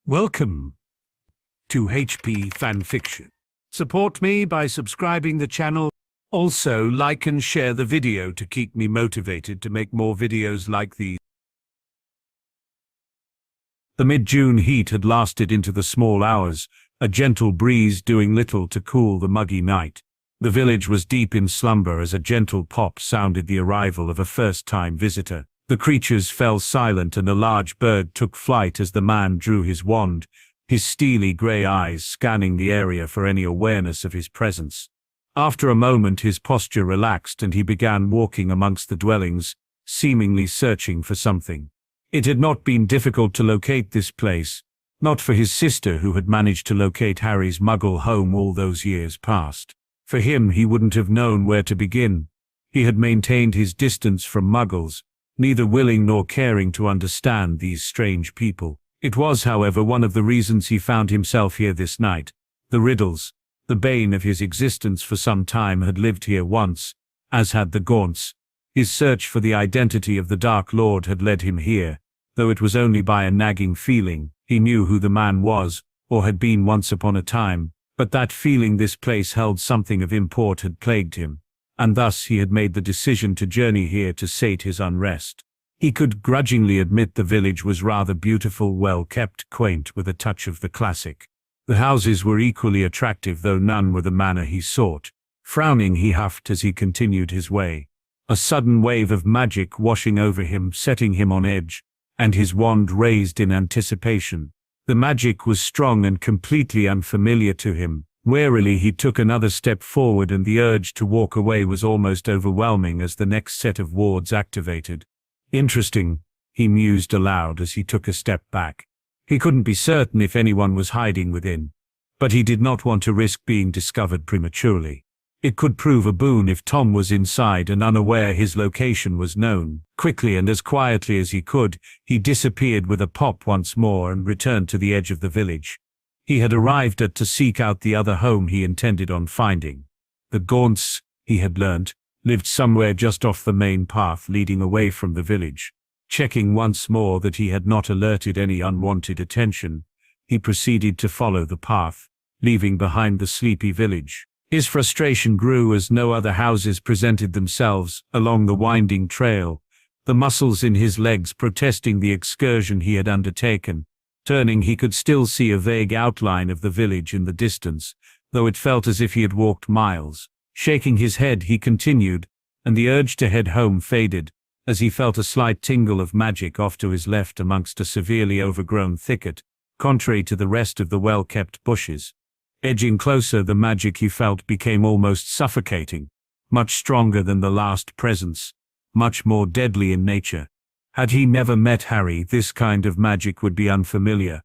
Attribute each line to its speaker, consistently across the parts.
Speaker 1: Welcome to HP Fanfiction. Support me by subscribing the channel. Also, like and share the video to keep me motivated to make more videos like these. The mid-June heat had lasted into the small hours, a gentle breeze doing little to cool the muggy night. The village was deep in slumber as a gentle pop sounded the arrival of a first-time visitor. The creatures fell silent and a large bird took flight as the man drew his wand, his steely grey eyes scanning the area for any awareness of his presence. After a moment his posture relaxed and he began walking amongst the dwellings, seemingly searching for something. It had not been difficult to locate this place, not for his sister who had managed to locate Harry's Muggle home all those years past. For him, he wouldn't have known where to begin. He had maintained his distance from Muggles, neither willing nor caring to understand these strange people. It was, however, one of the reasons he found himself here this night. The riddles, the bane of his existence for some time, had lived here once, as had the Gaunts. His search for the identity of the Dark Lord had led him here, though it was only by a nagging feeling. He knew who the man was, or had been once upon a time, but that feeling this place held something of import had plagued him, and thus he had made the decision to journey here to sate his unrest. He could grudgingly admit the village was rather beautiful, well-kept, quaint, with a touch of the classic. The houses were equally attractive, though none were the manner he sought. Frowning, he huffed as he continued his way. A sudden wave of magic washing over him, setting him on edge, and his wand raised in anticipation. The magic was strong and completely unfamiliar to him. Warily he took another step forward and the urge to walk away was almost overwhelming as the next set of wards activated. Interesting, he mused aloud as he took a step back. He couldn't be certain if anyone was hiding within, but he did not want to risk being discovered prematurely. It could prove a boon if Tom was inside and unaware his location was known. Quickly and as quietly as he could, he disappeared with a pop once more and returned to the edge of the village. He had arrived at to seek out the other home he intended on finding. The Gaunts, he had learnt, lived somewhere just off the main path leading away from the village. Checking once more that he had not alerted any unwanted attention, he proceeded to follow the path, leaving behind the sleepy village. His frustration grew as no other houses presented themselves along the winding trail, the muscles in his legs protesting the excursion he had undertaken. Turning, he could still see a vague outline of the village in the distance, though it felt as if he had walked miles. Shaking his head, he continued, and the urge to head home faded, as he felt a slight tingle of magic off to his left amongst a severely overgrown thicket, contrary to the rest of the well-kept bushes. Edging closer, the magic he felt became almost suffocating, much stronger than the last presence, much more deadly in nature. Had he never met Harry, this kind of magic would be unfamiliar,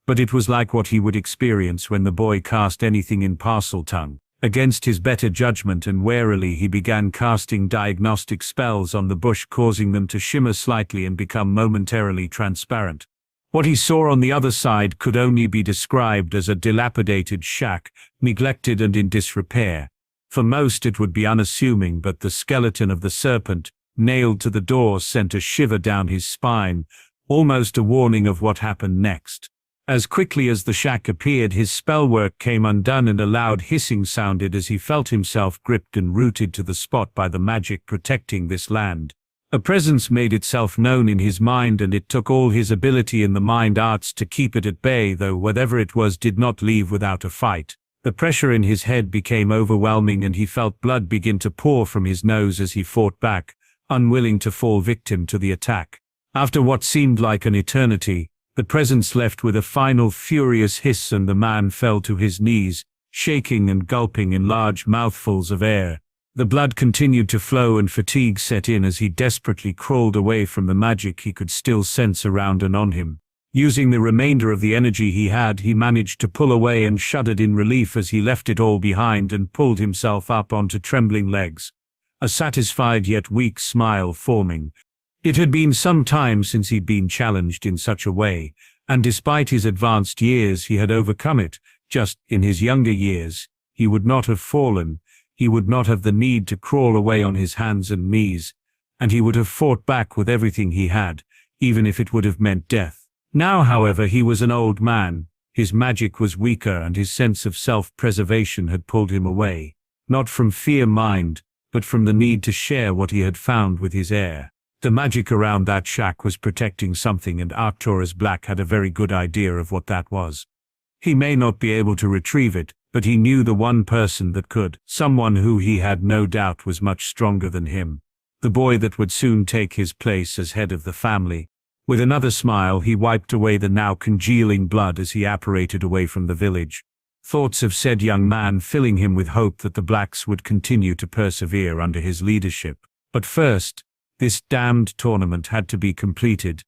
Speaker 1: but it was like what he would experience when the boy cast anything in Parseltongue. Against his better judgment and warily he began casting diagnostic spells on the bush, causing them to shimmer slightly and become momentarily transparent. What he saw on the other side could only be described as a dilapidated shack, neglected and in disrepair. For most it would be unassuming, but the skeleton of the serpent, nailed to the door, sent a shiver down his spine, almost a warning of what happened next. As quickly as the shack appeared, his spellwork came undone and a loud hissing sounded as he felt himself gripped and rooted to the spot by the magic protecting this land. A presence made itself known in his mind, and it took all his ability in the mind arts to keep it at bay, though whatever it was did not leave without a fight. The pressure in his head became overwhelming and he felt blood begin to pour from his nose as he fought back, unwilling to fall victim to the attack. After what seemed like an eternity, the presence left with a final furious hiss and the man fell to his knees, shaking and gulping in large mouthfuls of air. The blood continued to flow and fatigue set in as he desperately crawled away from the magic he could still sense around and on him. Using the remainder of the energy he had, he managed to pull away and shuddered in relief as he left it all behind and pulled himself up onto trembling legs, a satisfied yet weak smile forming. It had been some time since he'd been challenged in such a way, and despite his advanced years he had overcome it. Just in his younger years, he would not have fallen, he would not have the need to crawl away on his hands and knees, and he would have fought back with everything he had, even if it would have meant death. Now, however, he was an old man. His magic was weaker and his sense of self-preservation had pulled him away. Not from fear mind, but from the need to share what he had found with his heir. The magic around that shack was protecting something, and Arcturus Black had a very good idea of what that was. He may not be able to retrieve it, but he knew the one person that could, someone who he had no doubt was much stronger than him. The boy that would soon take his place as head of the family. With another smile, he wiped away the now congealing blood as he apparated away from the village. Thoughts of said young man filling him with hope that the Blacks would continue to persevere under his leadership. But first, this damned tournament had to be completed.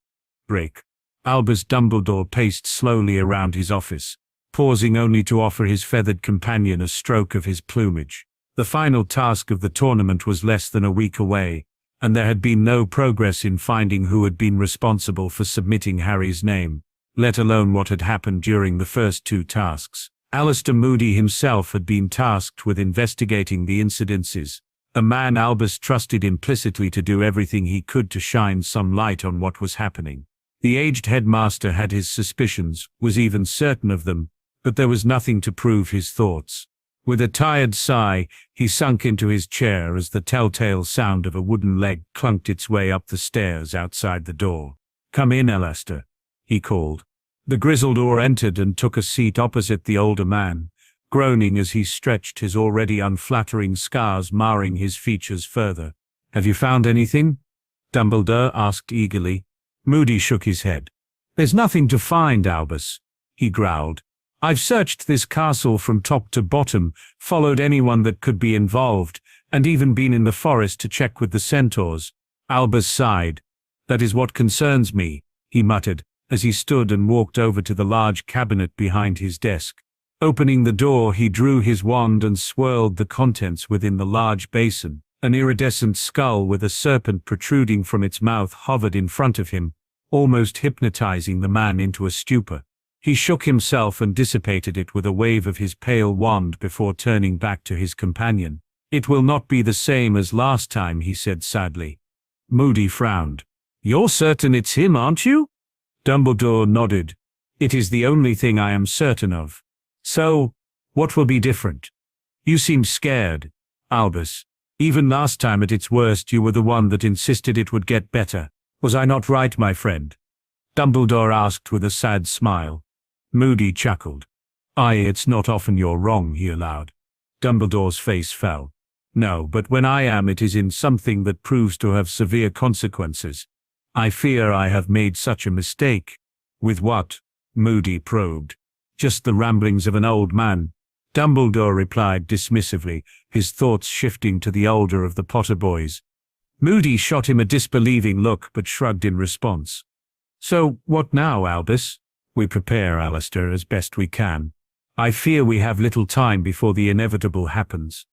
Speaker 1: Break. Albus Dumbledore paced slowly around his office, pausing only to offer his feathered companion a stroke of his plumage. The final task of the tournament was less than a week away, and there had been no progress in finding who had been responsible for submitting Harry's name, let alone what had happened during the first two tasks. Alistair Moody himself had been tasked with investigating the incidences, a man Albus trusted implicitly to do everything he could to shine some light on what was happening. The aged headmaster had his suspicions, was even certain of them, but there was nothing to prove his thoughts. With a tired sigh, he sunk into his chair as the telltale sound of a wooden leg clunked its way up the stairs outside the door. "Come in, Alistair," he called. The grizzled Orr entered and took a seat opposite the older man, groaning as he stretched, his already unflattering scars marring his features further. "Have you found anything?" Dumbledore asked eagerly. Moody shook his head. "There's nothing to find, Albus," he growled. "I've searched this castle from top to bottom, followed anyone that could be involved, and even been in the forest to check with the centaurs." Albus sighed. "That is what concerns me," he muttered, as he stood and walked over to the large cabinet behind his desk. Opening the door, he drew his wand and swirled the contents within the large basin. An iridescent skull with a serpent protruding from its mouth hovered in front of him, almost hypnotizing the man into a stupor. He shook himself and dissipated it with a wave of his pale wand before turning back to his companion. "It will not be the same as last time," he said sadly. Moody frowned. "You're certain it's him, aren't you?" Dumbledore nodded. "It is the only thing I am certain of." "So, what will be different?" "You seem scared, Albus. Even last time at its worst you were the one that insisted it would get better. Was I not right, my friend?" Dumbledore asked with a sad smile. Moody chuckled. "Aye, it's not often you're wrong," he allowed. Dumbledore's face fell. "No, but when I am, it is in something that proves to have severe consequences. I fear I have made such a mistake." "With what?" Moody probed. "Just the ramblings of an old man," Dumbledore replied dismissively, his thoughts shifting to the older of the Potter boys. Moody shot him a disbelieving look but shrugged in response. "So, what now, Albus?" "We prepare, Alistair, as best we can. I fear we have little time before the inevitable happens."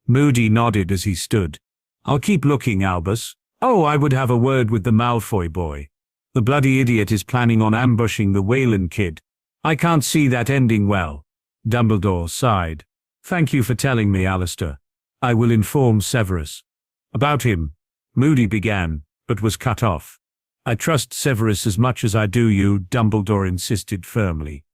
Speaker 1: Moody nodded as he stood. "I'll keep looking, Albus. Oh, I would have a word with the Malfoy boy. The bloody idiot is planning on ambushing the Wayland kid. I can't see that ending well." Dumbledore sighed. "Thank you for telling me, Alistair. I will inform Severus." "About him," Moody began, but was cut off. "I trust Severus as much as I do you," Dumbledore insisted firmly.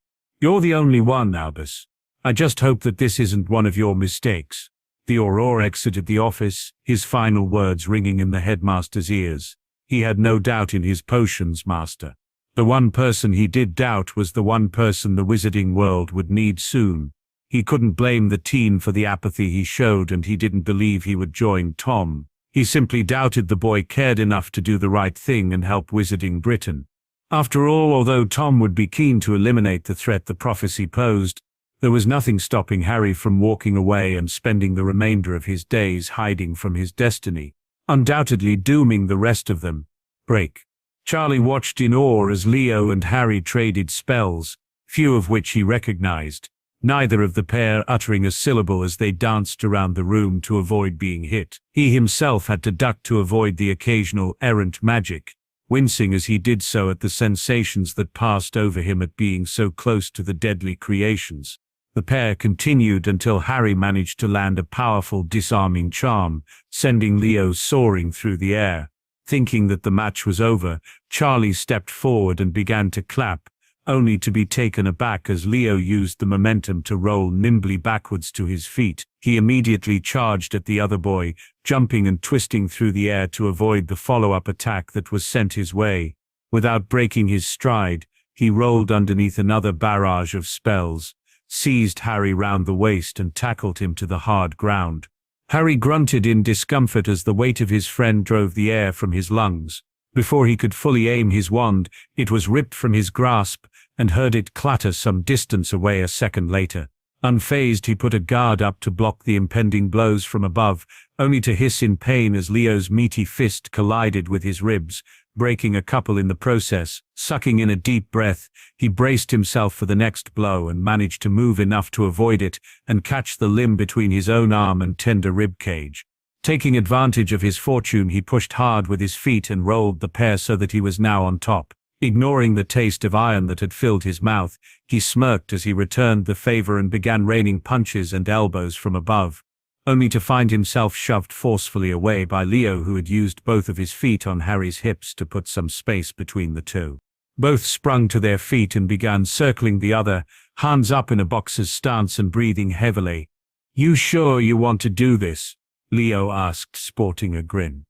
Speaker 1: "You're the only one, Albus. I just hope that this isn't one of your mistakes." The Auror exited the office, his final words ringing in the headmaster's ears. He had no doubt in his potions master. The one person he did doubt was the one person the wizarding world would need soon. He couldn't blame the teen for the apathy he showed, and he didn't believe he would join Tom. He simply doubted the boy cared enough to do the right thing and help Wizarding Britain. After all, although Tom would be keen to eliminate the threat the prophecy posed, there was nothing stopping Harry from walking away and spending the remainder of his days hiding from his destiny, undoubtedly dooming the rest of them. Break. Charlie watched in awe as Leo and Harry traded spells, few of which he recognized, neither of the pair uttering a syllable as they danced around the room to avoid being hit. He himself had to duck to avoid the occasional errant magic, wincing as he did so at the sensations that passed over him at being so close to the deadly creations. The pair continued until Harry managed to land a powerful disarming charm, sending Leo soaring through the air. Thinking that the match was over, Charlie stepped forward and began to clap, only to be taken aback as Leo used the momentum to roll nimbly backwards to his feet. He immediately charged at the other boy, jumping and twisting through the air to avoid the follow-up attack that was sent his way. Without breaking his stride, he rolled underneath another barrage of spells, seized Harry round the waist and tackled him to the hard ground. Harry grunted in discomfort as the weight of his friend drove the air from his lungs. Before he could fully aim his wand, it was ripped from his grasp, and heard it clatter some distance away a second later. Unfazed, he put a guard up to block the impending blows from above, only to hiss in pain as Leo's meaty fist collided with his ribs, breaking a couple in the process. Sucking in a deep breath, he braced himself for the next blow and managed to move enough to avoid it and catch the limb between his own arm and tender rib cage. Taking advantage of his fortune, he pushed hard with his feet and rolled the pair so that he was now on top. Ignoring the taste of iron that had filled his mouth, he smirked as he returned the favor and began raining punches and elbows from above, only to find himself shoved forcefully away by Leo, who had used both of his feet on Harry's hips to put some space between the two. Both sprung to their feet and began circling the other, hands up in a boxer's stance and breathing heavily. "You sure you want to do this?" Leo asked, sporting a grin.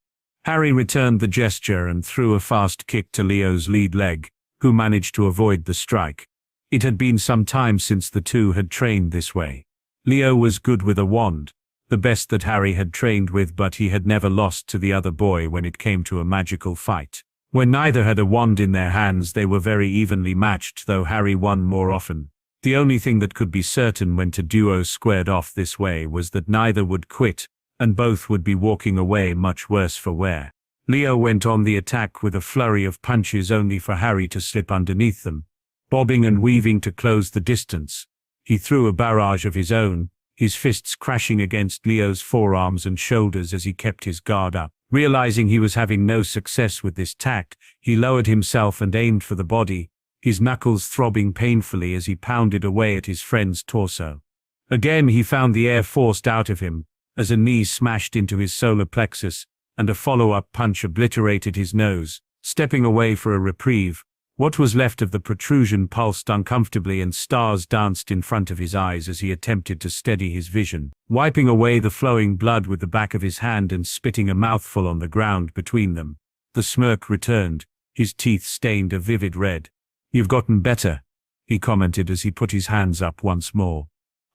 Speaker 1: Harry returned the gesture and threw a fast kick to Leo's lead leg, who managed to avoid the strike. It had been some time since the two had trained this way. Leo was good with a wand, the best that Harry had trained with, but he had never lost to the other boy when it came to a magical fight. When neither had a wand in their hands, they were very evenly matched, though Harry won more often. The only thing that could be certain when two duos squared off this way was that neither would quit, and both would be walking away much worse for wear. Leo went on the attack with a flurry of punches, only for Harry to slip underneath them. Bobbing and weaving to close the distance, he threw a barrage of his own, his fists crashing against Leo's forearms and shoulders as he kept his guard up. Realizing he was having no success with this tact, he lowered himself and aimed for the body, his knuckles throbbing painfully as he pounded away at his friend's torso. Again he found the air forced out of him, as a knee smashed into his solar plexus, and a follow-up punch obliterated his nose. Stepping away for a reprieve, what was left of the protrusion pulsed uncomfortably and stars danced in front of his eyes as he attempted to steady his vision. Wiping away the flowing blood with the back of his hand and spitting a mouthful on the ground between them, the smirk returned, his teeth stained a vivid red. "You've gotten better," he commented as he put his hands up once more.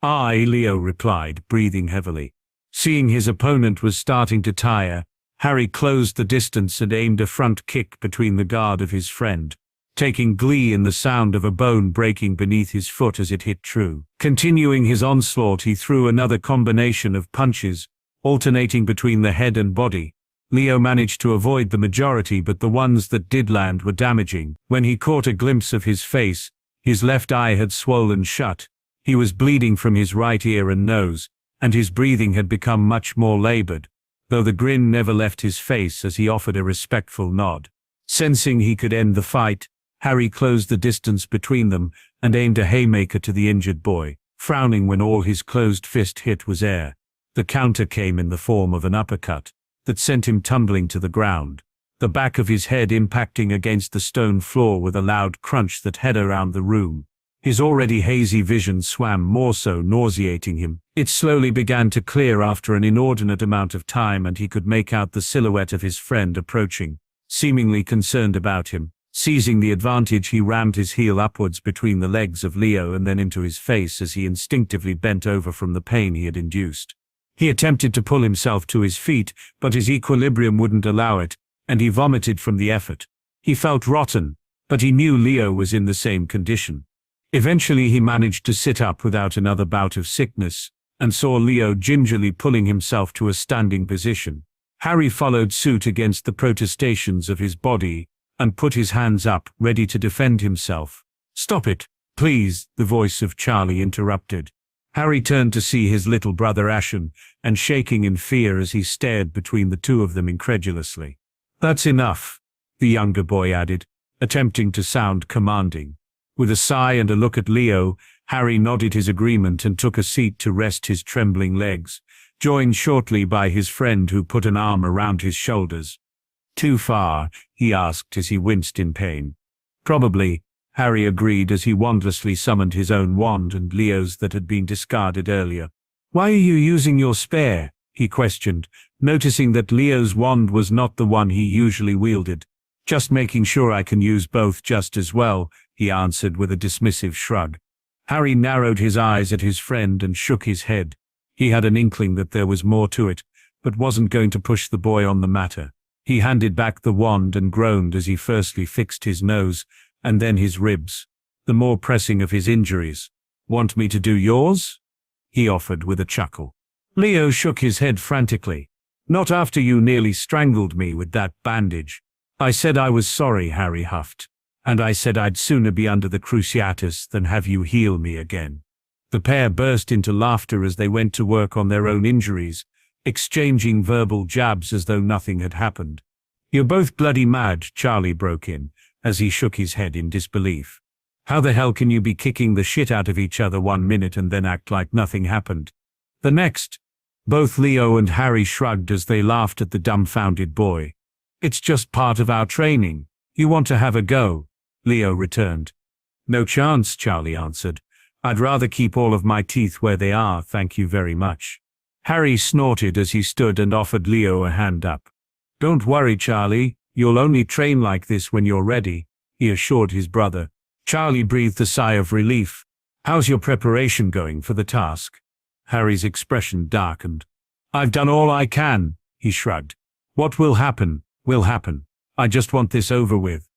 Speaker 1: "Aye," Leo replied, breathing heavily. Seeing his opponent was starting to tire, Harry closed the distance and aimed a front kick between the guard of his friend, taking glee in the sound of a bone breaking beneath his foot as it hit true. Continuing his onslaught, he threw another combination of punches, alternating between the head and body. Leo managed to avoid the majority, but the ones that did land were damaging. When he caught a glimpse of his face, his left eye had swollen shut, he was bleeding from his right ear and nose, and his breathing had become much more labored, though the grin never left his face as he offered a respectful nod. Sensing he could end the fight, Harry closed the distance between them and aimed a haymaker to the injured boy, frowning when all his closed fist hit was air. The counter came in the form of an uppercut that sent him tumbling to the ground, the back of his head impacting against the stone floor with a loud crunch that had around the room. His already hazy vision swam more so, nauseating him. It slowly began to clear after an inordinate amount of time, and he could make out the silhouette of his friend approaching, seemingly concerned about him. Seizing the advantage, he rammed his heel upwards between the legs of Leo and then into his face as he instinctively bent over from the pain he had induced. He attempted to pull himself to his feet, but his equilibrium wouldn't allow it, and he vomited from the effort. He felt rotten, but he knew Leo was in the same condition. Eventually he managed to sit up without another bout of sickness, and saw Leo gingerly pulling himself to a standing position. Harry followed suit against the protestations of his body, and put his hands up, ready to defend himself. "Stop it, please," the voice of Charlie interrupted. Harry turned to see his little brother ashen, and shaking in fear as he stared between the two of them incredulously. "That's enough," the younger boy added, attempting to sound commanding. With a sigh and a look at Leo, Harry nodded his agreement and took a seat to rest his trembling legs, joined shortly by his friend who put an arm around his shoulders. Too far? He asked as he winced in pain. Probably, Harry agreed as he wondrously summoned his own wand and Leo's that had been discarded earlier. Why are you using your spare? He questioned, noticing that Leo's wand was not the one he usually wielded. Just making sure I can use both just as well, he answered with a dismissive shrug. Harry narrowed his eyes at his friend and shook his head. He had an inkling that there was more to it, but wasn't going to push the boy on the matter. He handed back the wand and groaned as he firstly fixed his nose, and then his ribs, the more pressing of his injuries. Want me to do yours? He offered with a chuckle. Leo shook his head frantically. Not after you nearly strangled me with that bandage. I said I was sorry, Harry huffed. And I said I'd sooner be under the cruciatus than have you heal me again. The pair burst into laughter as they went to work on their own injuries, exchanging verbal jabs as though nothing had happened. You're both bloody mad, Charlie broke in, as he shook his head in disbelief. How the hell can you be kicking the shit out of each other 1 minute and then act like nothing happened? The next. Both Leo and Harry shrugged as they laughed at the dumbfounded boy. It's just part of our training. You want to have a go? Leo returned. No chance, Charlie answered. I'd rather keep all of my teeth where they are, thank you very much. Harry snorted as he stood and offered Leo a hand up. Don't worry, Charlie, you'll only train like this when you're ready, he assured his brother. Charlie breathed a sigh of relief. How's your preparation going for the task? Harry's expression darkened. I've done all I can, he shrugged. What will happen, will happen. I just want this over with.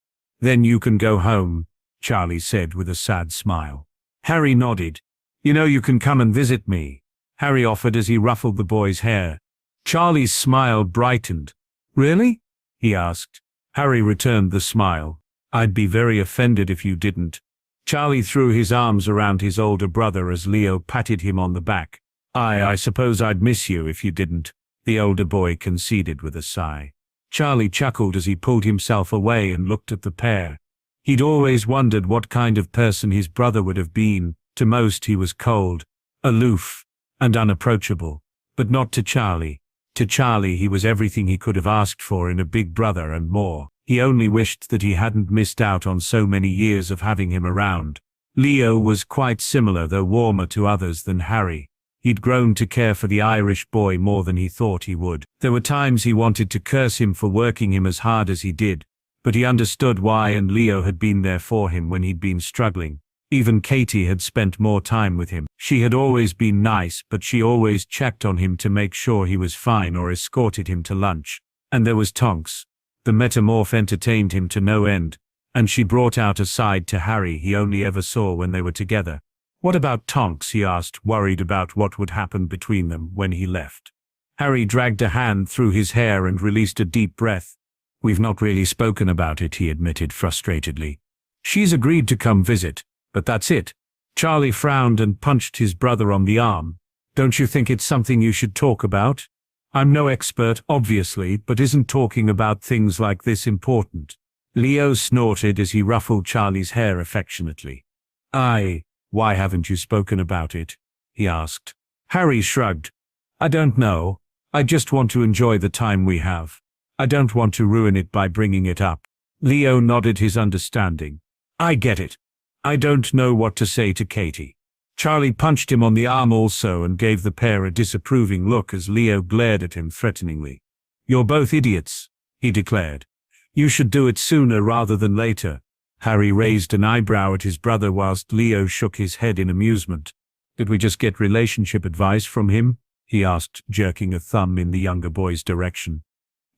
Speaker 1: Then you can go home, Charlie said with a sad smile. Harry nodded. You know you can come and visit me, Harry offered as he ruffled the boy's hair. Charlie's smile brightened. Really? He asked. Harry returned the smile. I'd be very offended if you didn't. Charlie threw his arms around his older brother as Leo patted him on the back. I suppose I'd miss you if you didn't, the older boy conceded with a sigh. Charlie chuckled as he pulled himself away and looked at the pair. He'd always wondered what kind of person his brother would have been. To most he was cold, aloof, and unapproachable. But not to Charlie. To Charlie he was everything he could have asked for in a big brother and more. He only wished that he hadn't missed out on so many years of having him around. Leo was quite similar, though warmer to others than Harry. He'd grown to care for the Irish boy more than he thought he would. There were times he wanted to curse him for working him as hard as he did, but he understood why, and Leo had been there for him when he'd been struggling. Even Katie had spent more time with him. She had always been nice, but she always checked on him to make sure he was fine or escorted him to lunch. And there was Tonks. The metamorph entertained him to no end, and she brought out a side to Harry he only ever saw when they were together. What about Tonks? He asked, worried about what would happen between them when he left. Harry dragged a hand through his hair and released a deep breath. We've not really spoken about it, he admitted frustratedly. She's agreed to come visit, but that's it. Charlie frowned and punched his brother on the arm. Don't you think it's something you should talk about? I'm no expert, obviously, but isn't talking about things like this important? Leo snorted as he ruffled Charlie's hair affectionately. Why haven't you spoken about it? He asked. Harry shrugged. I don't know. I just want to enjoy the time we have. I don't want to ruin it by bringing it up. Leo nodded his understanding. I get it. I don't know what to say to Katie. Charlie punched him on the arm also and gave the pair a disapproving look as Leo glared at him threateningly. You're both idiots, he declared. You should do it sooner rather than later. Harry raised an eyebrow at his brother whilst Leo shook his head in amusement. Did we just get relationship advice from him? He asked, jerking a thumb in the younger boy's direction.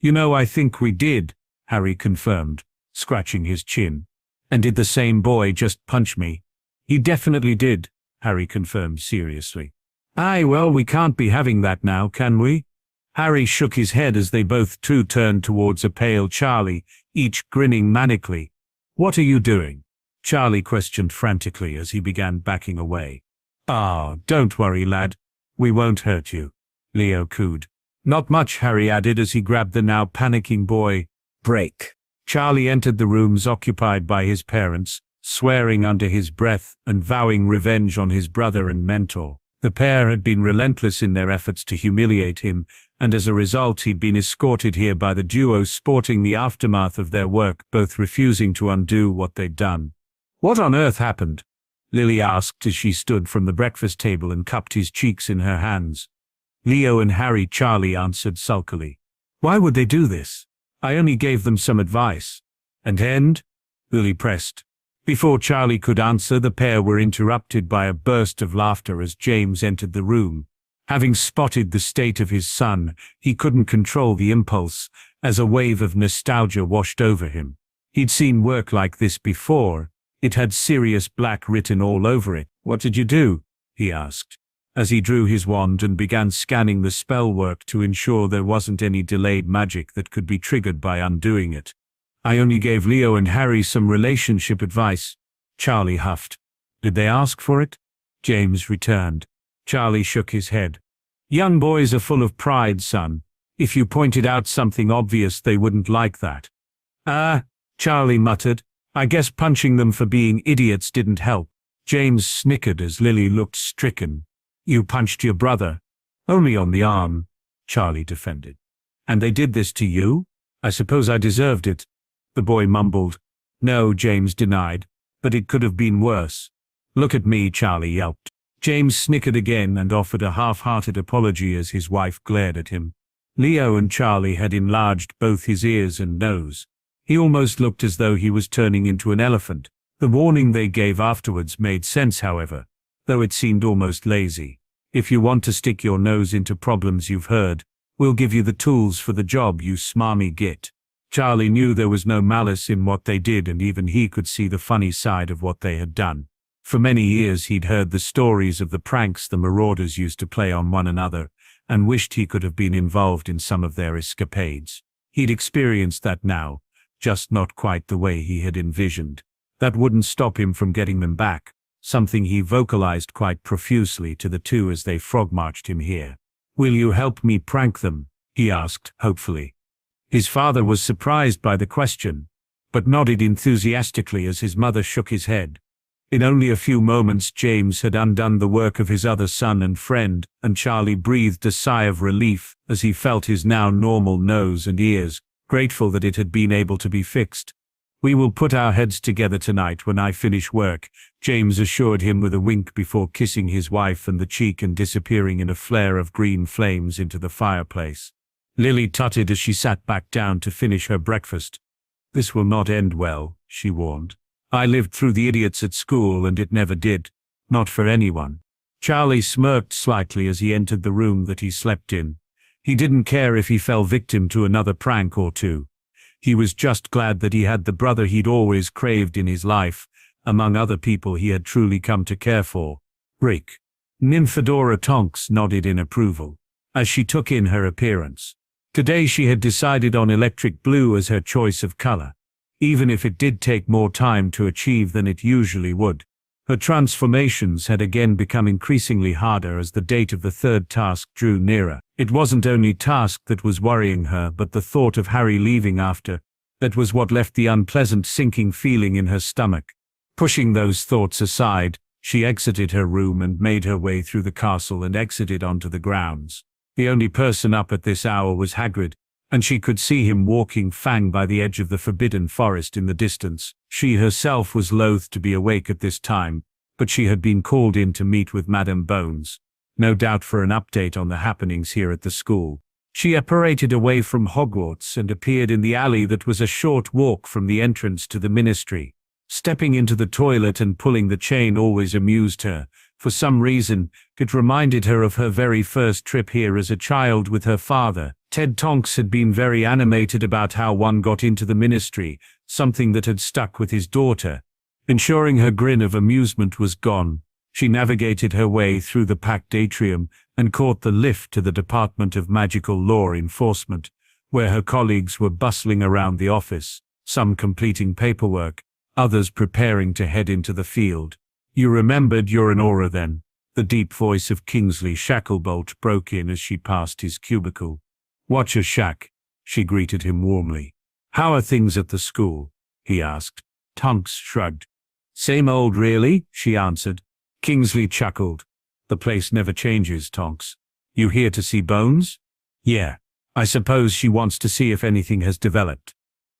Speaker 1: You know, I think we did, Harry confirmed, scratching his chin. And did the same boy just punch me? He definitely did, Harry confirmed seriously. Well, we can't be having that now, can we? Harry shook his head as they both too turned towards a pale Charlie, each grinning manically. What are you doing? Charlie questioned frantically as he began backing away. Don't worry, lad. We won't hurt you, Leo cooed. Not much, Harry added as he grabbed the now panicking boy. Break. Charlie entered the rooms occupied by his parents, swearing under his breath and vowing revenge on his brother and mentor. The pair had been relentless in their efforts to humiliate him, and as a result he'd been escorted here by the duo sporting the aftermath of their work, both refusing to undo what they'd done. "What on earth happened?" Lily asked as she stood from the breakfast table and cupped his cheeks in her hands. "Leo and Harry," Charlie answered sulkily. "Why would they do this? I only gave them some advice." "And?" Lily pressed. Before Charlie could answer, the pair were interrupted by a burst of laughter as James entered the room. Having spotted the state of his son, he couldn't control the impulse, as a wave of nostalgia washed over him. He'd seen work like this before. It had Sirius Black written all over it. "What did you do?" he asked, as he drew his wand and began scanning the spell work to ensure there wasn't any delayed magic that could be triggered by undoing it. "I only gave Leo and Harry some relationship advice," Charlie huffed. "Did they ask for it?" James returned. Charlie shook his head. "Young boys are full of pride, son. If you pointed out something obvious, they wouldn't like that." Charlie muttered. "I guess punching them for being idiots didn't help." James snickered as Lily looked stricken. "You punched your brother." "Only on the arm," Charlie defended. "And they did this to you? I suppose I deserved it," the boy mumbled. "No," James denied, "but it could have been worse." "Look at me," Charlie yelped. James snickered again and offered a half-hearted apology as his wife glared at him. Leo and Charlie had enlarged both his ears and nose. He almost looked as though he was turning into an elephant. The warning they gave afterwards made sense, however, though it seemed almost lazy. "If you want to stick your nose into problems you've heard, we'll give you the tools for the job, you smarmy git." Charlie knew there was no malice in what they did, and even he could see the funny side of what they had done. For many years he'd heard the stories of the pranks the marauders used to play on one another, and wished he could have been involved in some of their escapades. He'd experienced that now, just not quite the way he had envisioned. That wouldn't stop him from getting them back, something he vocalized quite profusely to the two as they frog-marched him here. "Will you help me prank them?" he asked, hopefully. His father was surprised by the question, but nodded enthusiastically as his mother shook his head. In only a few moments James had undone the work of his other son and friend, and Charlie breathed a sigh of relief as he felt his now normal nose and ears, grateful that it had been able to be fixed. "We will put our heads together tonight when I finish work," James assured him with a wink before kissing his wife on the cheek and disappearing in a flare of green flames into the fireplace. Lily tutted as she sat back down to finish her breakfast. "This will not end well," she warned. "I lived through the idiots at school and it never did. Not for anyone." Charlie smirked slightly as he entered the room that he slept in. He didn't care if he fell victim to another prank or two. He was just glad that he had the brother he'd always craved in his life, among other people he had truly come to care for. Rick. Nymphadora Tonks nodded in approval, as she took in her appearance. Today she had decided on electric blue as her choice of color, even if it did take more time to achieve than it usually would. Her transformations had again become increasingly harder as the date of the third task drew nearer. It wasn't only task that was worrying her, but the thought of Harry leaving after. That was what left the unpleasant sinking feeling in her stomach. Pushing those thoughts aside, she exited her room and made her way through the castle and exited onto the grounds. The only person up at this hour was Hagrid, and she could see him walking Fang by the edge of the forbidden forest in the distance. She herself was loath to be awake at this time, but she had been called in to meet with Madame Bones, no doubt for an update on the happenings here at the school. She apparated away from Hogwarts and appeared in the alley that was a short walk from the entrance to the ministry. Stepping into the toilet and pulling the chain always amused her. For some reason, it reminded her of her very first trip here as a child with her father. Ted Tonks had been very animated about how one got into the ministry, something that had stuck with his daughter. Ensuring her grin of amusement was gone, she navigated her way through the packed atrium and caught the lift to the Department of Magical Law Enforcement, where her colleagues were bustling around the office, some completing paperwork, others preparing to head into the field. "You remembered you're an Auror then?" The deep voice of Kingsley Shacklebolt broke in as she passed his cubicle. "Watch your shack," she greeted him warmly. "How are things at the school?" he asked. Tonks shrugged. "Same old really," she answered. Kingsley chuckled. "The place never changes, Tonks. You here to see Bones?" Yeah. I suppose she wants to see if anything has developed.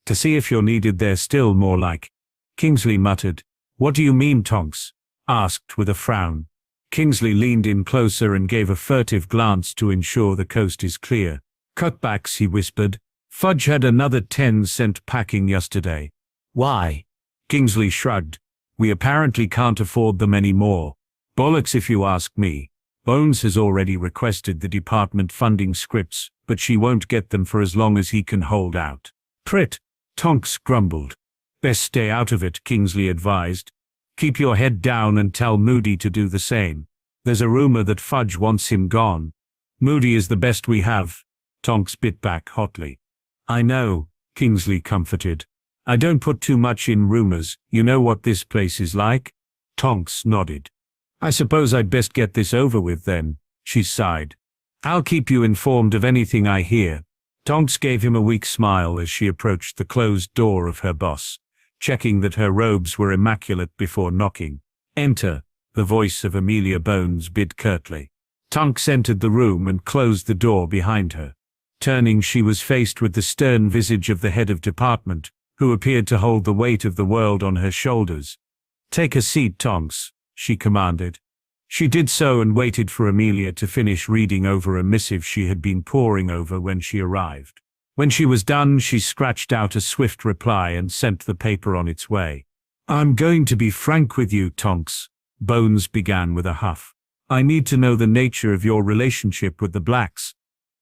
Speaker 1: To see if you're needed there still, more like. Kingsley muttered. What do you mean, Tonks? Asked with a frown. Kingsley leaned in closer and gave a furtive glance to ensure the coast is clear. Cutbacks, he whispered. Fudge had another 10 sent packing yesterday. Why? Kingsley shrugged. We apparently can't afford them anymore. Bollocks if you ask me. Bones has already requested the department funding scripts, but she won't get them for as long as he can hold out. Prit, Tonks grumbled. Best stay out of it, Kingsley advised. Keep your head down and tell Moody to do the same. There's a rumor that Fudge wants him gone. Moody is the best we have, Tonks bit back hotly. I know, Kingsley comforted. I don't put too much in rumors, you know what this place is like? Tonks nodded. I suppose I'd best get this over with then, she sighed. I'll keep you informed of anything I hear. Tonks gave him a weak smile as she approached the closed door of her boss, checking that her robes were immaculate before knocking. Enter, the voice of Amelia Bones bid curtly. Tonks entered the room and closed the door behind her. Turning, she was faced with the stern visage of the head of department, who appeared to hold the weight of the world on her shoulders. Take a seat, Tonks, she commanded. She did so and waited for Amelia to finish reading over a missive she had been poring over when she arrived. When she was done, she scratched out a swift reply and sent the paper on its way. I'm going to be frank with you, Tonks, Bones began with a huff. I need to know the nature of your relationship with the blacks.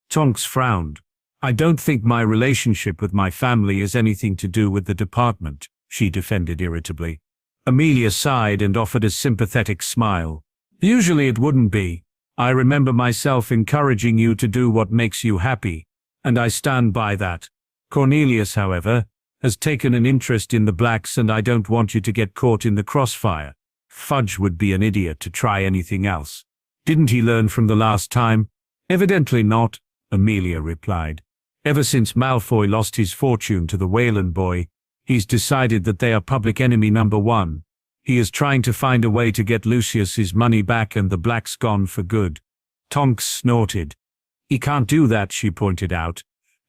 Speaker 1: Tonks frowned. I don't think my relationship with my family has anything to do with the department, she defended irritably. Amelia sighed and offered a sympathetic smile. Usually it wouldn't be. I remember myself encouraging you to do what makes you happy, and I stand by that. Cornelius, however, has taken an interest in the blacks, and I don't want you to get caught in the crossfire. Fudge would be an idiot to try anything else. Didn't he learn from the last time? Evidently not, Amelia replied. Ever since Malfoy lost his fortune to the Wayland boy, he's decided that they are public enemy number one. He is trying to find a way to get Lucius's money back and the blacks gone for good. Tonks snorted. He can't do that, she pointed out,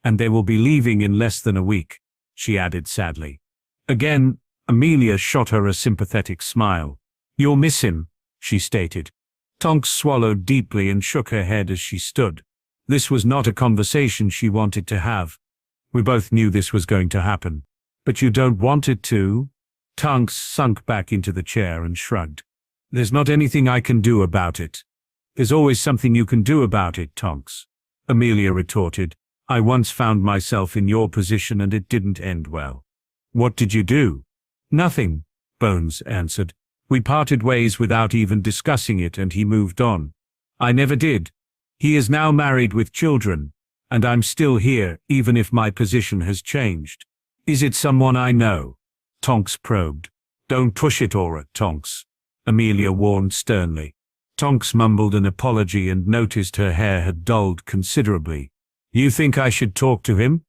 Speaker 1: and they will be leaving in less than a week, she added sadly. Again, Amelia shot her a sympathetic smile. You'll miss him, she stated. Tonks swallowed deeply and shook her head as she stood. This was not a conversation she wanted to have. We both knew this was going to happen. But you don't want it to? Tonks sunk back into the chair and shrugged. There's not anything I can do about it. There's always something you can do about it, Tonks, Amelia retorted. I once found myself in your position and it didn't end well. What did you do? Nothing, Bones answered. We parted ways without even discussing it and he moved on. I never did. He is now married with children, and I'm still here, even if my position has changed. Is it someone I know? Tonks probed. Don't push it, Aura, Tonks, Amelia warned sternly. Tonks mumbled an apology and noticed her hair had dulled considerably. You think I should talk to him?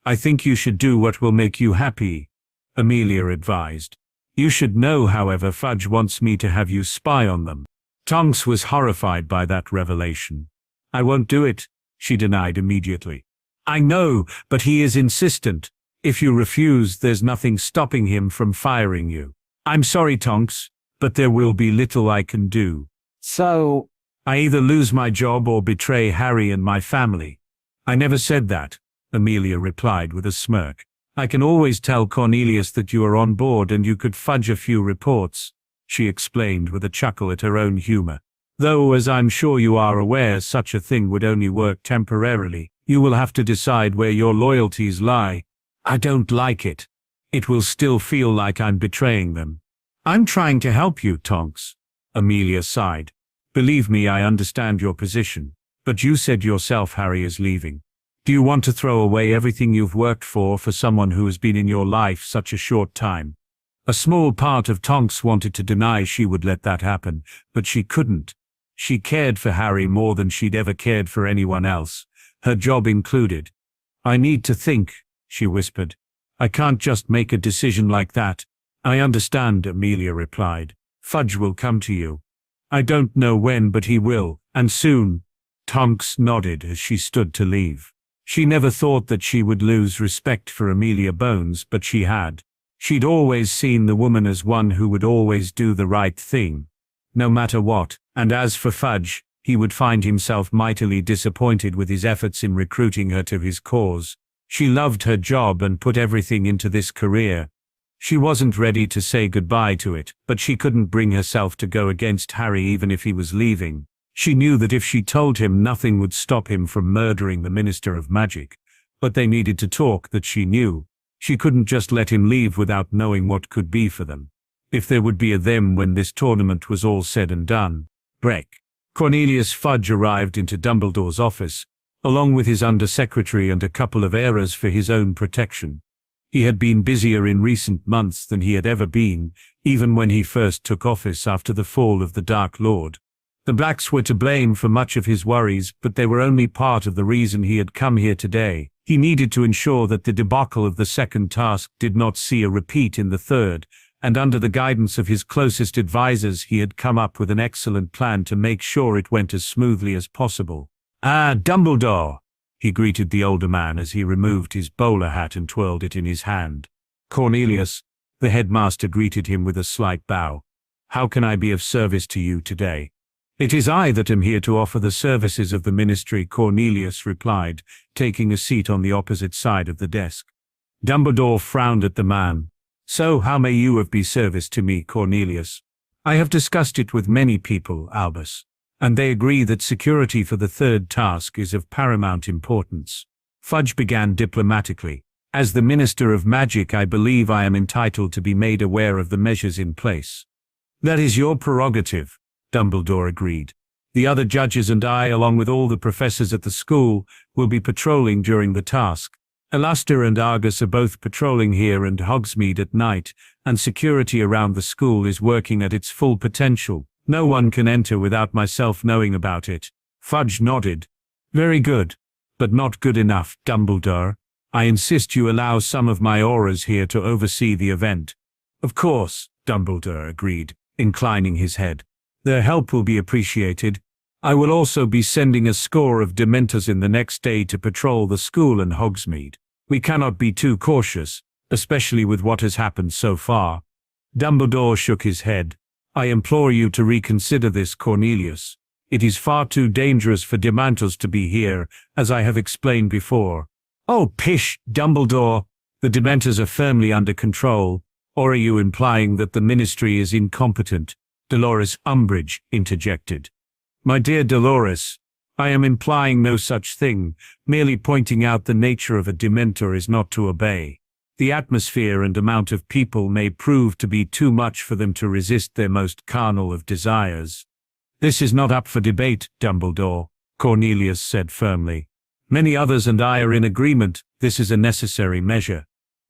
Speaker 1: I think you should do what will make you happy, Amelia advised. You should know, however, Fudge wants me to have you spy on them. Tonks was horrified by that revelation. I won't do it, she denied immediately. I know, but he is insistent. If you refuse, there's nothing stopping him from firing you. I'm sorry, Tonks, but there will be little I can do. So, I either lose my job or betray Harry and my family. I never said that, Amelia replied with a smirk. I can always tell Cornelius that you are on board and you could fudge a few reports, she explained with a chuckle at her own humor. Though, as I'm sure you are aware, such a thing would only work temporarily. You will have to decide where your loyalties lie. I don't like it. It will still feel like I'm betraying them. I'm trying to help you, Tonks, Amelia sighed. Believe me, I understand your position. But you said yourself Harry is leaving. Do you want to throw away everything you've worked for someone who has been in your life such a short time? A small part of Tonks wanted to deny she would let that happen, but she couldn't. She cared for Harry more than she'd ever cared for anyone else, her job included. I need to think, she whispered. I can't just make a decision like that. I understand, Amelia replied. Fudge will come to you. I don't know when, but he will, and soon. Tonks nodded as she stood to leave. She never thought that she would lose respect for Amelia Bones, but she had. She'd always seen the woman as one who would always do the right thing, no matter what, and as for Fudge, he would find himself mightily disappointed with his efforts in recruiting her to his cause. She loved her job and put everything into this career. She wasn't ready to say goodbye to it, but she couldn't bring herself to go against Harry even if he was leaving. She knew that if she told him, nothing would stop him from murdering the Minister of Magic. But they needed to talk, that she knew. She couldn't just let him leave without knowing what could be for them. If there would be a them when this tournament was all said and done. Break. Cornelius Fudge arrived into Dumbledore's office, along with his undersecretary and a couple of errors for his own protection. He had been busier in recent months than he had ever been, even when he first took office after the fall of the Dark Lord. The Blacks were to blame for much of his worries, but they were only part of the reason he had come here today. He needed to ensure that the debacle of the second task did not see a repeat in the third, and under the guidance of his closest advisors he had come up with an excellent plan to make sure it went as smoothly as possible. "Ah, Dumbledore," he greeted the older man as he removed his bowler hat and twirled it in his hand. "Cornelius," the headmaster greeted him with a slight bow. "How can I be of service to you today?" "It is I that am here to offer the services of the ministry," Cornelius replied, taking a seat on the opposite side of the desk. Dumbledore frowned at the man. "So how may you of be service to me, Cornelius?" "I have discussed it with many people, Albus, and they agree that security for the third task is of paramount importance." Fudge began diplomatically. "As the Minister of Magic, I believe I am entitled to be made aware of the measures in place." "That is your prerogative," Dumbledore agreed. "The other judges and I, along with all the professors at the school, will be patrolling during the task. Alastor and Argus are both patrolling here and Hogsmeade at night, and security around the school is working at its full potential. No one can enter without myself knowing about it." Fudge nodded. "Very good, but not good enough, Dumbledore. I insist you allow some of my aurors here to oversee the event." "Of course," Dumbledore agreed, inclining his head. "Their help will be appreciated. I will also be sending a score of Dementors in the next day to patrol the school and Hogsmeade. We cannot be too cautious, especially with what has happened so far." Dumbledore shook his head. "I implore you to reconsider this, Cornelius. It is far too dangerous for Dementors to be here, as I have explained before." "Oh, pish, Dumbledore! The Dementors are firmly under control. Or are you implying that the ministry is incompetent?" Dolores Umbridge interjected. "My dear Dolores, I am implying no such thing, merely pointing out the nature of a Dementor is not to obey. The atmosphere and amount of people may prove to be too much for them to resist their most carnal of desires." "This is not up for debate, Dumbledore," Cornelius said firmly. "Many others and I are in agreement, this is a necessary measure."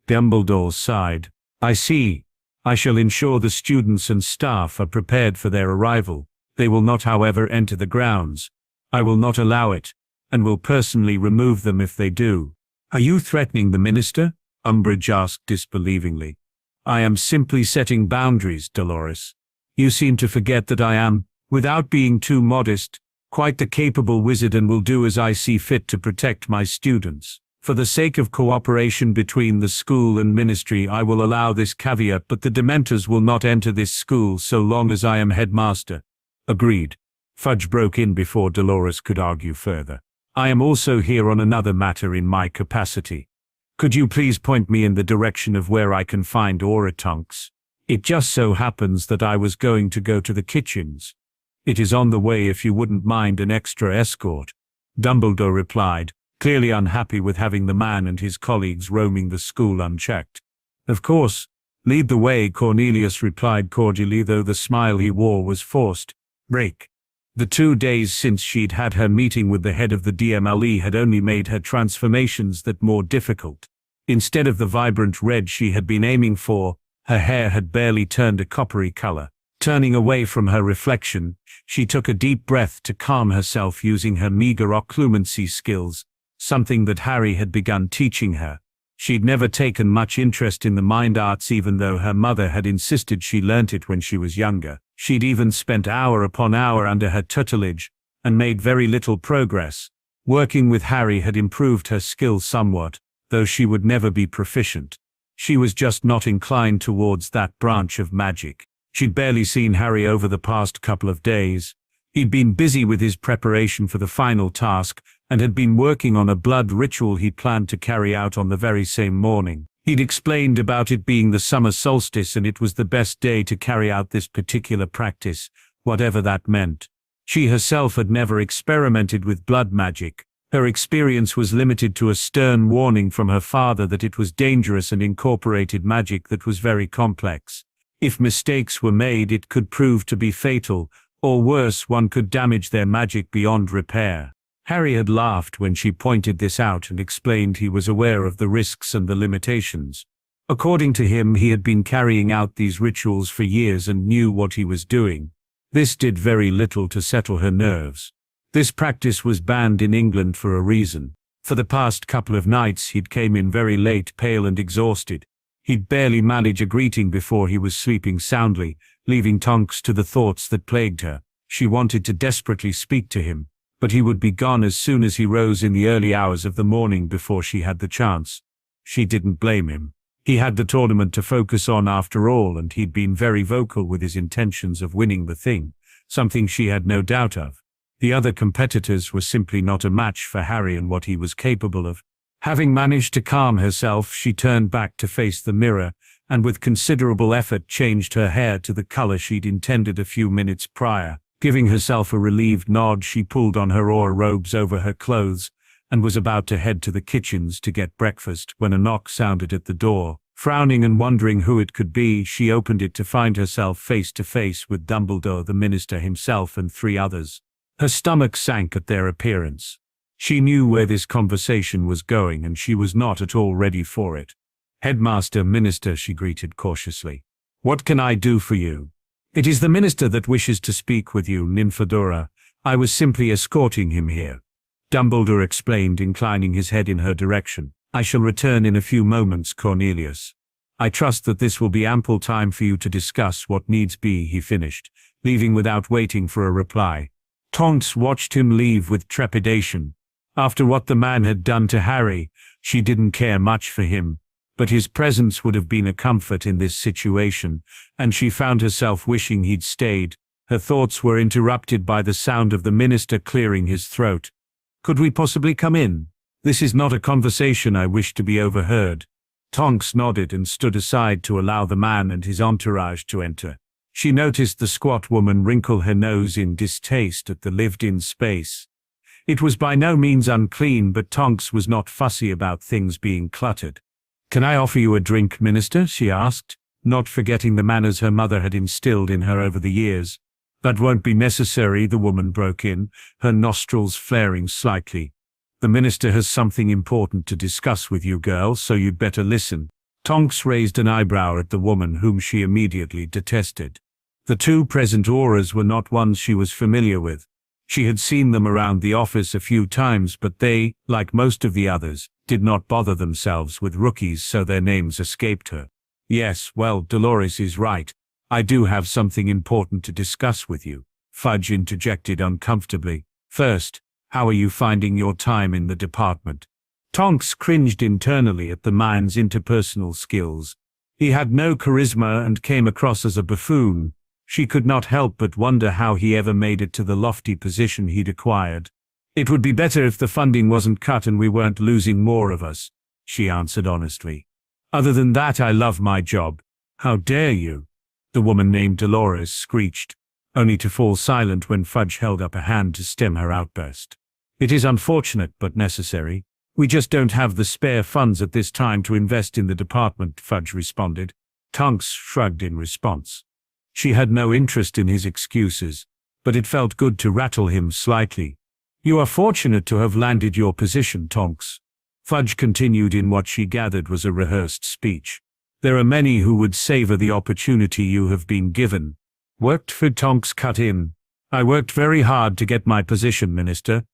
Speaker 1: Dumbledore sighed. "I see. I shall ensure the students and staff are prepared for their arrival. They will not, however, enter the grounds. I will not allow it, and will personally remove them if they do." "Are you threatening the minister?" Umbridge asked disbelievingly. "I am simply setting boundaries, Dolores. You seem to forget that I am, without being too modest, quite the capable wizard and will do as I see fit to protect my students. For the sake of cooperation between the school and ministry, I will allow this caveat, but the Dementors will not enter this school so long as I am headmaster." "Agreed." Fudge broke in before Dolores could argue further. "I am also here on another matter in my capacity. Could you please point me in the direction of where I can find Aura Tonks? It just so happens that I was going to go to the kitchens. It is on the way if you wouldn't mind an extra escort." Dumbledore replied, clearly unhappy with having the man and his colleagues roaming the school unchecked. "Of course. Lead the way," Cornelius replied cordially, though the smile he wore was forced. Break. The 2 days since she'd had her meeting with the head of the DMLE had only made her transformations that more difficult. Instead of the vibrant red she had been aiming for, her hair had barely turned a coppery color. Turning away from her reflection, she took a deep breath to calm herself using her meager occlumency skills, something that Harry had begun teaching her. She'd never taken much interest in the mind arts, even though her mother had insisted she learnt it when she was younger. She'd even spent hour upon hour under her tutelage, and made very little progress. Working with Harry had improved her skill somewhat, though she would never be proficient. She was just not inclined towards that branch of magic. She'd barely seen Harry over the past couple of days. He'd been busy with his preparation for the final task, and had been working on a blood ritual he'd planned to carry out on the very same morning. He'd explained about it being the summer solstice and it was the best day to carry out this particular practice, whatever that meant. She herself had never experimented with blood magic. Her experience was limited to a stern warning from her father that it was dangerous and incorporated magic that was very complex. If mistakes were made, it could prove to be fatal, or worse, one could damage their magic beyond repair. Harry had laughed when she pointed this out and explained he was aware of the risks and the limitations. According to him, he had been carrying out these rituals for years and knew what he was doing. This did very little to settle her nerves. This practice was banned in England for a reason. For the past couple of nights he'd came in very late, pale and exhausted. He'd barely manage a greeting before he was sleeping soundly, leaving Tonks to the thoughts that plagued her. She wanted to desperately speak to him, but he would be gone as soon as he rose in the early hours of the morning before she had the chance. She didn't blame him. He had the tournament to focus on after all, and he'd been very vocal with his intentions of winning the thing, something she had no doubt of. The other competitors were simply not a match for Harry and what he was capable of. Having managed to calm herself, she turned back to face the mirror, and with considerable effort changed her hair to the color she'd intended a few minutes prior. Giving herself a relieved nod, she pulled on her Aura robes over her clothes, and was about to head to the kitchens to get breakfast when a knock sounded at the door. Frowning and wondering who it could be, she opened it to find herself face to face with Dumbledore, the minister himself, and 3 others. Her stomach sank at their appearance. She knew where this conversation was going, and she was not at all ready for it. "Headmaster, Minister," she greeted cautiously. "What can I do for you?" "It is the minister that wishes to speak with you, Nymphadora. I was simply escorting him here," Dumbledore explained, inclining his head in her direction. "I shall return in a few moments, Cornelius. I trust that this will be ample time for you to discuss what needs be," he finished, leaving without waiting for a reply. Tonks watched him leave with trepidation. After what the man had done to Harry, she didn't care much for him, but his presence would have been a comfort in this situation, and she found herself wishing he'd stayed. Her thoughts were interrupted by the sound of the minister clearing his throat. "Could we possibly come in? This is not a conversation I wish to be overheard." Tonks nodded and stood aside to allow the man and his entourage to enter. She noticed the squat woman wrinkle her nose in distaste at the lived-in space. It was by no means unclean, but Tonks was not fussy about things being cluttered. "Can I offer you a drink, Minister?" she asked, not forgetting the manners her mother had instilled in her over the years. "That won't be necessary," the woman broke in, her nostrils flaring slightly. "The minister has something important to discuss with you, girl, so you'd better listen." Tonks raised an eyebrow at the woman, whom she immediately detested. The 2 present auras were not ones she was familiar with. She had seen them around the office a few times, but they, like most of the others, did not bother themselves with rookies, so their names escaped her. "Yes, well, Dolores is right. I do have something important to discuss with you," Fudge interjected uncomfortably. "First, how are you finding your time in the department?" Tonks cringed internally at the man's interpersonal skills. He had no charisma and came across as a buffoon. She could not help but wonder how he ever made it to the lofty position he'd acquired. "It would be better if the funding wasn't cut and we weren't losing more of us," she answered honestly. "Other than that, I love my job." "How dare you?" the woman named Dolores screeched, only to fall silent when Fudge held up a hand to stem her outburst. "It is unfortunate but necessary. We just don't have the spare funds at this time to invest in the department," Fudge responded. Tonks shrugged in response. She had no interest in his excuses, but it felt good to rattle him slightly. "You are fortunate to have landed your position, Tonks." Fudge continued in what she gathered was a rehearsed speech. "There are many who would savor the opportunity you have been given." "Worked for?" Tonks cut in. "I worked very hard to get my position, Minister."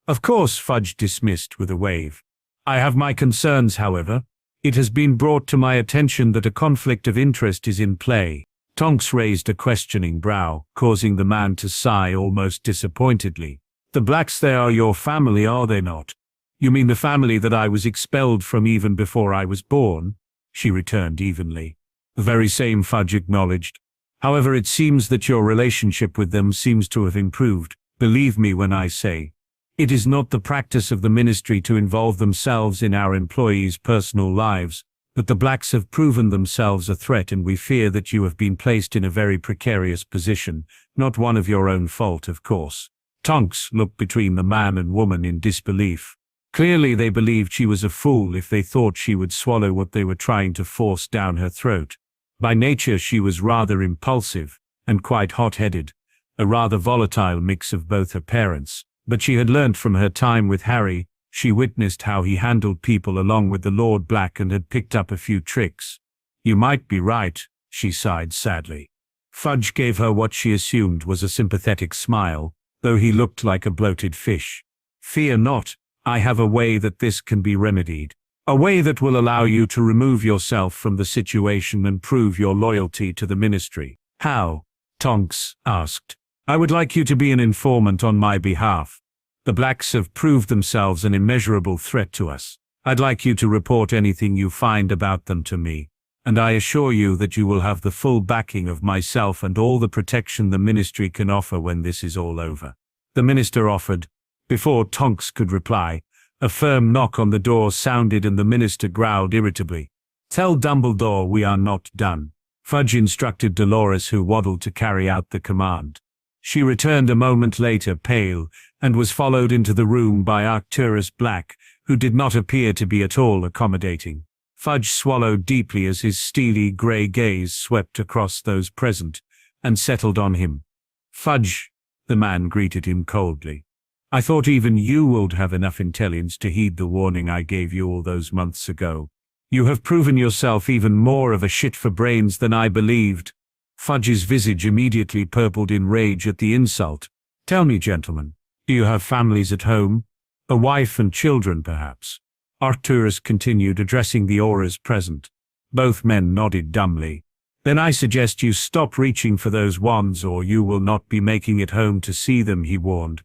Speaker 1: "Of course," Fudge dismissed with a wave. "I have my concerns, however. It has been brought to my attention that a conflict of interest is in play." Tonks raised a questioning brow, causing the man to sigh almost disappointedly. The blacks, they are your family, are they not? You mean the family that I was expelled from even before I was born? She returned evenly. The very same, Fudge acknowledged. However, it seems that your relationship with them seems to have improved. Believe me when I say, it is not the practice of the ministry to involve themselves in our employees' personal lives, but the blacks have proven themselves a threat, and we fear that you have been placed in a very precarious position, not one of your own fault, of course. Tonks looked between the man and woman in disbelief. Clearly they believed she was a fool if they thought she would swallow what they were trying to force down her throat. By nature she was rather impulsive, and quite hot-headed, a rather volatile mix of both her parents, but she had learnt from her time with Harry. She witnessed how he handled people along with the Lord Black and had picked up a few tricks. You might be right, she sighed sadly. Fudge gave her what she assumed was a sympathetic smile, though he looked like a bloated fish. Fear not, I have a way that this can be remedied. A way that will allow you to remove yourself from the situation and prove your loyalty to the ministry. How? Tonks asked. I would like you to be an informant on my behalf. The blacks have proved themselves an immeasurable threat to us. I'd like you to report anything you find about them to me, and I assure you that you will have the full backing of myself and all the protection the ministry can offer when this is all over. The minister offered. Before Tonks could reply, a firm knock on the door sounded and the minister growled irritably. Tell Dumbledore we are not done. Fudge instructed Dolores, who waddled to carry out the command. She returned a moment later, pale, and was followed into the room by Arcturus Black, who did not appear to be at all accommodating. Fudge swallowed deeply as his steely grey gaze swept across those present, and settled on him. Fudge, the man greeted him coldly. I thought even you would have enough intelligence to heed the warning I gave you all those months ago. You have proven yourself even more of a shit for brains than I believed. Fudge's visage immediately purpled in rage at the insult. Tell me, gentlemen, do you have families at home? A wife and children, perhaps? Arcturus continued, addressing the auras present. Both men nodded dumbly. Then I suggest you stop reaching for those wands, or you will not be making it home to see them, he warned.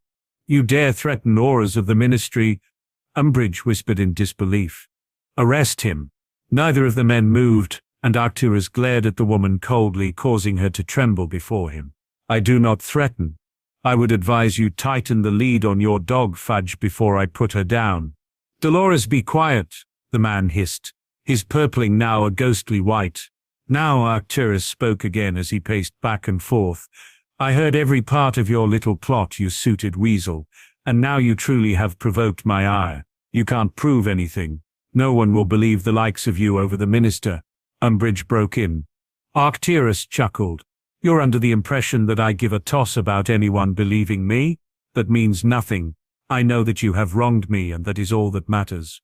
Speaker 1: You dare threaten auras of the ministry? Umbridge whispered in disbelief. Arrest him. Neither of the men moved, and Arcturus glared at the woman coldly, causing her to tremble before him. I do not threaten. I would advise you tighten the lead on your dog, Fudge, before I put her down. Dolores, be quiet, the man hissed, his purpling now a ghostly white. Now Arcturus spoke again as he paced back and forth. I heard every part of your little plot, you suited weasel, and now you truly have provoked my ire. You can't prove anything. No one will believe the likes of you over the minister. Umbridge broke in. Arcturus chuckled. You're under the impression that I give a toss about anyone believing me? That means nothing. I know that you have wronged me, and that is all that matters.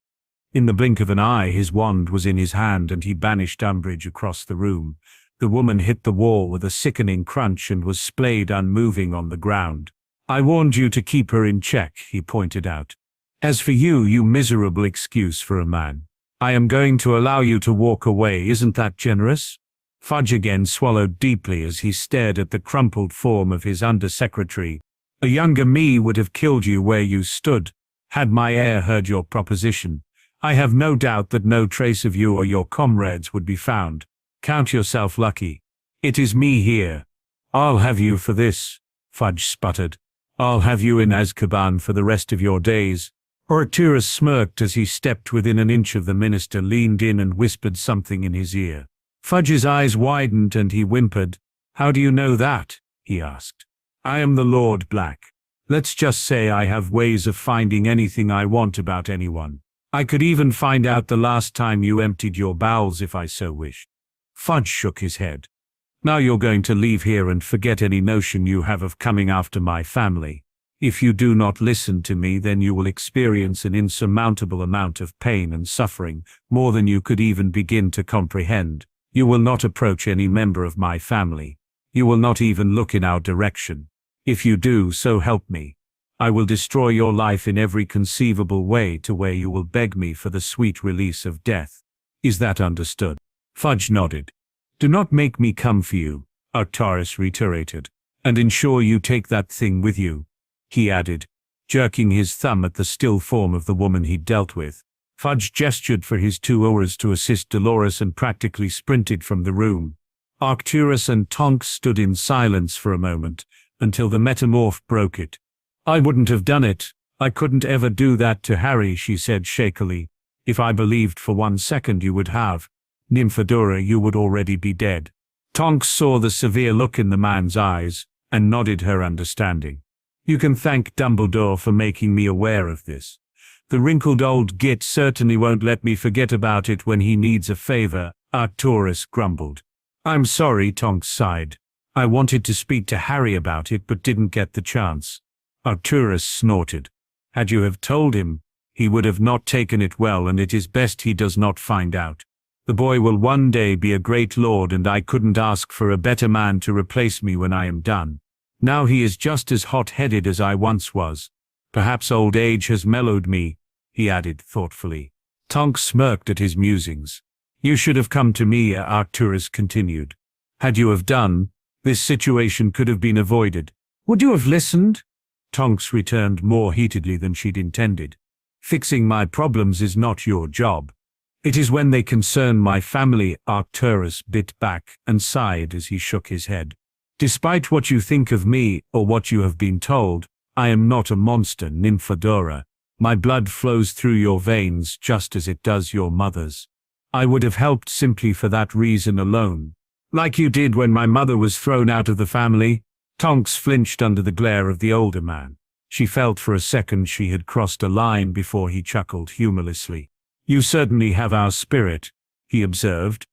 Speaker 1: In the blink of an eye his wand was in his hand and he banished Umbridge across the room. The woman hit the wall with a sickening crunch and was splayed unmoving on the ground. I warned you to keep her in check, he pointed out. As for you, you miserable excuse for a man, I am going to allow you to walk away. Isn't that generous? Fudge again swallowed deeply as he stared at the crumpled form of his undersecretary. A younger me would have killed you where you stood, had my heir heard your proposition. I have no doubt that no trace of you or your comrades would be found. Count yourself lucky. It is me here. I'll have you for this, Fudge sputtered. I'll have you in Azkaban for the rest of your days. Arcturus smirked as he stepped within an inch of the minister, leaned in and whispered something in his ear. Fudge's eyes widened and he whimpered. How do you know that? He asked. I am the Lord Black. Let's just say I have ways of finding anything I want about anyone. I could even find out the last time you emptied your bowels if I so wished. Fudge shook his head. Now you're going to leave here and forget any notion you have of coming after my family. If you do not listen to me, then you will experience an insurmountable amount of pain and suffering, more than you could even begin to comprehend. You will not approach any member of my family. You will not even look in our direction. If you do, so help me, I will destroy your life in every conceivable way to where you will beg me for the sweet release of death. Is that understood? Fudge nodded. Do not make me come for you, Arcturus reiterated, and ensure you take that thing with you, he added. jerking his thumb at the still form of the woman he'd dealt with. Fudge gestured for his two oars to assist Dolores and practically sprinted from the room. Arcturus and Tonks stood in silence for a moment, until the metamorph broke it. "I wouldn't have done it. I couldn't ever do that to Harry," she said shakily. "If I believed for 1 second you would have. Nymphadora, you would already be dead." Tonks saw the severe look in the man's eyes, and nodded her understanding. "You can thank Dumbledore for making me aware of this. The wrinkled old git certainly won't let me forget about it when he needs a favor," Arcturus grumbled. "I'm sorry," Tonks sighed. "I wanted to speak to Harry about it but didn't get the chance." Arcturus snorted. "Had you have told him, he would have not taken it well, and it is best he does not find out. The boy will one day be a great lord, and I couldn't ask for a better man to replace me when I am done. Now he is just as hot-headed as I once was. Perhaps old age has mellowed me," he added thoughtfully. Tonks smirked at his musings. "You should have come to me," Arcturus continued. "Had you have done, this situation could have been avoided." "Would you have listened?" Tonks returned more heatedly than she'd intended. "Fixing my problems is not your job. It is when they concern my family," Arcturus bit back and sighed as he shook his head. "Despite what you think of me, or what you have been told, I am not a monster, Nymphadora. My blood flows through your veins just as it does your mother's. I would have helped simply for that reason alone. Like you did when my mother was thrown out of the family." Tonks flinched under the glare of the older man. She felt for a second she had crossed a line before he chuckled humorlessly. "You certainly have our spirit," he observed.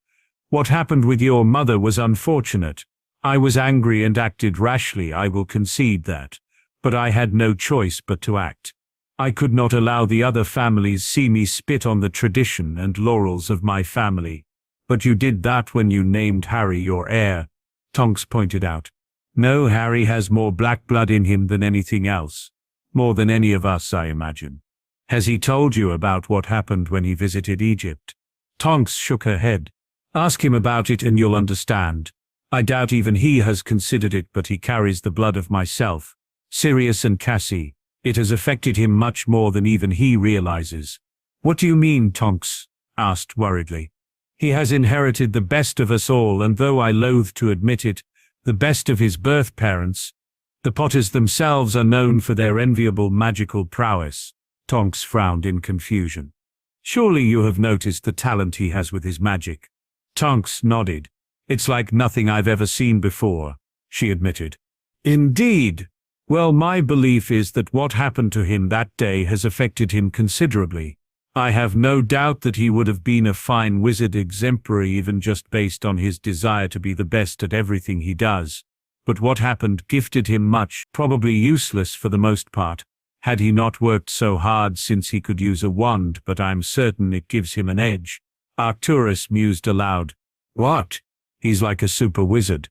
Speaker 1: "What happened with your mother was unfortunate. I was angry and acted rashly, I will concede that. But I had no choice but to act. I could not allow the other families see me spit on the tradition and laurels of my family. But you did that when you named Harry your heir," Tonks pointed out. "No, Harry has more black blood in him than anything else. More than any of us, I imagine. Has he told you about what happened when he visited Egypt?" Tonks shook her head. "Ask him about it and you'll understand. I doubt even he has considered it, but he carries the blood of myself, Sirius and Cassie. It has affected him much more than even he realizes." "What do you mean?" Tonks asked worriedly. "He has inherited the best of us all, and though I loathe to admit it, the best of his birth parents. The Potters themselves are known for their enviable magical prowess." Tonks frowned in confusion. "Surely you have noticed the talent he has with his magic." Tonks nodded. "It's like nothing I've ever seen before," she admitted. "Indeed. Well, my belief is that what happened to him that day has affected him considerably. I have no doubt that he would have been a fine wizard, exemplary even just based on his desire to be the best at everything he does. But what happened gifted him much, probably useless for the most part, had he not worked so hard, since he could use a wand, but I'm certain it gives him an edge." Arcturus mused aloud. "What? He's like a super wizard."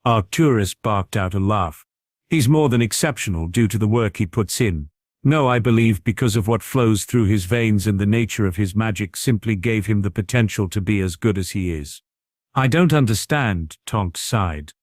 Speaker 1: Arcturus barked out a laugh. "He's more than exceptional due to the work he puts in. No, I believe because of what flows through his veins, and the nature of his magic simply gave him the potential to be as good as he is." "I don't understand," Tonks sighed.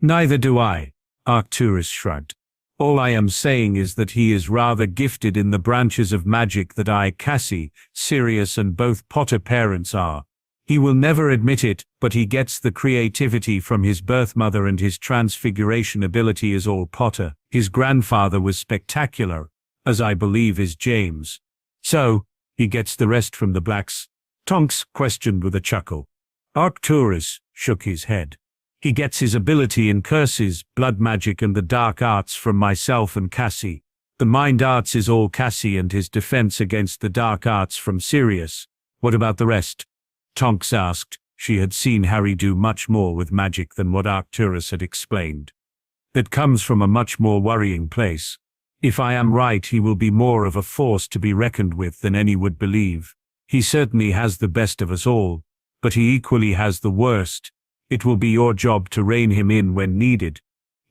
Speaker 1: "Neither do I," Arcturus shrugged. "All I am saying is that he is rather gifted in the branches of magic that I, Cassie, Sirius and both Potter parents are. He will never admit it, but he gets the creativity from his birth mother, and his transfiguration ability is all Potter. His grandfather was spectacular, as I believe is James. So, he gets the rest from the blacks?" Tonks questioned with a chuckle. Arcturus shook his head. "He gets his ability in curses, blood magic and the dark arts from myself and Cassie. The mind arts is all Cassie, and his defense against the dark arts from Sirius. What about the rest?" Tonks asked. She had seen Harry do much more with magic than what Arcturus had explained. "That comes from a much more worrying place. If I am right, he will be more of a force to be reckoned with than any would believe. He certainly has the best of us all, but he equally has the worst. It will be your job to rein him in when needed.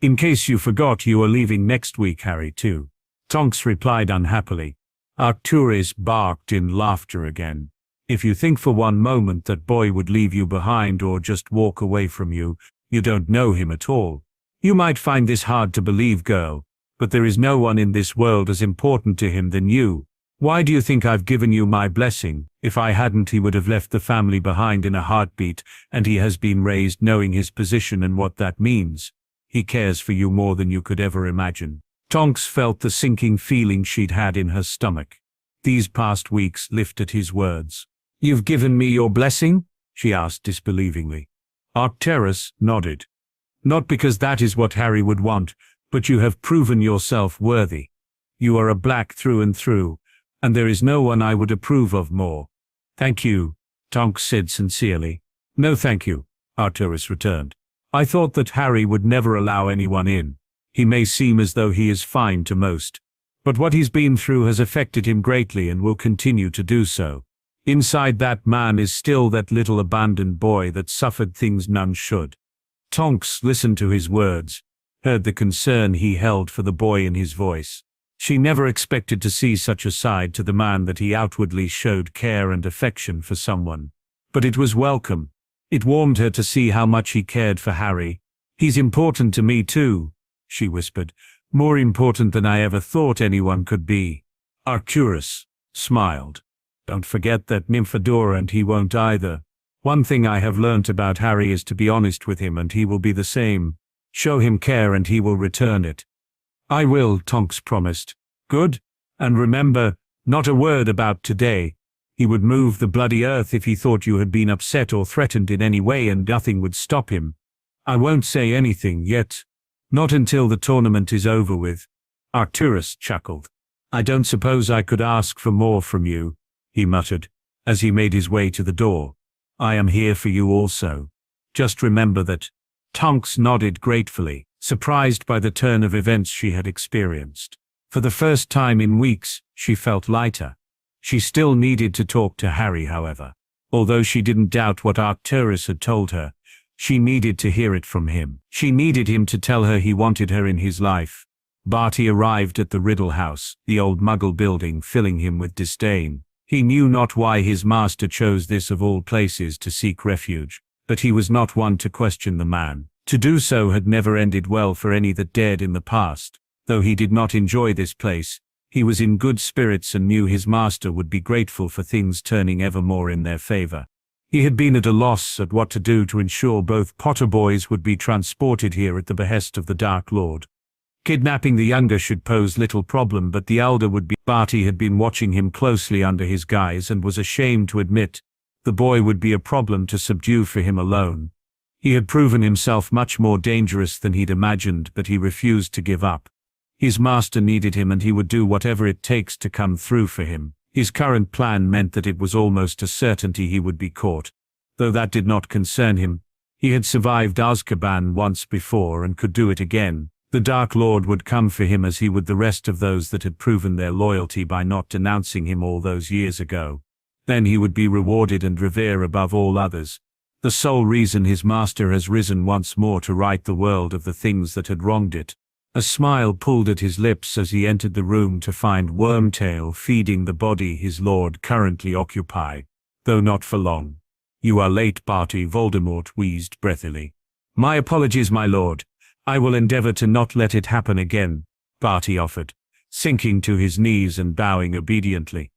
Speaker 1: In case you forgot, you are leaving next week, Harry, too." Tonks replied unhappily. Arcturus barked in laughter again. "If you think for one moment that boy would leave you behind or just walk away from you, you don't know him at all. You might find this hard to believe, girl, but there is no one in this world as important to him than you. Why do you think I've given you my blessing? If I hadn't, he would have left the family behind in a heartbeat, and he has been raised knowing his position and what that means. He cares for you more than you could ever imagine." Tonks felt the sinking feeling she'd had in her stomach. These past weeks lifted his words. "You've given me your blessing?" she asked disbelievingly. Arcturus nodded. "Not because that is what Harry would want, but you have proven yourself worthy. You are a black through and through, and there is no one I would approve of more." "Thank you," Tonks said sincerely. "No thank you," Arcturus returned. "I thought that Harry would never allow anyone in. He may seem as though he is fine to most, but what he's been through has affected him greatly and will continue to do so. Inside that man is still that little abandoned boy that suffered things none should." Tonks listened to his words, heard the concern he held for the boy in his voice. She never expected to see such a side to the man, that he outwardly showed care and affection for someone. But it was welcome. It warmed her to see how much he cared for Harry. "He's important to me too," she whispered. "More important than I ever thought anyone could be." Arcturus smiled. "Don't forget that Nymphadora and he won't either. One thing I have learnt about Harry is to be honest with him, and he will be the same. Show him care and he will return it." "I will," Tonks promised. "Good. And remember, not a word about today. He would move the bloody earth if he thought you had been upset or threatened in any way, and nothing would stop him." "I won't say anything yet. Not until the tournament is over with." Arcturus chuckled. "I don't suppose I could ask for more from you," he muttered, as he made his way to the door. "I am here for you also. Just remember that." Tonks nodded gratefully, surprised by the turn of events she had experienced. For the first time in weeks, she felt lighter. She still needed to talk to Harry, however. Although she didn't doubt what Arcturus had told her, she needed to hear it from him. She needed him to tell her he wanted her in his life. Barty arrived at the Riddle House, the old Muggle building, filling him with disdain. He knew not why his master chose this of all places to seek refuge, but he was not one to question the man. To do so had never ended well for any that dared in the past. Though he did not enjoy this place, he was in good spirits and knew his master would be grateful for things turning ever more in their favor. He had been at a loss at what to do to ensure both Potter boys would be transported here at the behest of the Dark Lord. Kidnapping the younger should pose little problem, but the elder would be. Barty had been watching him closely under his guise and was ashamed to admit the boy would be a problem to subdue for him alone. He had proven himself much more dangerous than he'd imagined, but he refused to give up. His master needed him, and he would do whatever it takes to come through for him. His current plan meant that it was almost a certainty he would be caught. Though that did not concern him. He had survived Azkaban once before and could do it again. The Dark Lord would come for him as he would the rest of those that had proven their loyalty by not denouncing him all those years ago. Then he would be rewarded and revered above all others. The sole reason his master has risen once more to right the world of the things that had wronged it. A smile pulled at his lips as he entered the room to find Wormtail feeding the body his lord currently occupied, though not for long. "You are late, Barty," Voldemort wheezed breathily. "My apologies, my lord. I will endeavor to not let it happen again," Barty offered, sinking to his knees and bowing obediently.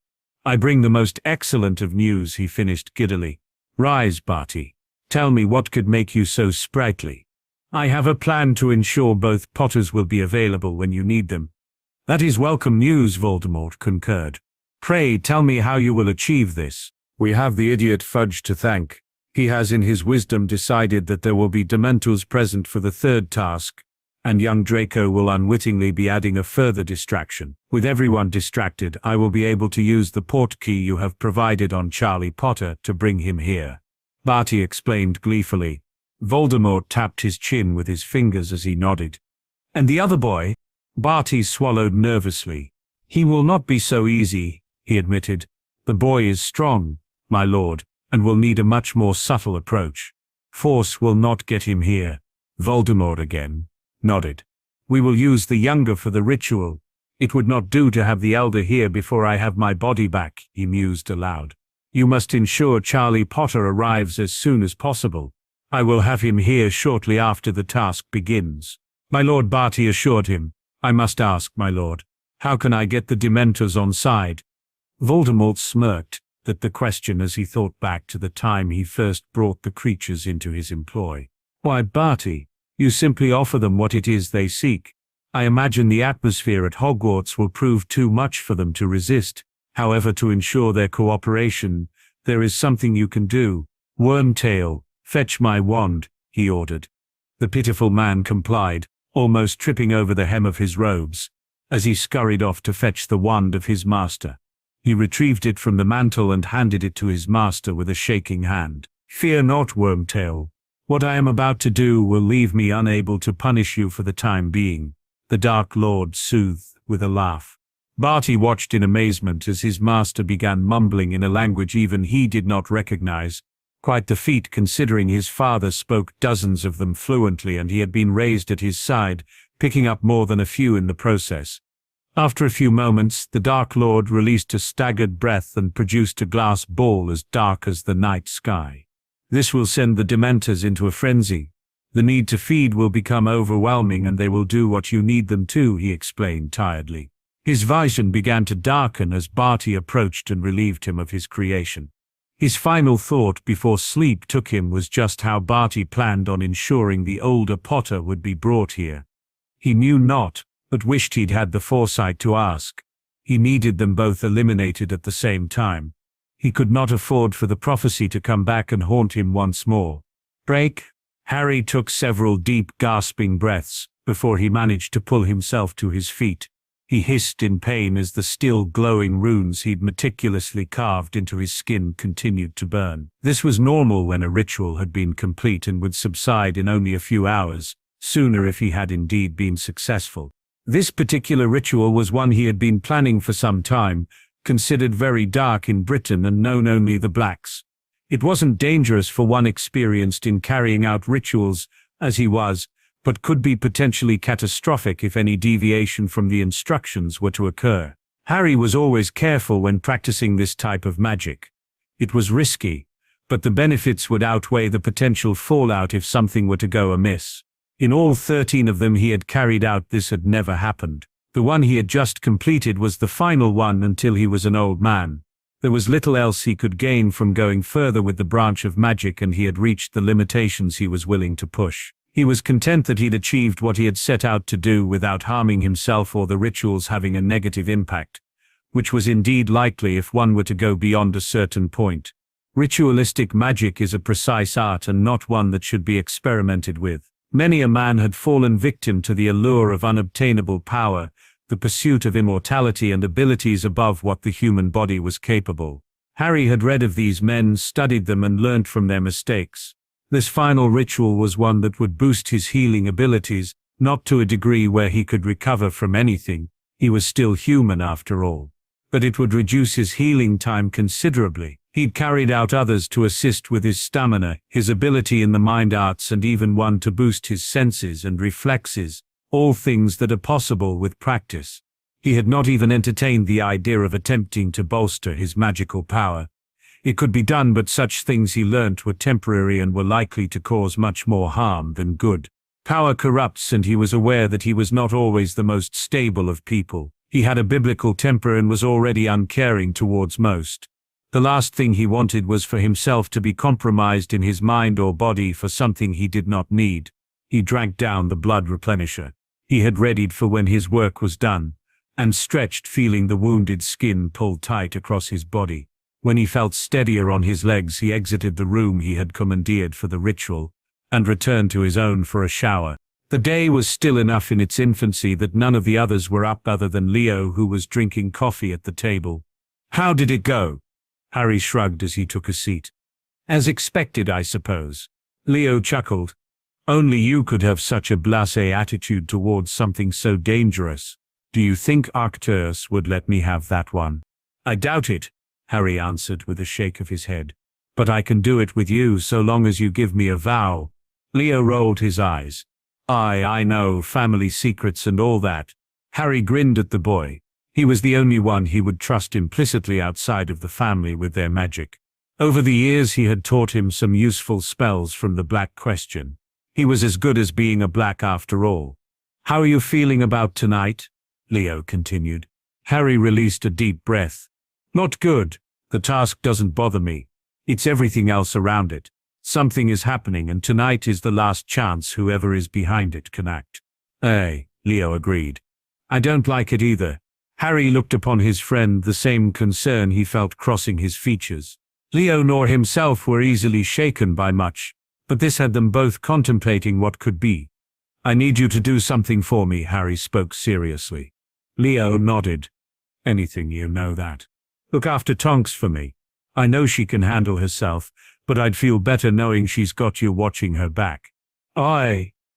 Speaker 1: "I bring the most excellent of news," he finished giddily. "Rise, Barty. Tell me what could make you so sprightly." "I have a plan to ensure both Potters will be available when you need them." "That is welcome news," Voldemort concurred. "Pray tell me how you will achieve this." "We have the idiot Fudge to thank. He has in his wisdom decided that there will be Dementors present for the third task, and young Draco will unwittingly be adding a further distraction. With everyone distracted, I will be able to use the port key you have provided on Charlie Potter to bring him here," Barty explained gleefully. Voldemort tapped his chin with his fingers as he nodded. "And the other boy?" Barty swallowed nervously. "He will not be so easy," he admitted. "The boy is strong, my lord, and will need a much more subtle approach. Force will not get him here." Voldemort again nodded. "We will use the younger for the ritual. It would not do to have the elder here before I have my body back," he mused aloud. "You must ensure Charlie Potter arrives as soon as possible. I will have him here shortly after the task begins." "My lord," Barty assured him. I must ask, my lord, how can I get the Dementors on side? Voldemort smirked at the question as he thought back to the time he first brought the creatures into his employ. Why, Barty, you simply offer them what it is they seek. I imagine the atmosphere at Hogwarts will prove too much for them to resist. However, to ensure their cooperation, there is something you can do. Wormtail, fetch my wand, he ordered. The pitiful man complied, almost tripping over the hem of his robes, as he scurried off to fetch the wand of his master. He retrieved it from the mantle and handed it to his master with a shaking hand. Fear not, Wormtail. What I am about to do will leave me unable to punish you for the time being, the Dark Lord soothed with a laugh. Barty watched in amazement as his master began mumbling in a language even he did not recognize. Quite the feat, considering his father spoke dozens of them fluently and he had been raised at his side, picking up more than a few in the process. After a few moments, the Dark Lord released a staggered breath and produced a glass ball as dark as the night sky. This will send the Dementors into a frenzy. The need to feed will become overwhelming and they will do what you need them to, he explained tiredly. His vision began to darken as Barty approached and relieved him of his creation. His final thought before sleep took him was just how Barty planned on ensuring the older Potter would be brought here. He knew not, but wished he'd had the foresight to ask. He needed them both eliminated at the same time. He could not afford for the prophecy to come back and haunt him once more. Break. Harry took several deep, gasping breaths before he managed to pull himself to his feet. He hissed in pain as the still glowing runes he'd meticulously carved into his skin continued to burn. This was normal when a ritual had been complete and would subside in only a few hours, sooner if he had indeed been successful. This particular ritual was one he had been planning for some time, considered very dark in Britain and known only the Blacks. It wasn't dangerous for one experienced in carrying out rituals, as he was, but could be potentially catastrophic if any deviation from the instructions were to occur. Harry was always careful when practicing this type of magic. It was risky, but the benefits would outweigh the potential fallout if something were to go amiss. In all 13 of them he had carried out, this had never happened. The one he had just completed was the final one until he was an old man. There was little else he could gain from going further with the branch of magic and he had reached the limitations he was willing to push. He was content that he'd achieved what he had set out to do without harming himself or the rituals having a negative impact, which was indeed likely if one were to go beyond a certain point. Ritualistic magic is a precise art and not one that should be experimented with. Many a man had fallen victim to the allure of unobtainable power, the pursuit of immortality and abilities above what the human body was capable. Harry had read of these men, studied them and learnt from their mistakes. This final ritual was one that would boost his healing abilities, not to a degree where he could recover from anything. He was still human after all. But it would reduce his healing time considerably. He'd carried out others to assist with his stamina, his ability in the mind arts and even one to boost his senses and reflexes, all things that are possible with practice. He had not even entertained the idea of attempting to bolster his magical power. It could be done, but such things he learnt were temporary and were likely to cause much more harm than good. Power corrupts, and he was aware that he was not always the most stable of people. He had a biblical temper and was already uncaring towards most. The last thing he wanted was for himself to be compromised in his mind or body for something he did not need. He drank down the blood replenisher he had readied for when his work was done, and stretched, feeling the wounded skin pull tight across his body. When he felt steadier on his legs, he exited the room he had commandeered for the ritual, and returned to his own for a shower. The day was still enough in its infancy that none of the others were up other than Leo, who was drinking coffee at the table. "How did it go?" Harry shrugged as he took a seat. "As expected, I suppose." Leo chuckled. "Only you could have such a blasé attitude towards something so dangerous. Do you think Arcturus would let me have that one?" "I doubt it," Harry answered with a shake of his head. "But I can do it with you so long as you give me a vow." Leo rolled his eyes. I know, family secrets and all that." Harry grinned at the boy. He was the only one he would trust implicitly outside of the family with their magic. Over the years he had taught him some useful spells from the Black Question. He was as good as being a Black after all. How are you feeling about tonight? Leo continued. Harry released a deep breath. Not good. The task doesn't bother me. It's everything else around it. Something is happening, and tonight is the last chance whoever is behind it can act. Leo agreed. I don't like it either. Harry looked upon his friend, the same concern he felt crossing his features. Leo nor himself were easily shaken by much, but this had them both contemplating what could be. I need you to do something for me, Harry spoke seriously. Leo nodded. Anything, you know that. Look after Tonks for me. I know she can handle herself, but I'd feel better knowing she's got you watching her back.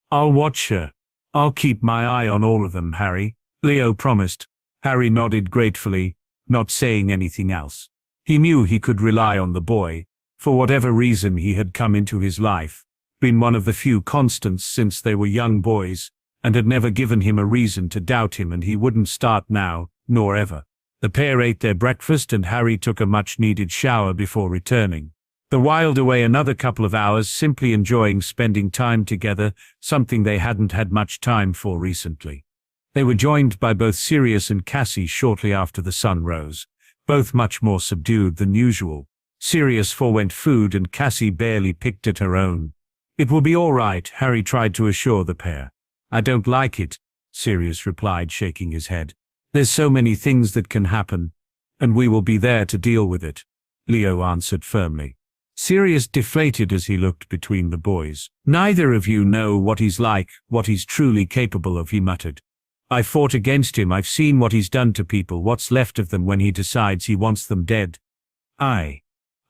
Speaker 1: I'll watch her. I'll keep my eye on all of them, Harry, Leo promised. Harry nodded gratefully, not saying anything else. He knew he could rely on the boy. For whatever reason, he had come into his life, been one of the few constants since they were young boys, and had never given him a reason to doubt him, and he wouldn't start now, nor ever. The pair ate their breakfast, and Harry took a much-needed shower before returning. They whiled away another couple of hours simply enjoying spending time together, something they hadn't had much time for recently. They were joined by both Sirius and Cassie shortly after the sun rose, both much more subdued than usual. Sirius forewent food, and Cassie barely picked at her own. It will be all right, Harry tried to assure the pair. I don't like it, Sirius replied, shaking his head. There's so many things that can happen, and we will be there to deal with it, Leo answered firmly. Sirius deflated as he looked between the boys. Neither of you know what he's like, what he's truly capable of, he muttered. I fought against him. I've seen what he's done to people, what's left of them when he decides he wants them dead.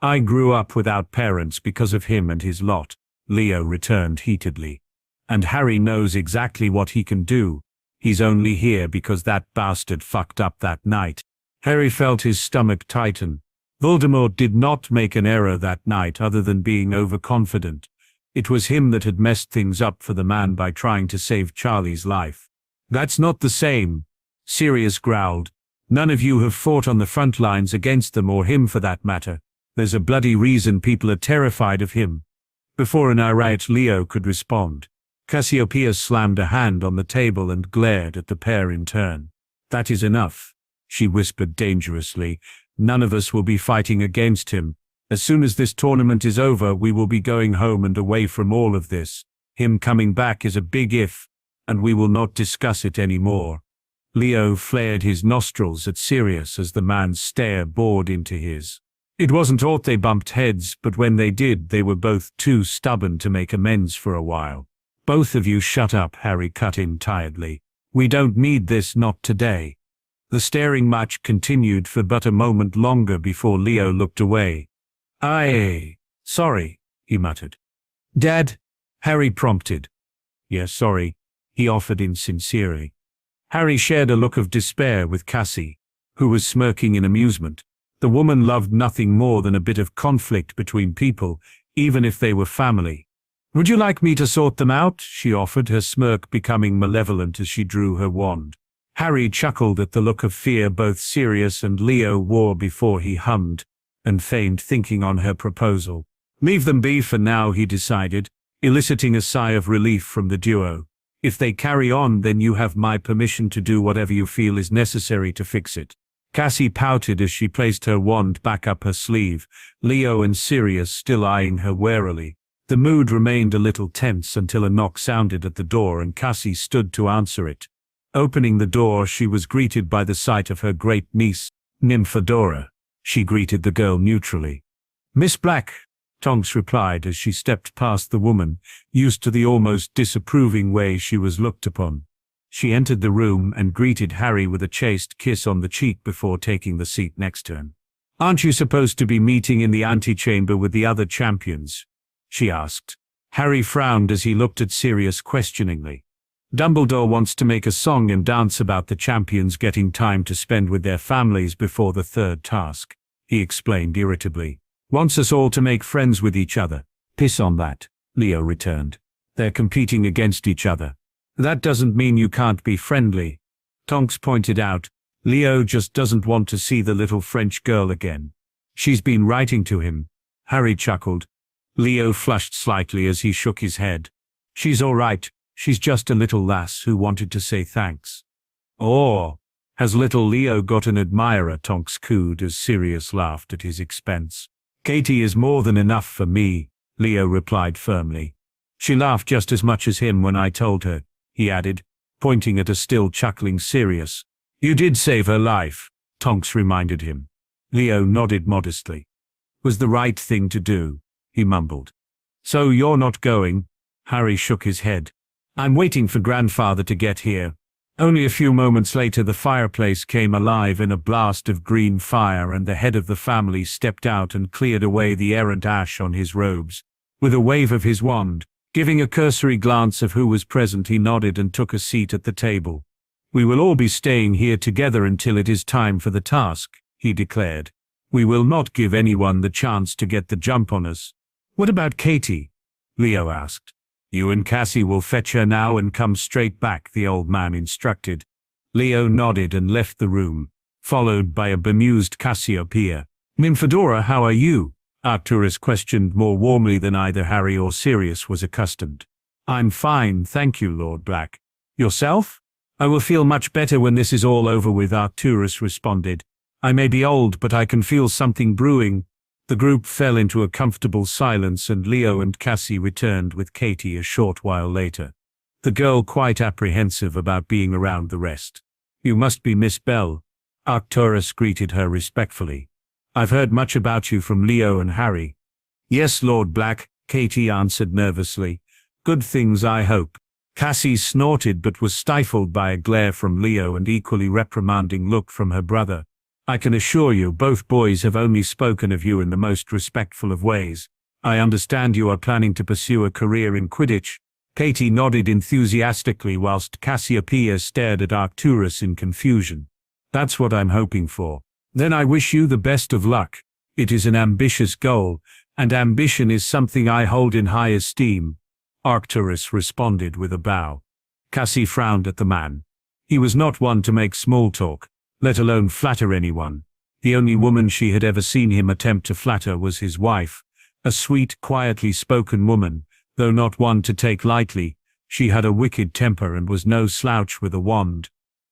Speaker 1: I grew up without parents because of him and his lot, Leo returned heatedly. And Harry knows exactly what he can do. He's only here because that bastard fucked up that night. Harry felt his stomach tighten. Voldemort did not make an error that night other than being overconfident. It was him that had messed things up for the man by trying to save Charlie's life. That's not the same, Sirius growled. None of you have fought on the front lines against them, or him for that matter. There's a bloody reason people are terrified of him. Before an irate Leo could respond, Cassiopeia slammed a hand on the table and glared at the pair in turn. That is enough, she whispered dangerously. None of us will be fighting against him. As soon as this tournament is over, we will be going home and away from all of this. Him coming back is a big if, and we will not discuss it anymore. Leo flared his nostrils at Sirius as the man's stare bored into his. It wasn't aught they bumped heads, but when they did, they were both too stubborn to make amends for a while. Both of you shut up, Harry cut in tiredly. We don't need this, not today. The staring match continued for but a moment longer before Leo looked away. Sorry, he muttered. Dad? Harry prompted. Yes, sorry, he offered insincerely. Harry shared a look of despair with Cassie, who was smirking in amusement. The woman loved nothing more than a bit of conflict between people, even if they were family. Would you like me to sort them out? She offered, her smirk becoming malevolent as she drew her wand. Harry chuckled at the look of fear both Sirius and Leo wore before he hummed and feigned thinking on her proposal. Leave them be for now, he decided, eliciting a sigh of relief from the duo. If they carry on, then you have my permission to do whatever you feel is necessary to fix it. Cassie pouted as she placed her wand back up her sleeve, Leo and Sirius still eyeing her warily. The mood remained a little tense until a knock sounded at the door and Cassie stood to answer it. Opening the door, she was greeted by the sight of her great niece, Nymphadora. She greeted the girl neutrally. Miss Black, Tonks replied as she stepped past the woman, used to the almost disapproving way she was looked upon. She entered the room and greeted Harry with a chaste kiss on the cheek before taking the seat next to him. Aren't you supposed to be meeting in the antechamber with the other champions? She asked. Harry frowned as he looked at Sirius questioningly. Dumbledore wants to make a song and dance about the champions getting time to spend with their families before the third task, he explained irritably. Wants us all to make friends with each other. Piss on that, Leo returned. They're competing against each other. That doesn't mean you can't be friendly, Tonks pointed out. Leo just doesn't want to see the little French girl again. She's been writing to him. Harry chuckled. Leo flushed slightly as he shook his head. She's all right. She's just a little lass who wanted to say thanks. Or, has little Leo got an admirer? Tonks cooed as Sirius laughed at his expense. Katie is more than enough for me, Leo replied firmly. She laughed just as much as him when I told her, he added, pointing at a still chuckling Sirius. You did save her life, Tonks reminded him. Leo nodded modestly. Was the right thing to do, he mumbled. So you're not going? Harry shook his head. I'm waiting for grandfather to get here. Only a few moments later the fireplace came alive in a blast of green fire and the head of the family stepped out and cleared away the errant ash on his robes. With a wave of his wand, giving a cursory glance of who was present, he nodded and took a seat at the table. We will all be staying here together until it is time for the task, he declared. We will not give anyone the chance to get the jump on us. What about Katie? Leo asked. You and Cassie will fetch her now and come straight back, the old man instructed. Leo nodded and left the room, followed by a bemused Cassiopeia. Nymphadora, how are you? Arcturus questioned more warmly than either Harry or Sirius was accustomed. I'm fine, thank you, Lord Black. Yourself? I will feel much better when this is all over with, Arcturus responded. I may be old, but I can feel something brewing. The group fell into a comfortable silence and Leo and Cassie returned with Katie a short while later. The girl quite apprehensive about being around the rest. You must be Miss Bell. Arcturus greeted her respectfully. I've heard much about you from Leo and Harry. Yes, Lord Black, Katie answered nervously. Good things, I hope. Cassie snorted but was stifled by a glare from Leo and equally reprimanding look from her brother. I can assure you both boys have only spoken of you in the most respectful of ways. I understand you are planning to pursue a career in Quidditch. Katie nodded enthusiastically whilst Cassiopeia stared at Arcturus in confusion. That's what I'm hoping for. Then I wish you the best of luck. It is an ambitious goal, and ambition is something I hold in high esteem. Arcturus responded with a bow. Cassie frowned at the man. He was not one to make small talk, let alone flatter anyone. The only woman she had ever seen him attempt to flatter was his wife, a sweet, quietly spoken woman, though not one to take lightly. She had a wicked temper and was no slouch with a wand.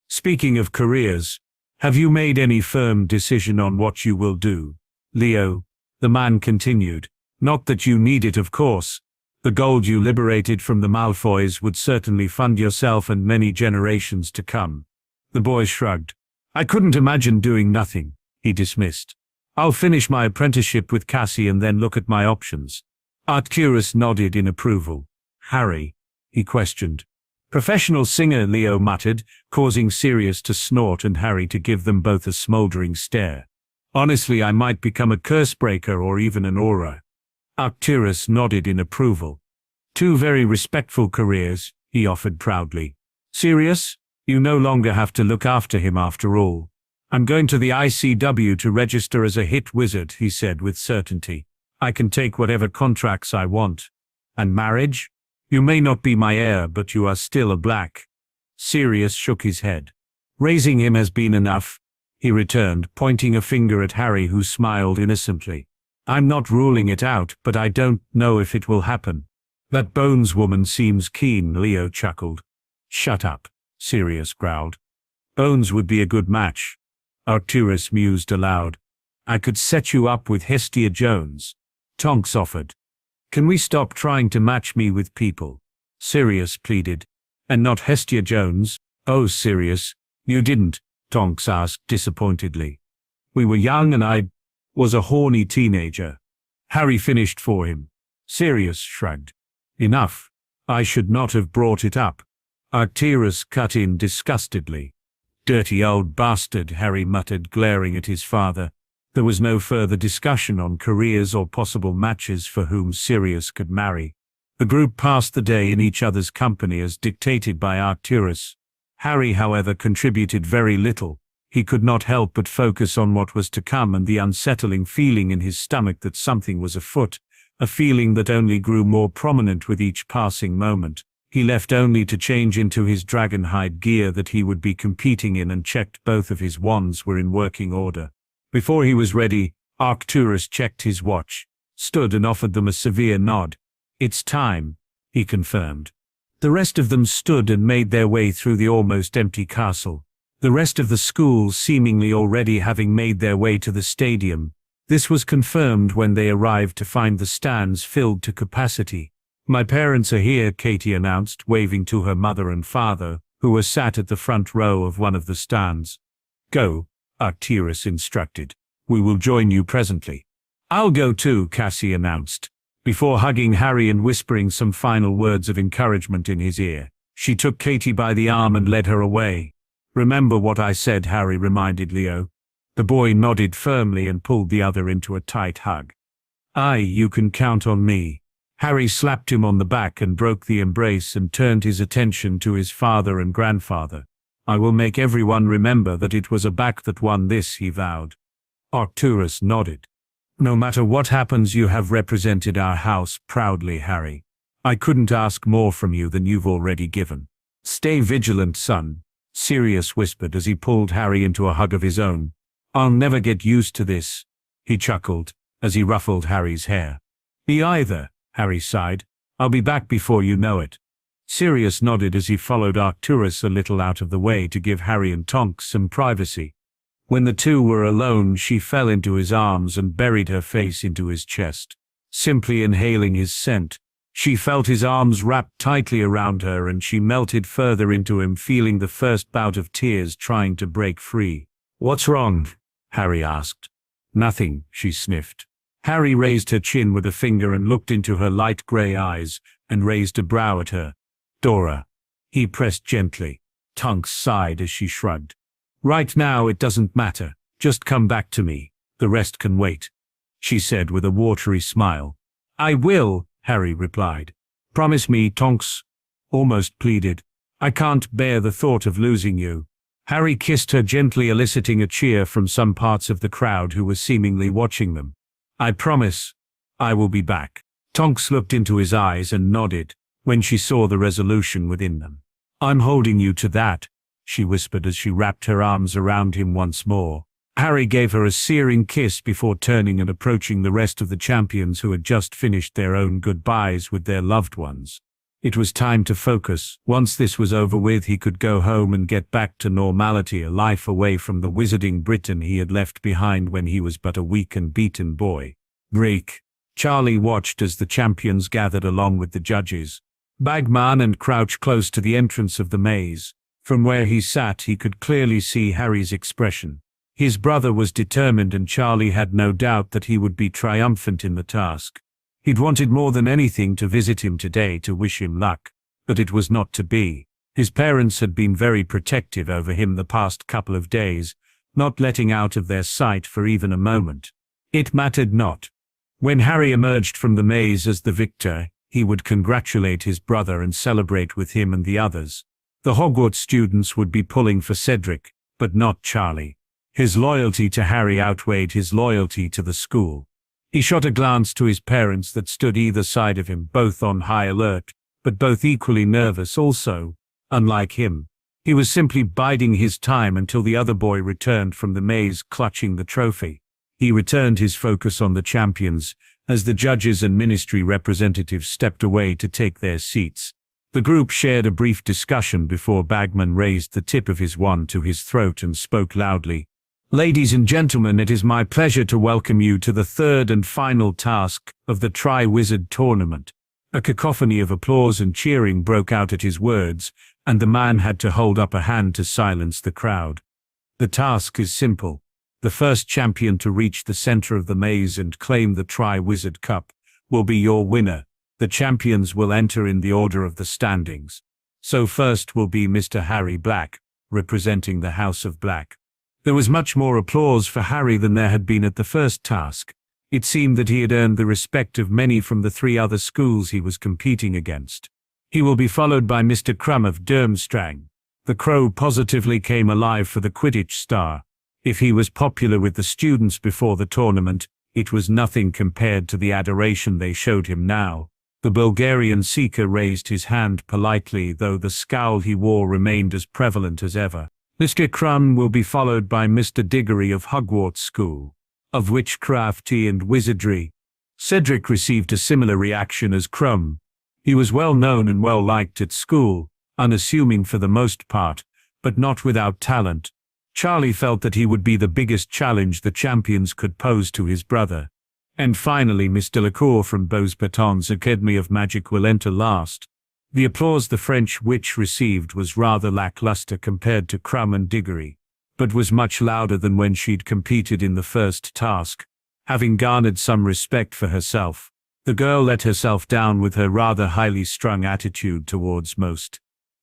Speaker 1: Speaking of careers, have you made any firm decision on what you will do, Leo? The man continued. Not that you need it, of course. The gold you liberated from the Malfoys would certainly fund yourself and many generations to come. The boy shrugged. I couldn't imagine doing nothing, he dismissed. I'll finish my apprenticeship with Cassie and then look at my options. Arcturus nodded in approval. Harry? He questioned. Professional singer, Leo muttered, causing Sirius to snort and Harry to give them both a smouldering stare. Honestly, I might become a cursebreaker or even an aura. Arcturus nodded in approval. Two very respectful careers, he offered proudly. Sirius? You no longer have to look after him after all. I'm going to the ICW to register as a hit wizard, he said with certainty. I can take whatever contracts I want. And marriage? You may not be my heir, but you are still a Black. Sirius shook his head. Raising him has been enough, he returned, pointing a finger at Harry who smiled innocently. I'm not ruling it out, but I don't know if it will happen. That Bones woman seems keen, Leo chuckled. Shut up, Sirius growled. Bones would be a good match. Arcturus mused aloud. I could set you up with Hestia Jones. Tonks offered. Can we stop trying to match me with people? Sirius pleaded. And not Hestia Jones? Oh, Sirius, you didn't, Tonks asked disappointedly. We were young and I was a horny teenager. Harry finished for him. Sirius shrugged. Enough. I should not have brought it up. Arcturus cut in disgustedly. Dirty old bastard, Harry muttered, glaring at his father. There was no further discussion on careers or possible matches for whom Sirius could marry. The group passed the day in each other's company as dictated by Arcturus. Harry, however, contributed very little. He could not help but focus on what was to come and the unsettling feeling in his stomach that something was afoot, a feeling that only grew more prominent with each passing moment. He left only to change into his dragonhide gear that he would be competing in and checked both of his wands were in working order. Before he was ready, Arcturus checked his watch, stood and offered them a severe nod. It's time, he confirmed. The rest of them stood and made their way through the almost empty castle. The rest of the school seemingly already having made their way to the stadium. This was confirmed when they arrived to find the stands filled to capacity. "My parents are here," Katie announced, waving to her mother and father, who were sat at the front row of one of the stands. "Go," Arcturus instructed. "We will join you presently." "I'll go too," Cassie announced. Before hugging Harry and whispering some final words of encouragement in his ear, she took Katie by the arm and led her away. "Remember what I said," Harry reminded Leo. The boy nodded firmly and pulled the other into a tight hug. "Aye, you can count on me." Harry slapped him on the back and broke the embrace and turned his attention to his father and grandfather. "I will make everyone remember that it was a back that won this," he vowed. Arcturus nodded. "No matter what happens, you have represented our house proudly, Harry. I couldn't ask more from you than you've already given. Stay vigilant, son," Sirius whispered as he pulled Harry into a hug of his own. "I'll never get used to this," he chuckled, as he ruffled Harry's hair. "Me either," Harry sighed. "I'll be back before you know it." Sirius nodded as he followed Arcturus a little out of the way to give Harry and Tonks some privacy. When the two were alone, she fell into his arms and buried her face into his chest. Simply inhaling his scent, she felt his arms wrapped tightly around her and she melted further into him, feeling the first bout of tears trying to break free. "What's wrong?" Harry asked. "Nothing," she sniffed. Harry raised her chin with a finger and looked into her light grey eyes and raised a brow at her. "Dora." He pressed gently. Tonks sighed as she shrugged. "Right now it doesn't matter. Just come back to me. The rest can wait," she said with a watery smile. "I will," Harry replied. "Promise me, Tonks," almost pleaded. "I can't bear the thought of losing you." Harry kissed her gently, eliciting a cheer from some parts of the crowd who were seemingly watching them. "I promise. I will be back." Tonks looked into his eyes and nodded when she saw the resolution within them. "I'm holding you to that," she whispered as she wrapped her arms around him once more. Harry gave her a searing kiss before turning and approaching the rest of the champions who had just finished their own goodbyes with their loved ones. It was time to focus. Once this was over with, he could go home and get back to normality, a life away from the wizarding Britain he had left behind when he was but a weak and beaten boy. Break. Charlie watched as the champions gathered along with the judges. Bagman and crouched close to the entrance of the maze. From where he sat, he could clearly see Harry's expression. His brother was determined and Charlie had no doubt that he would be triumphant in the task. He'd wanted more than anything to visit him today to wish him luck, but it was not to be. His parents had been very protective over him the past couple of days, not letting out of their sight for even a moment. It mattered not. When Harry emerged from the maze as the victor, he would congratulate his brother and celebrate with him and the others. The Hogwarts students would be pulling for Cedric, but not Charlie. His loyalty to Harry outweighed his loyalty to the school. He shot a glance to his parents that stood either side of him, both on high alert, but both equally nervous also. Unlike him, he was simply biding his time until the other boy returned from the maze clutching the trophy. He returned his focus on the champions, as the judges and ministry representatives stepped away to take their seats. The group shared a brief discussion before Bagman raised the tip of his wand to his throat and spoke loudly. "Ladies and gentlemen, it is my pleasure to welcome you to the third and final task of the Tri-Wizard Tournament." A cacophony of applause and cheering broke out at his words, and the man had to hold up a hand to silence the crowd. "The task is simple. The first champion to reach the center of the maze and claim the Tri-Wizard Cup will be your winner. The champions will enter in the order of the standings. So first will be Mr. Harry Black, representing the House of Black." There was much more applause for Harry than there had been at the first task. It seemed that he had earned the respect of many from the 3 other schools he was competing against. He will be followed by Mr. Crumb of Durmstrang. The crow positively came alive for the Quidditch star. If he was popular with the students before the tournament, it was nothing compared to the adoration they showed him now. The Bulgarian seeker raised his hand politely, though the scowl he wore remained as prevalent as ever. Mr. Crumb will be followed by Mr. Diggory of Hogwarts School of Witchcraft and Wizardry. Cedric received a similar reaction as Crumb. He was well known and well liked at school, unassuming for the most part, but not without talent. Charlie felt that he would be the biggest challenge the champions could pose to his brother. And finally Miss Delacour from Beauxbatons Academy of Magic will enter last. The applause the French witch received was rather lackluster compared to Crumb and Diggory, but was much louder than when she'd competed in the first task. Having garnered some respect for herself, the girl let herself down with her rather highly strung attitude towards most.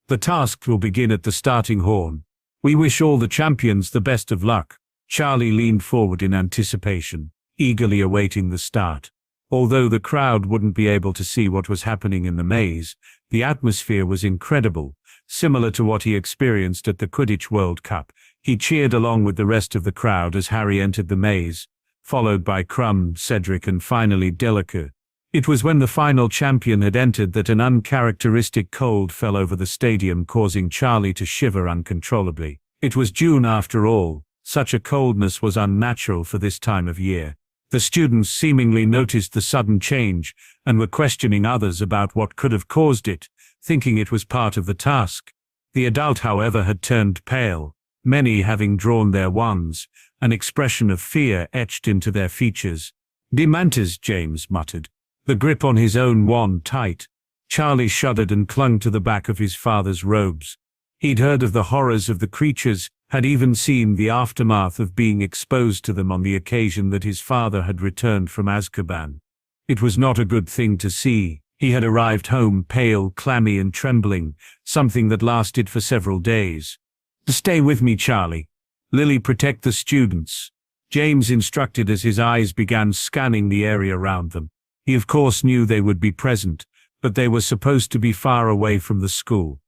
Speaker 1: The task will begin at the starting horn. We wish all the champions the best of luck. Charlie leaned forward in anticipation, eagerly awaiting the start. Although the crowd wouldn't be able to see what was happening in the maze, the atmosphere was incredible, similar to what he experienced at the Quidditch World Cup. He cheered along with the rest of the crowd as Harry entered the maze, followed by Crumb, Cedric and finally Delacour. It was when the final champion had entered that an uncharacteristic cold fell over the stadium, causing Charlie to shiver uncontrollably. It was June after all. Such a coldness was unnatural for this time of year. The students seemingly noticed the sudden change and were questioning others about what could have caused it, thinking it was part of the task. The adult, however, had turned pale, many having drawn their wands, an expression of fear etched into their features. "Dementors," James muttered, the grip on his own wand tight. Charlie shuddered and clung to the back of his father's robes. He'd heard of the horrors of the creatures, had even seen the aftermath of being exposed to them on the occasion that his father had returned from Azkaban. It was not a good thing to see. He had arrived home pale, clammy and trembling, something that lasted for several days. "Stay with me, Charlie. Lily, protect the students," James instructed as his eyes began scanning the area around them. He of course knew they would be present, but they were supposed to be far away from the school.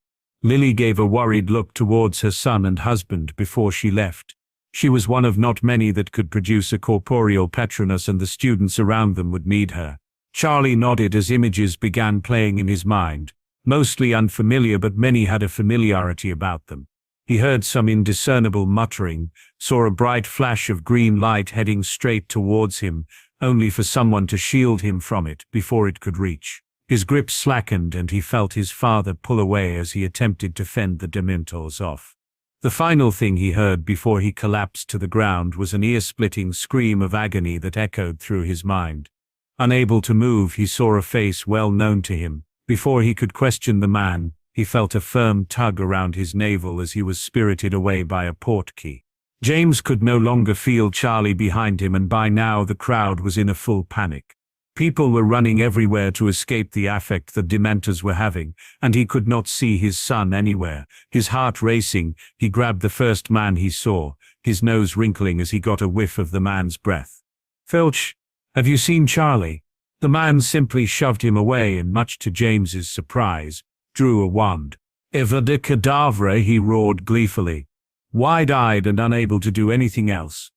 Speaker 1: Lily gave a worried look towards her son and husband before she left. She was one of not many that could produce a corporeal Patronus, and the students around them would need her. Charlie nodded as images began playing in his mind, mostly unfamiliar, but many had a familiarity about them. He heard some indiscernible muttering, saw a bright flash of green light heading straight towards him, only for someone to shield him from it before it could reach. His grip slackened and he felt his father pull away as he attempted to fend the Dementors off. The final thing he heard before he collapsed to the ground was an ear-splitting scream of agony that echoed through his mind. Unable to move, he saw a face well known to him. Before he could question the man, he felt a firm tug around his navel as he was spirited away by a portkey. James could no longer feel Charlie behind him, and by now the crowd was in a full panic. People were running everywhere to escape the affect the Dementors were having, and he could not see his son anywhere. His heart racing, he grabbed the first man he saw, his nose wrinkling as he got a whiff of the man's breath. "Filch, have you seen Charlie?" The man simply shoved him away and, much to James's surprise, drew a wand. "Evade cadavre," he roared gleefully, wide-eyed and unable to do anything else.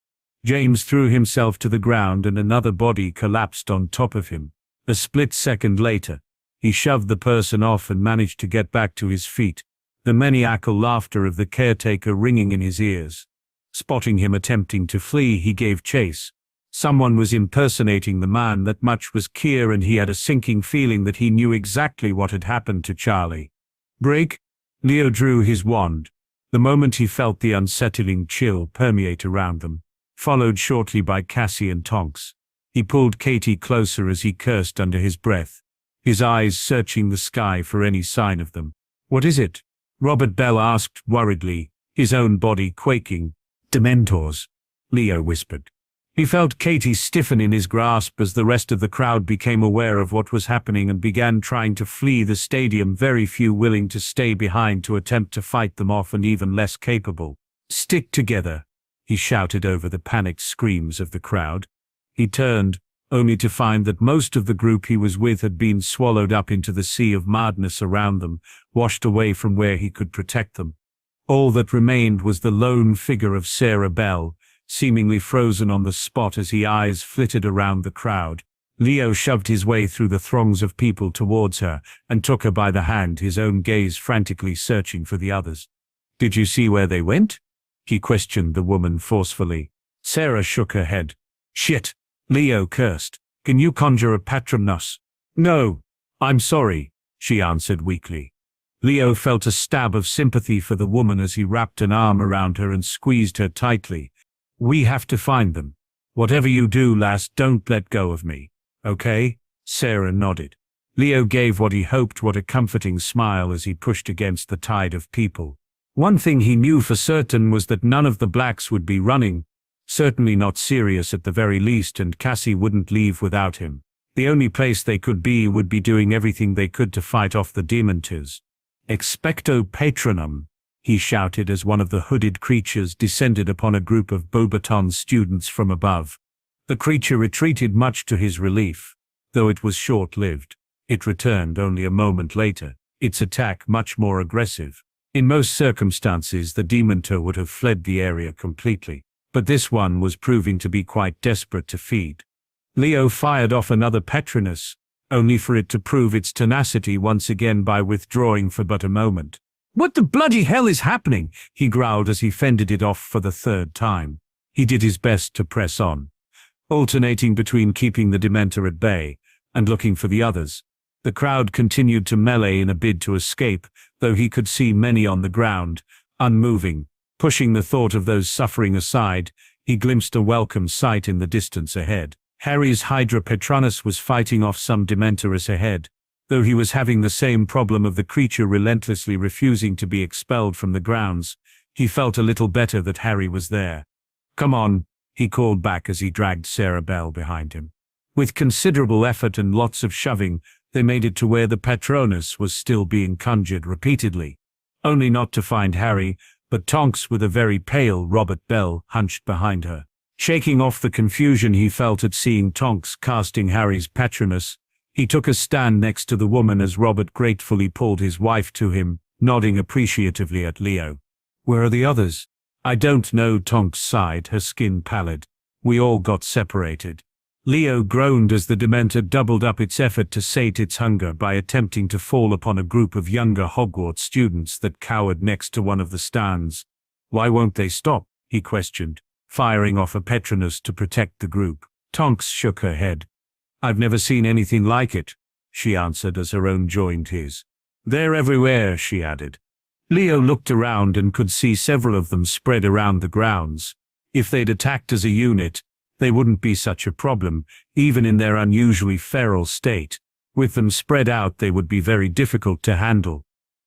Speaker 1: James threw himself to the ground and another body collapsed on top of him. A split second later, he shoved the person off and managed to get back to his feet, the maniacal laughter of the caretaker ringing in his ears. Spotting him attempting to flee, he gave chase. Someone was impersonating the man, that much was clear, and he had a sinking feeling that he knew exactly what had happened to Charlie. "Break!" Leo drew his wand. The moment he felt the unsettling chill permeate around them, followed shortly by Cassie and Tonks. He pulled Katie closer as he cursed under his breath, his eyes searching the sky for any sign of them. "What is it?" Robert Bell asked worriedly, his own body quaking. "Dementors," Leo whispered. He felt Katie stiffen in his grasp as the rest of the crowd became aware of what was happening and began trying to flee the stadium, very few willing to stay behind to attempt to fight them off, and even less capable. "Stick together," he shouted over the panicked screams of the crowd. He turned, only to find that most of the group he was with had been swallowed up into the sea of madness around them, washed away from where he could protect them. All that remained was the lone figure of Sarah Bell, seemingly frozen on the spot as his eyes flitted around the crowd. Leo shoved his way through the throngs of people towards her and took her by the hand, his own gaze frantically searching for the others. "Did you see where they went?" he questioned the woman forcefully. Sarah shook her head. "Shit," Leo cursed. "Can you conjure a Patronus?" "No. I'm sorry," she answered weakly. Leo felt a stab of sympathy for the woman as he wrapped an arm around her and squeezed her tightly. We have to find them. Whatever you do, lass, don't let go of me. Okay? Sarah nodded. Leo gave what he hoped was a comforting smile as he pushed against the tide of people. One thing he knew for certain was that none of the blacks would be running. Certainly not SIRIUS at the very least, and Cassie wouldn't leave without him. The only place they could be would be doing everything they could to fight off the Dementors. Expecto Patronum, he shouted as one of the hooded creatures descended upon a group of Beauxbatons students from above. The creature retreated much to his relief, though it was short-lived. It returned only a moment later, its attack much more aggressive. In most circumstances the Dementor would have fled the area completely, but this one was proving to be quite desperate to feed. Leo fired off another Patronus, only for it to prove its tenacity once again by withdrawing for but a moment. What the bloody hell is happening? He growled as he fended it off for the third time. He did his best to press on, alternating between keeping the Dementor at bay and looking for the others. The crowd continued to melee in a bid to escape, though he could see many on the ground, unmoving. Pushing the thought of those suffering aside, he glimpsed a welcome sight in the distance ahead. Harry's Hydra Patronus was fighting off some Dementorus ahead, though he was having the same problem of the creature relentlessly refusing to be expelled from the grounds. He felt a little better that Harry was there. Come on, he called back as he dragged Sarah Bell behind him. With considerable effort and lots of shoving, they made it to where the Patronus was still being conjured repeatedly, only not to find Harry, but Tonks with a very pale Robert Bell hunched behind her. Shaking off the confusion he felt at seeing Tonks casting Harry's Patronus, he took a stand next to the woman as Robert gratefully pulled his wife to him, nodding appreciatively at Leo. Where are the others? I don't know, Tonks sighed, her skin pallid. We all got separated. Leo groaned as the Dementor doubled up its effort to sate its hunger by attempting to fall upon a group of younger Hogwarts students that cowered next to one of the stands. Why won't they stop? He questioned, firing off a Patronus to protect the group. Tonks shook her head. I've never seen anything like it, she answered as her own joined his. They're everywhere, she added. Leo looked around and could see several of them spread around the grounds. If they'd attacked as a unit, they wouldn't be such a problem, even in their unusually feral state. With them spread out, they would be very difficult to handle.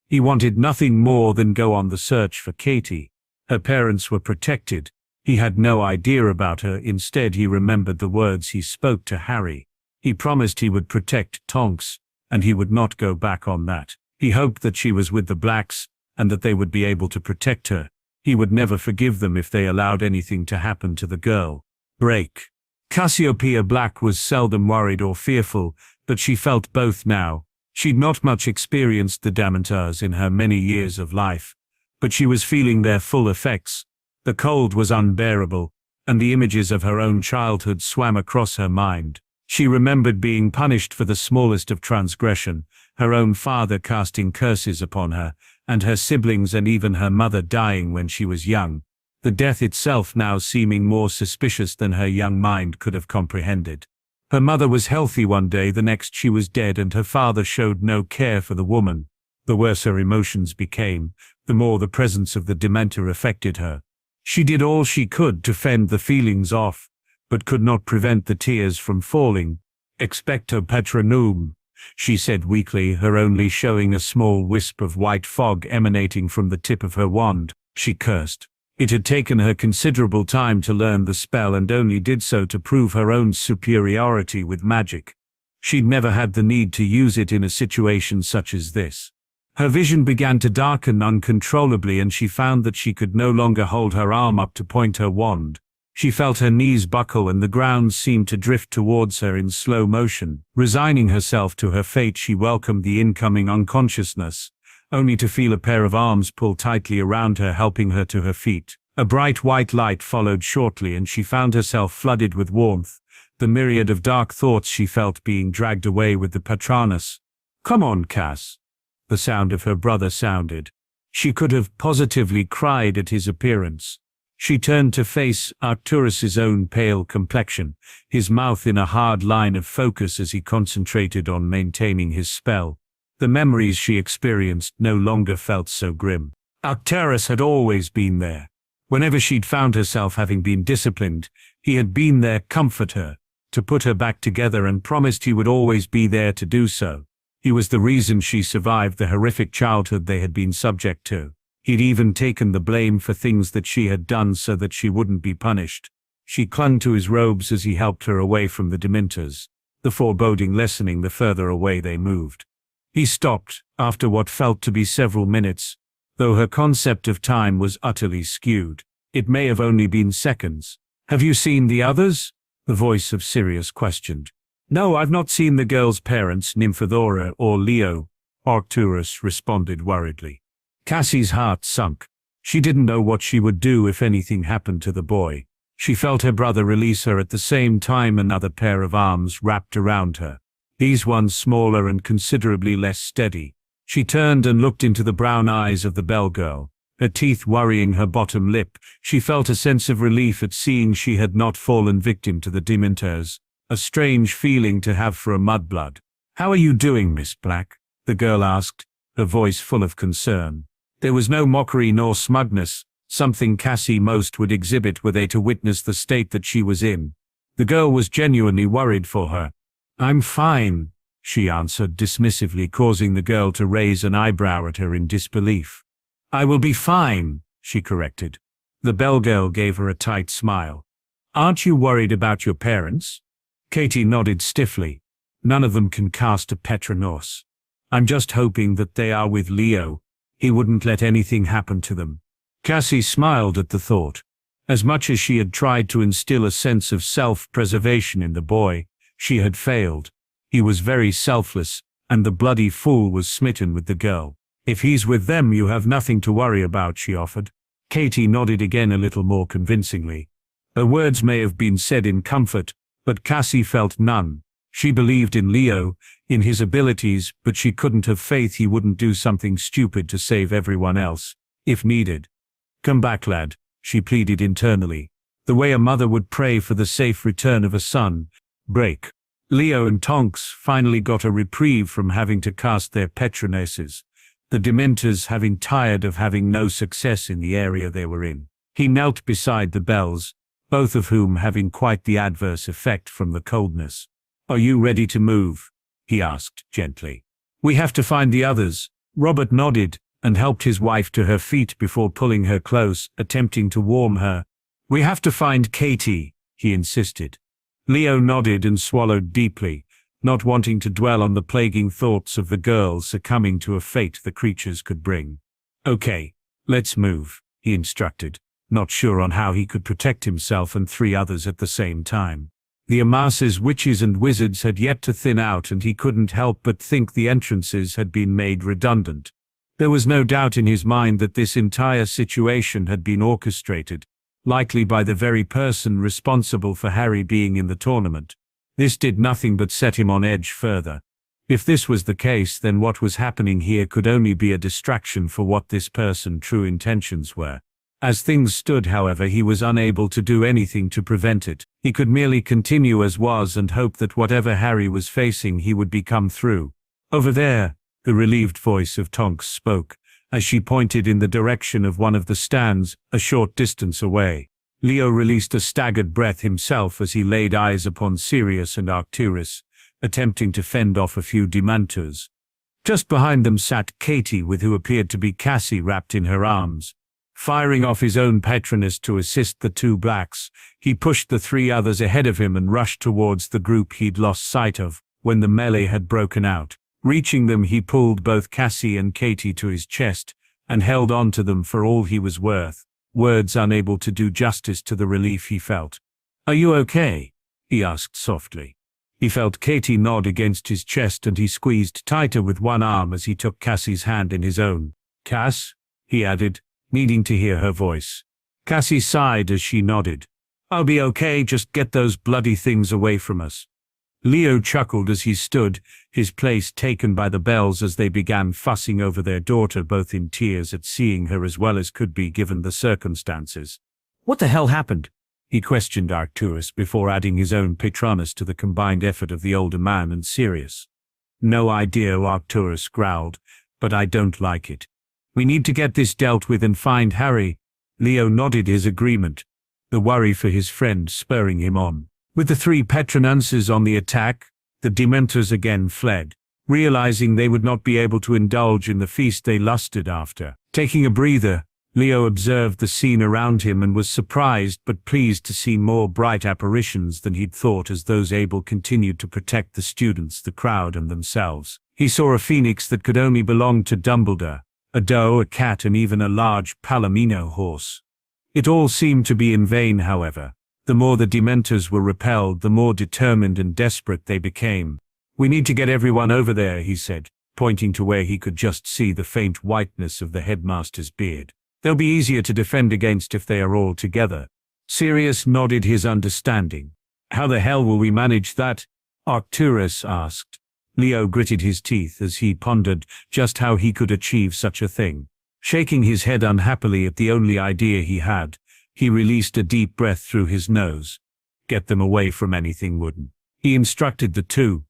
Speaker 1: He wanted nothing more than go on the search for Katie. Her parents were protected. He had no idea about her. Instead, he remembered the words he spoke to Harry. He promised he would protect Tonks, and he would not go back on that. He hoped that she was with the blacks, and that they would be able to protect her. He would never forgive them if they allowed anything to happen to the girl. Break. Cassiopeia Black was seldom worried or fearful, but she felt both now. She'd not much experienced the Dementors in her many years of life, but she was feeling their full effects. The cold was unbearable, and the images of her own childhood swam across her mind. She remembered being punished for the smallest of transgression, her own father casting curses upon her, and her siblings and even her mother dying when she was young. The death itself now seeming more suspicious than her young mind could have comprehended. Her mother was healthy one day, the next she was dead, and her father showed no care for the woman. The worse her emotions became, the more the presence of the Dementor affected her. She did all she could to fend the feelings off, but could not prevent the tears from falling. Expecto Patronum, she said weakly, her only showing a small wisp of white fog emanating from the tip of her wand. She cursed. It had taken her considerable time to learn the spell and only did so to prove her own superiority with magic. She'd never had the need to use it in a situation such as this. Her vision began to darken uncontrollably and she found that she could no longer hold her arm up to point her wand. She felt her knees buckle and the ground seemed to drift towards her in slow motion. Resigning herself to her fate, she welcomed the incoming unconsciousness, only to feel a pair of arms pull tightly around her, helping her to her feet. A bright white light followed shortly and she found herself flooded with warmth, the myriad of dark thoughts she felt being dragged away with the Patronus. Come on, Cass. The sound of her brother sounded. She could have positively cried at his appearance. She turned to face Arcturus's own pale complexion, his mouth in a hard line of focus as he concentrated on maintaining his spell. The memories she experienced no longer felt so grim. Arcturus had always been there. Whenever she'd found herself having been disciplined, he had been there to comfort her, to put her back together, and promised he would always be there to do so. He was the reason she survived the horrific childhood they had been subject to. He'd even taken the blame for things that she had done so that she wouldn't be punished. She clung to his robes as he helped her away from the Dementors, the foreboding lessening the further away they moved. He stopped, after what felt to be several minutes, though her concept of time was utterly skewed. It may have only been seconds. "Have you seen the others?" the voice of Sirius questioned. "No, I've not seen the girl's parents, Nymphadora or Leo," Arcturus responded worriedly. Cassie's heart sunk. She didn't know what she would do if anything happened to the boy. She felt her brother release her at the same time another pair of arms wrapped around her, these ones smaller and considerably less steady. She turned and looked into the brown eyes of the bell girl, her teeth worrying her bottom lip. She felt a sense of relief at seeing she had not fallen victim to the Dementors, a strange feeling to have for a mudblood. "How are you doing, Miss Black?" the girl asked, her voice full of concern. There was no mockery nor smugness, something Cassie most would exhibit were they to witness the state that she was in. The girl was genuinely worried for her. "I'm fine," she answered dismissively, causing the girl to raise an eyebrow at her in disbelief. "I will be fine," she corrected. The bell girl gave her a tight smile. "Aren't you worried about your parents?" Katie nodded stiffly. "None of them can cast a Petronos. I'm just hoping that they are with Leo. He wouldn't let anything happen to them." Cassie smiled at the thought. As much as she had tried to instill a sense of self-preservation in the boy, she had failed. He was very selfless, and the bloody fool was smitten with the girl. "If he's with them, you have nothing to worry about," she offered. Katie nodded again a little more convincingly. Her words may have been said in comfort, but Cassie felt none. She believed in Leo, in his abilities, but she couldn't have faith he wouldn't do something stupid to save everyone else, if needed. "Come back, lad," she pleaded internally, the way a mother would pray for the safe return of a son. Break. Leo and Tonks finally got a reprieve from having to cast their Petronesses, the Dementors having tired of having no success in the area they were in. He knelt beside the bells, both of whom having quite the adverse effect from the coldness. "Are you ready to move?" he asked gently. "We have to find the others." Robert nodded and helped his wife to her feet before pulling her close, attempting to warm her. "We have to find Katie," he insisted. Leo nodded and swallowed deeply, not wanting to dwell on the plaguing thoughts of the girl succumbing to a fate the creatures could bring. "Okay, let's move," he instructed, not sure on how he could protect himself and three others at the same time. The Amasis witches and wizards had yet to thin out, and he couldn't help but think the entrances had been made redundant. There was no doubt in his mind that this entire situation had been orchestrated, likely by the very person responsible for Harry being in the tournament. This did nothing but set him on edge further. If this was the case, then what was happening here could only be a distraction for what this person's true intentions were. As things stood, however, he was unable to do anything to prevent it. He could merely continue as was and hope that whatever Harry was facing he would become through. "Over there," the relieved voice of Tonks spoke, as she pointed in the direction of one of the stands, a short distance away. Leo released a staggered breath himself as he laid eyes upon Sirius and Arcturus, attempting to fend off a few Dementors. Just behind them sat Katie, with who appeared to be Cassie wrapped in her arms. Firing off his own Patronus to assist the two blacks, he pushed the three others ahead of him and rushed towards the group he'd lost sight of when the melee had broken out. Reaching them, he pulled both Cassie and Katie to his chest and held on to them for all he was worth, words unable to do justice to the relief he felt. "Are you okay?" he asked softly. He felt Katie nod against his chest, and he squeezed tighter with one arm as he took Cassie's hand in his own. "Cass?" he added, needing to hear her voice. Cassie sighed as she nodded. "I'll be okay, just get those bloody things away from us." Leo chuckled as he stood, his place taken by the bells as they began fussing over their daughter, both in tears at seeing her as well as could be given the circumstances. "What the hell happened?" he questioned Arcturus before adding his own Patronus to the combined effort of the older man and Sirius. No idea, Arcturus growled, but I don't like it. We need to get this dealt with and find Harry. Leo nodded his agreement, the worry for his friend spurring him on. With the three Petronunces on the attack, the Dementors again fled, realizing they would not be able to indulge in the feast they lusted after. Taking a breather, Leo observed the scene around him and was surprised but pleased to see more bright apparitions than he'd thought as those able continued to protect the students, the crowd, and themselves. He saw a phoenix that could only belong to Dumbledore, a doe, a cat, and even a large palomino horse. It all seemed to be in vain, however. The more the Dementors were repelled, the more determined and desperate they became. We need to get everyone over there, he said, pointing to where he could just see the faint whiteness of the headmaster's beard. They'll be easier to defend against if they are all together. Sirius nodded his understanding. How the hell will we manage that? Arcturus asked. Leo gritted his teeth as he pondered just how he could achieve such a thing. Shaking his head unhappily at the only idea he had, he released a deep breath through his nose. Get them away from anything wooden, he instructed the two.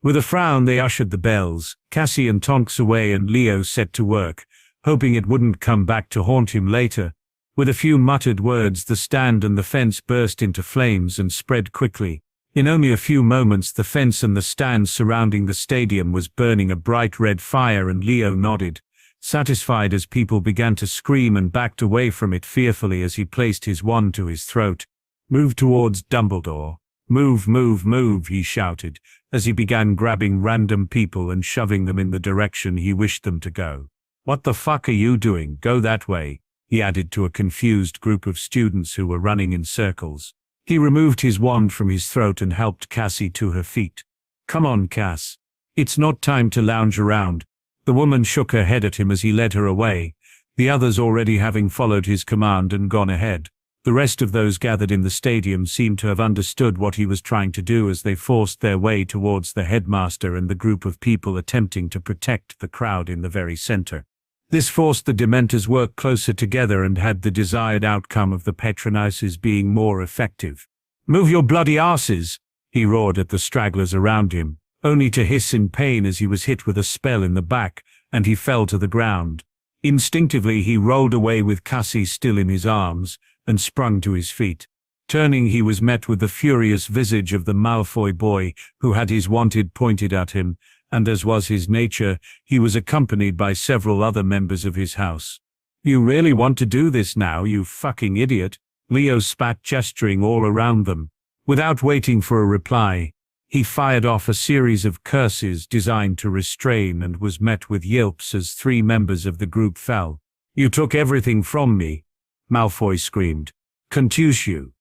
Speaker 1: With a frown they ushered the bells, Cassie and Tonks away, and Leo set to work, hoping it wouldn't come back to haunt him later. With a few muttered words, the stand and the fence burst into flames and spread quickly. In only a few moments the fence and the stand surrounding the stadium was burning a bright red fire, and Leo nodded, satisfied as people began to scream and backed away from it fearfully as he placed his wand to his throat. Move towards Dumbledore. Move, move, move, he shouted, as he began grabbing random people and shoving them in the direction he wished them to go. What the fuck are you doing? Go that way, he added to a confused group of students who were running in circles. He removed his wand from his throat and helped Cassie to her feet. Come on, Cass. It's not time to lounge around. The woman shook her head at him as he led her away, the others already having followed his command and gone ahead. The rest of those gathered in the stadium seemed to have understood what he was trying to do as they forced their way towards the headmaster and the group of people attempting to protect the crowd in the very center. This forced the Dementors work closer together and had the desired outcome of the Petronunces being more effective. Move your bloody asses, he roared at the stragglers around him, only to hiss in pain as he was hit with a spell in the back, and he fell to the ground. Instinctively he rolled away with Cassie still in his arms, and sprung to his feet. Turning, he was met with the furious visage of the Malfoy boy, who had his wanted pointed at him, and as was his nature, he was accompanied by several other members of his house. You really want to do this now, you fucking idiot? Leo spat, gesturing all around them. Without waiting for a reply, he fired off a series of curses designed to restrain and was met with yelps as three members of the group fell. You took everything from me, Malfoy screamed. Contuse you.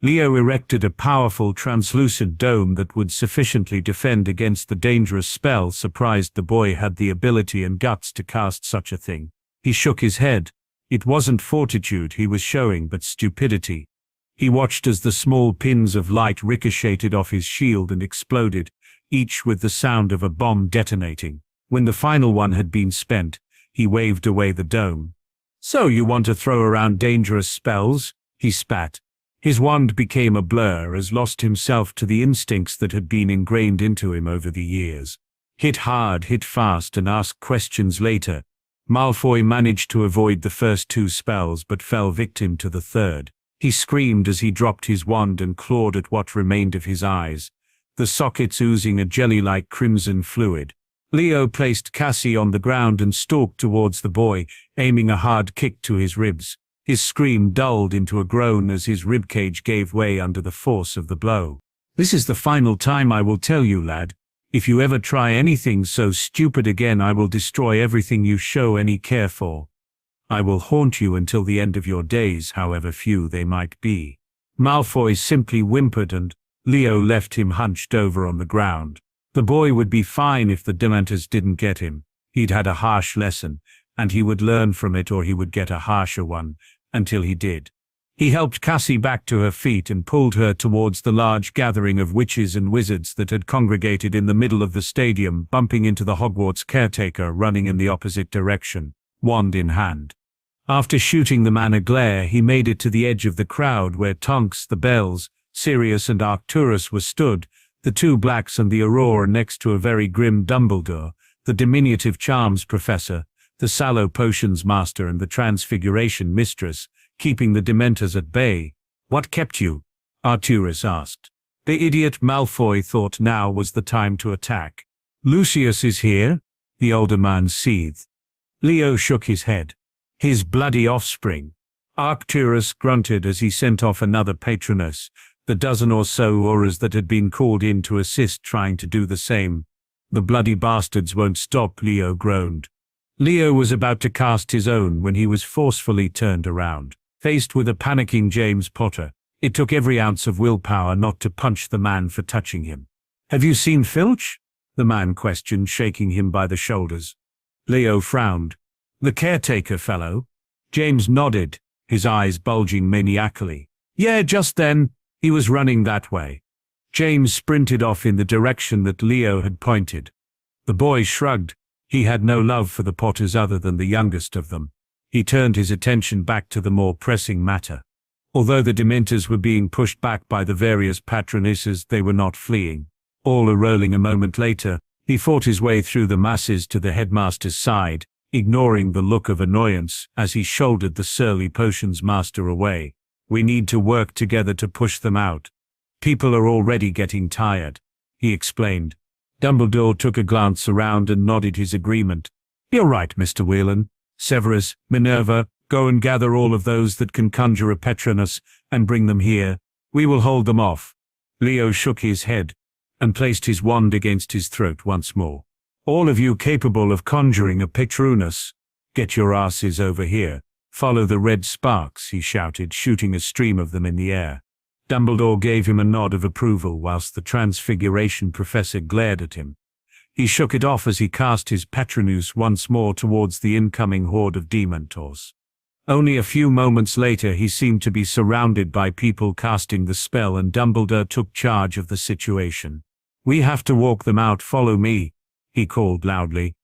Speaker 1: Leo erected a powerful translucent dome that would sufficiently defend against the dangerous spell. Surprised the boy had the ability and guts to cast such a thing. He shook his head. It wasn't fortitude he was showing, but stupidity. He watched as the small pins of light ricocheted off his shield and exploded, each with the sound of a bomb detonating. When the final one had been spent, he waved away the dome. So you want to throw around dangerous spells? He spat. His wand became a blur as lost himself to the instincts that had been ingrained into him over the years. Hit hard, hit fast, and ask questions later. Malfoy managed to avoid the first two spells but fell victim to the third. He screamed as he dropped his wand and clawed at what remained of his eyes, the sockets oozing a jelly-like crimson fluid. Leo placed Cassie on the ground and stalked towards the boy, aiming a hard kick to his ribs. His scream dulled into a groan as his ribcage gave way under the force of the blow. This is the final time I will tell you, lad. If you ever try anything so stupid again, I will destroy everything you show any care for. I will haunt you until the end of your days, however few they might be. Malfoy simply whimpered, and Leo left him hunched over on the ground. The boy would be fine if the Dementors didn't get him. He'd had a harsh lesson, and he would learn from it, or he would get a harsher one, until he did. He helped Cassie back to her feet and pulled her towards the large gathering of witches and wizards that had congregated in the middle of the stadium, bumping into the Hogwarts caretaker running in the opposite direction, wand in hand. After shooting the man a glare, he made it to the edge of the crowd where Tonks, the Bells, Sirius and Arcturus were stood, The two blacks and the Aurora next to a very grim Dumbledore, the diminutive charms professor, the sallow potions master and the transfiguration mistress, keeping the Dementors at bay. "What kept you?" Arturus asked. The idiot Malfoy thought now was the time to attack. "Lucius is here?" the older man seethed. Leo shook his head. "His bloody offspring." Arcturus grunted as he sent off another Patronus, the dozen or so Auras that had been called in to assist trying to do the same. "The bloody bastards won't stop," Leo groaned. Leo was about to cast his own when he was forcefully turned around. Faced with a panicking James Potter, it took every ounce of willpower not to punch the man for touching him. "Have you seen Filch?" the man questioned, shaking him by the shoulders. Leo frowned. "The caretaker fellow?" James nodded, his eyes bulging maniacally. "Yeah, just then. He was running that way." James sprinted off in the direction that Leo had pointed. The boy shrugged. He had no love for the Potters other than the youngest of them. He turned his attention back to the more pressing matter. Although the Dementors were being pushed back by the various patronesses, they were not fleeing. All a-rolling a moment later, he fought his way through the masses to the headmaster's side, ignoring the look of annoyance as he shouldered the surly potions master away. "We need to work together to push them out. People are already getting tired," he explained. Dumbledore took a glance around and nodded his agreement. "You're right, Mr. Whelan. Severus, Minerva, go and gather all of those that can conjure a Patronus and bring them here. We will hold them off." Leo shook his head and placed his wand against his throat once more. "All of you capable of conjuring a Patronus, get your asses over here. Follow the red sparks," he shouted, shooting a stream of them in the air. Dumbledore gave him a nod of approval whilst the transfiguration professor glared at him. He shook it off as he cast his Patronus once more towards the incoming horde of Dementors. Only a few moments later he seemed to be surrounded by people casting the spell, and Dumbledore took charge of the situation. "We have to walk them out, follow me," he called loudly.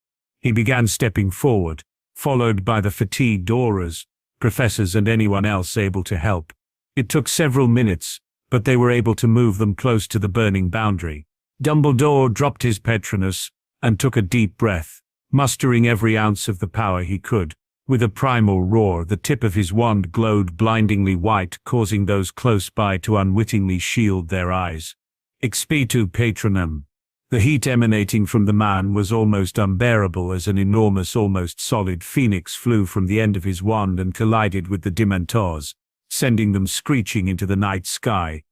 Speaker 1: He began stepping forward, followed by the fatigued Auras, professors and anyone else able to help. It took several minutes, but they were able to move them close to the burning boundary. Dumbledore dropped his Patronus and took a deep breath, mustering every ounce of the power he could. With a primal roar, the tip of his wand glowed blindingly white, causing those close by to unwittingly shield their eyes. "Expitu Patronum." The heat emanating from the man was almost unbearable as an enormous, almost solid phoenix flew from the end of his wand and collided with the Dementors, sending them screeching into the night sky.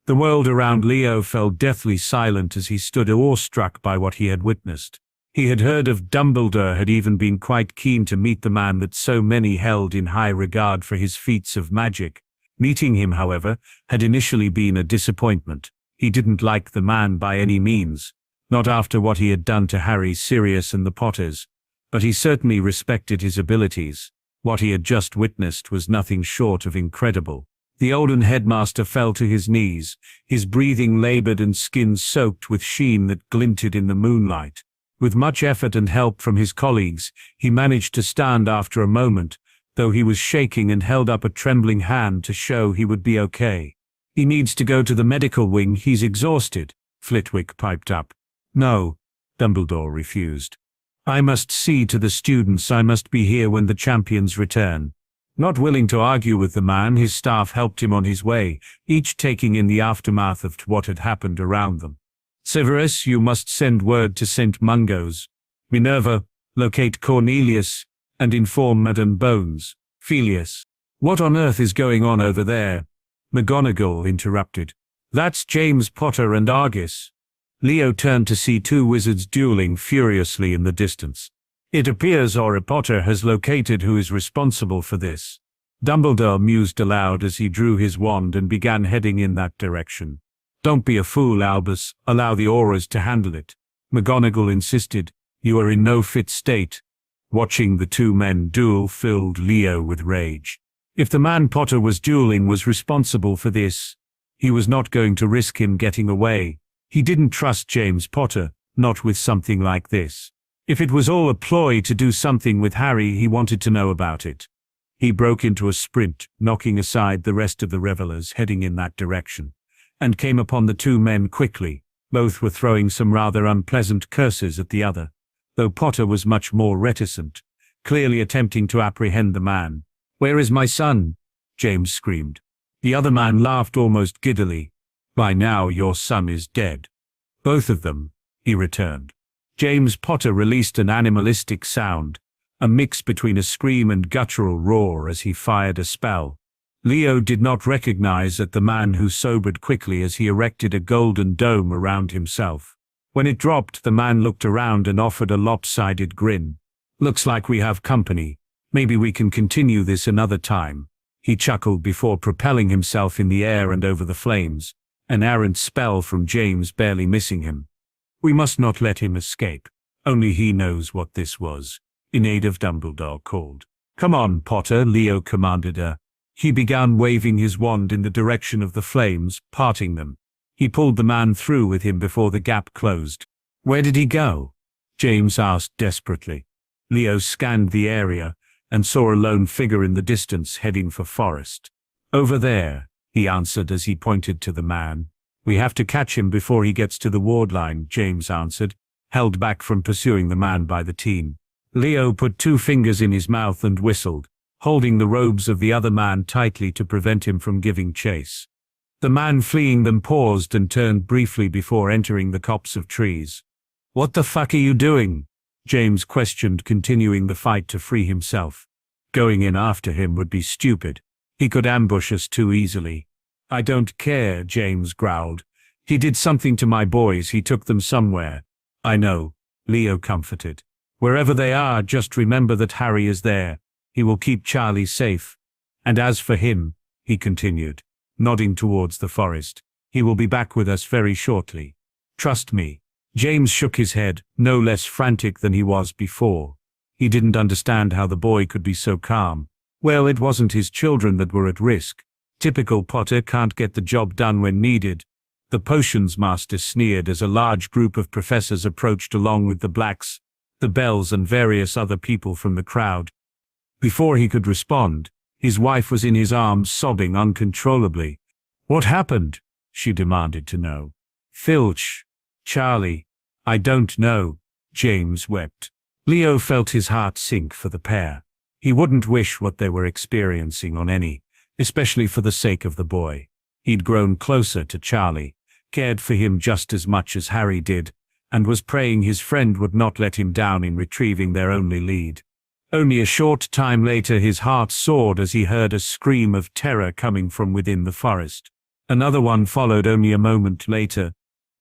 Speaker 1: The world around Leo fell deathly silent as he stood awestruck by what he had witnessed. He had heard of Dumbledore, had even been quite keen to meet the man that so many held in high regard for his feats of magic. Meeting him, however, had initially been a disappointment. He didn't like the man by any means, not after what he had done to Harry, Sirius and the Potters, but he certainly respected his abilities. What he had just witnessed was nothing short of incredible. The olden headmaster fell to his knees, his breathing labored and skin soaked with sheen that glinted in the moonlight. With much effort and help from his colleagues, he managed to stand after a moment, though he was shaking and held up a trembling hand to show he would be okay. "He needs to go to the medical wing, he's exhausted," Flitwick piped up. "No," Dumbledore refused. "I must see to the students. I must be here when the champions return." Not willing to argue with the man, his staff helped him on his way, each taking in the aftermath of what had happened around them. "Severus, you must send word to St. Mungo's. Minerva, locate Cornelius, and inform Madame Bones. Felius." "What on earth is going on over there?" McGonagall interrupted. "That's James Potter and Argus." Leo turned to see two wizards dueling furiously in the distance. "It appears Harry Potter has located who is responsible for this." Dumbledore mused aloud as he drew his wand and began heading in that direction. "Don't be a fool, Albus. Allow the Auras to handle it," McGonagall insisted. "You are in no fit state." Watching the two men duel filled Leo with rage. If the man Potter was dueling was responsible for this, he was not going to risk him getting away. He didn't trust James Potter, not with something like this. If it was all a ploy to do something with Harry, he wanted to know about it. He broke into a sprint, knocking aside the rest of the revelers heading in that direction, and came upon the two men quickly. Both were throwing some rather unpleasant curses at the other, though Potter was much more reticent, clearly attempting to apprehend the man. "Where is my son?" James screamed. The other man laughed almost giddily. "By now your son is dead." "Both of them," he returned. James Potter released an animalistic sound, a mix between a scream and guttural roar as he fired a spell. Leo did not recognize the man who sobered quickly as he erected a golden dome around himself. When it dropped, the man looked around and offered a lopsided grin. "Looks like we have company. Maybe we can continue this another time," he chuckled before propelling himself in the air and over the flames, an errant spell from James barely missing him. "We must not let him escape. Only he knows what this was," in aid of Dumbledore called. "Come on, Potter," Leo commanded her. He began waving his wand in the direction of the flames, parting them. He pulled the man through with him before the gap closed. "Where did he go?" James asked desperately. Leo scanned the area and saw a lone figure in the distance heading for forest. "Over there," he answered as he pointed to the man. "We have to catch him before he gets to the ward line," James answered, held back from pursuing the man by the team. Leo put 2 fingers in his mouth and whistled, holding the robes of the other man tightly to prevent him from giving chase. The man fleeing them paused and turned briefly before entering the copse of trees. "What the fuck are you doing?" James questioned, continuing the fight to free himself. "Going in after him would be stupid. He could ambush us too easily." "I don't care," James growled. "He did something to my boys. He took them somewhere." "I know," Leo comforted. "Wherever they are, just remember that Harry is there. He will keep Charlie safe. And as for him," he continued, nodding towards the forest, "he will be back with us very shortly. Trust me." James shook his head, no less frantic than he was before. He didn't understand how the boy could be so calm. Well, it wasn't his children that were at risk. Typical Potter can't get the job done when needed. The potions master sneered as a large group of professors approached along with the Blacks, the Bells and various other people from the crowd. Before he could respond, his wife was in his arms sobbing uncontrollably. "What happened?" she demanded to know. "Filch. Charlie. I don't know," James wept. Leo felt his heart sink for the pair. He wouldn't wish what they were experiencing on any, especially for the sake of the boy. He'd grown closer to Charlie, cared for him just as much as Harry did, and was praying his friend would not let him down in retrieving their only lead. Only a short time later his heart soared as he heard a scream of terror coming from within the forest. Another one followed only a moment later.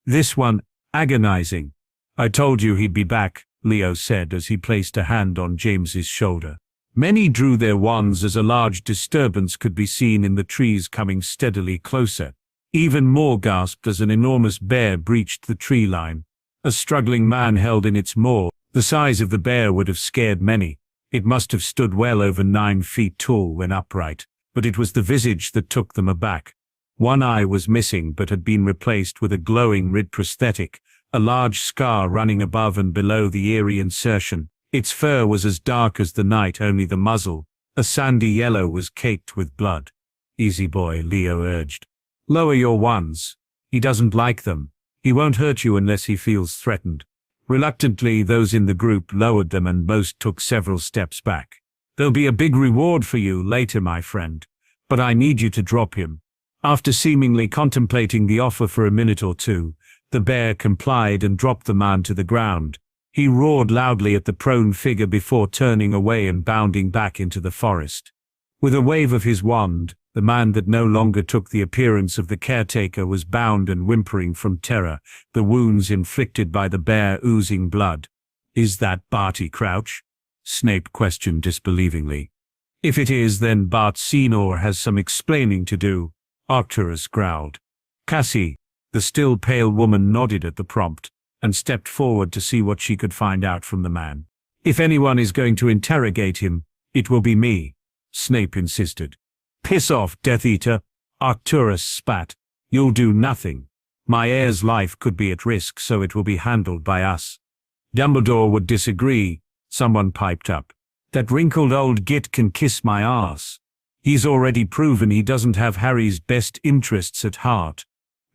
Speaker 1: This one, agonizing. "I told you he'd be back," Leo said as he placed a hand on James's shoulder. Many drew their wands as a large disturbance could be seen in the trees coming steadily closer. Even more gasped as an enormous bear breached the tree line. A struggling man held in its maw. The size of the bear would have scared many. It must have stood well over 9 feet tall when upright, but it was the visage that took them aback. One eye was missing but had been replaced with a glowing red prosthetic, a large scar running above and below the eerie insertion. Its fur was as dark as the night, only the muzzle, a sandy yellow, was caked with blood. "Easy boy," Leo urged. "Lower your wands. He doesn't like them. He won't hurt you unless he feels threatened." Reluctantly, those in the group lowered them and most took several steps back. "There'll be a big reward for you later, my friend, but I need you to drop him." After seemingly contemplating the offer for a minute or two, the bear complied and dropped the man to the ground. He roared loudly at the prone figure before turning away and bounding back into the forest. With a wave of his wand, the man that no longer took the appearance of the caretaker was bound and whimpering from terror, the wounds inflicted by the bear oozing blood. "Is that Barty Crouch?" Snape questioned disbelievingly. "If it is, then Bart Senior has some explaining to do," Arcturus growled. Cassie, the still pale woman, nodded at the prompt, and stepped forward to see what she could find out from the man. "If anyone is going to interrogate him, it will be me," Snape insisted. "Piss off, Death Eater," Arcturus spat. "You'll do nothing. My heir's life could be at risk, so it will be handled by us." "Dumbledore would disagree," someone piped up. "That wrinkled old git can kiss my ass. He's already proven he doesn't have Harry's best interests at heart."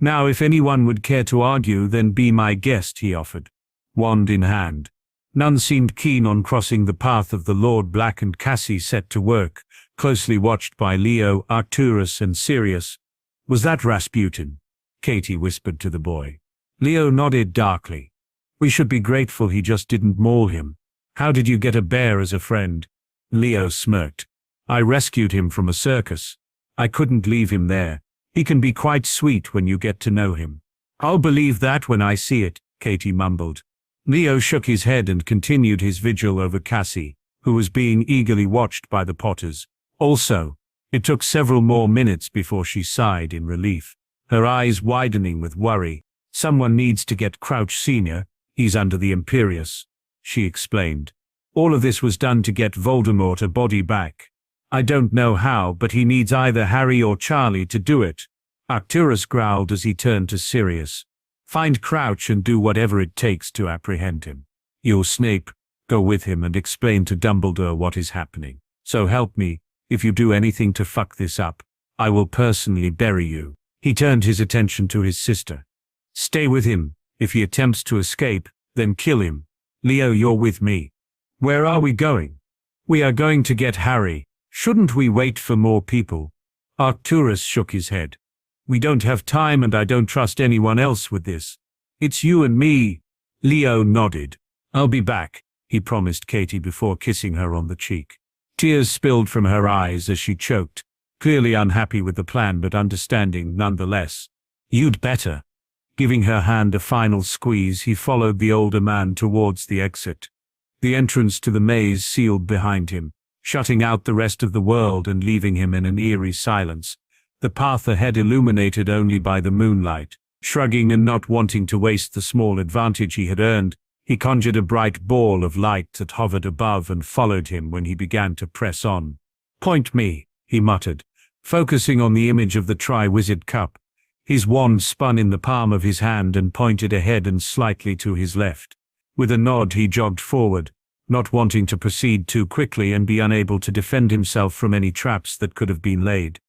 Speaker 1: Now if anyone would care to argue, then be my guest, he offered, wand in hand. None seemed keen on crossing the path of the Lord Black, and Cassie set to work, closely watched by Leo, Arcturus and Sirius. Was that Rasputin? Katie whispered to the boy. Leo nodded darkly. We should be grateful he just didn't maul him. How did you get a bear as a friend? Leo smirked. I rescued him from a circus. I couldn't leave him there. He can be quite sweet when you get to know him. I'll believe that when I see it, Katie mumbled. Leo shook his head and continued his vigil over Cassie, who was being eagerly watched by the Potters. Also, it took several more minutes before she sighed in relief, her eyes widening with worry. Someone needs to get Crouch Sr., he's under the Imperius, she explained. All of this was done to get Voldemort a body back. I don't know how, but he needs either Harry or Charlie to do it. Arcturus growled as he turned to Sirius. Find Crouch and do whatever it takes to apprehend him. You'll Snape, go with him and explain to Dumbledore what is happening. So help me, if you do anything to fuck this up, I will personally bury you. He turned his attention to his sister. Stay with him. If he attempts to escape, then kill him. Leo, you're with me. Where are we going? We are going to get Harry. Shouldn't we wait for more people? Arcturus shook his head. We don't have time, and I don't trust anyone else with this. It's you and me. Leo nodded. I'll be back, he promised Katie before kissing her on the cheek. Tears spilled from her eyes as she choked, clearly unhappy with the plan but understanding nonetheless. You'd better. Giving her hand a final squeeze, he followed the older man towards the exit. The entrance to the maze sealed behind him, shutting out the rest of the world and leaving him in an eerie silence, the path ahead illuminated only by the moonlight. Shrugging and not wanting to waste the small advantage he had earned, he conjured a bright ball of light that hovered above and followed him when he began to press on. Point me, he muttered, focusing on the image of the Triwizard Cup. His wand spun in the palm of his hand and pointed ahead and slightly to his left. With a nod he jogged forward, not wanting to proceed too quickly and be unable to defend himself from any traps that could have been laid.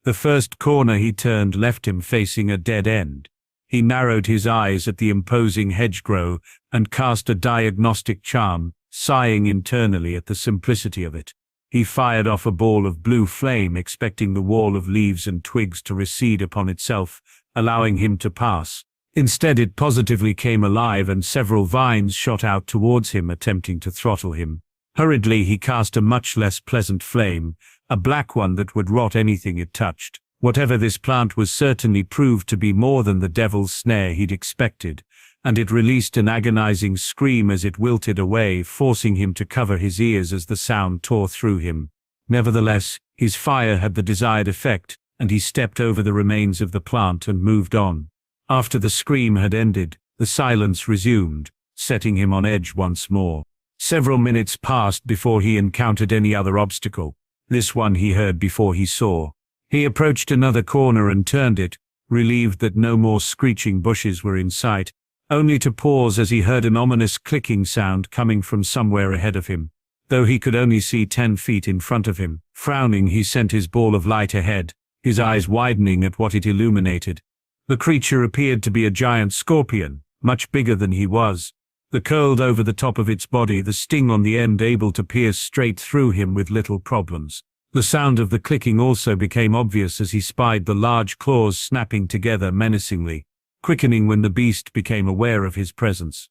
Speaker 1: The first corner he turned left him facing a dead end. He narrowed his eyes at the imposing hedgerow and cast a diagnostic charm, sighing internally at the simplicity of it. He fired off a ball of blue flame, expecting the wall of leaves and twigs to recede upon itself, allowing him to pass. Instead, it positively came alive and several vines shot out towards him, attempting to throttle him. Hurriedly he cast a much less pleasant flame, a black one that would rot anything it touched. Whatever this plant was certainly proved to be more than the devil's snare he'd expected, and it released an agonizing scream as it wilted away, forcing him to cover his ears as the sound tore through him. Nevertheless, his fire had the desired effect, and he stepped over the remains of the plant and moved on. After the scream had ended, the silence resumed, setting him on edge once more. Several minutes passed before he encountered any other obstacle. This one he heard before he saw. He approached another corner and turned it, relieved that no more screeching bushes were in sight, only to pause as he heard an ominous clicking sound coming from somewhere ahead of him. Though he could only see 10 feet in front of him, frowning, he sent his ball of light ahead, his eyes widening at what it illuminated. The creature appeared to be a giant scorpion, much bigger than he was. The curled over the top of its body, the sting on the end able to pierce straight through him with little problems. The sound of the clicking also became obvious as he spied the large claws snapping together menacingly, quickening when the beast became aware of his presence.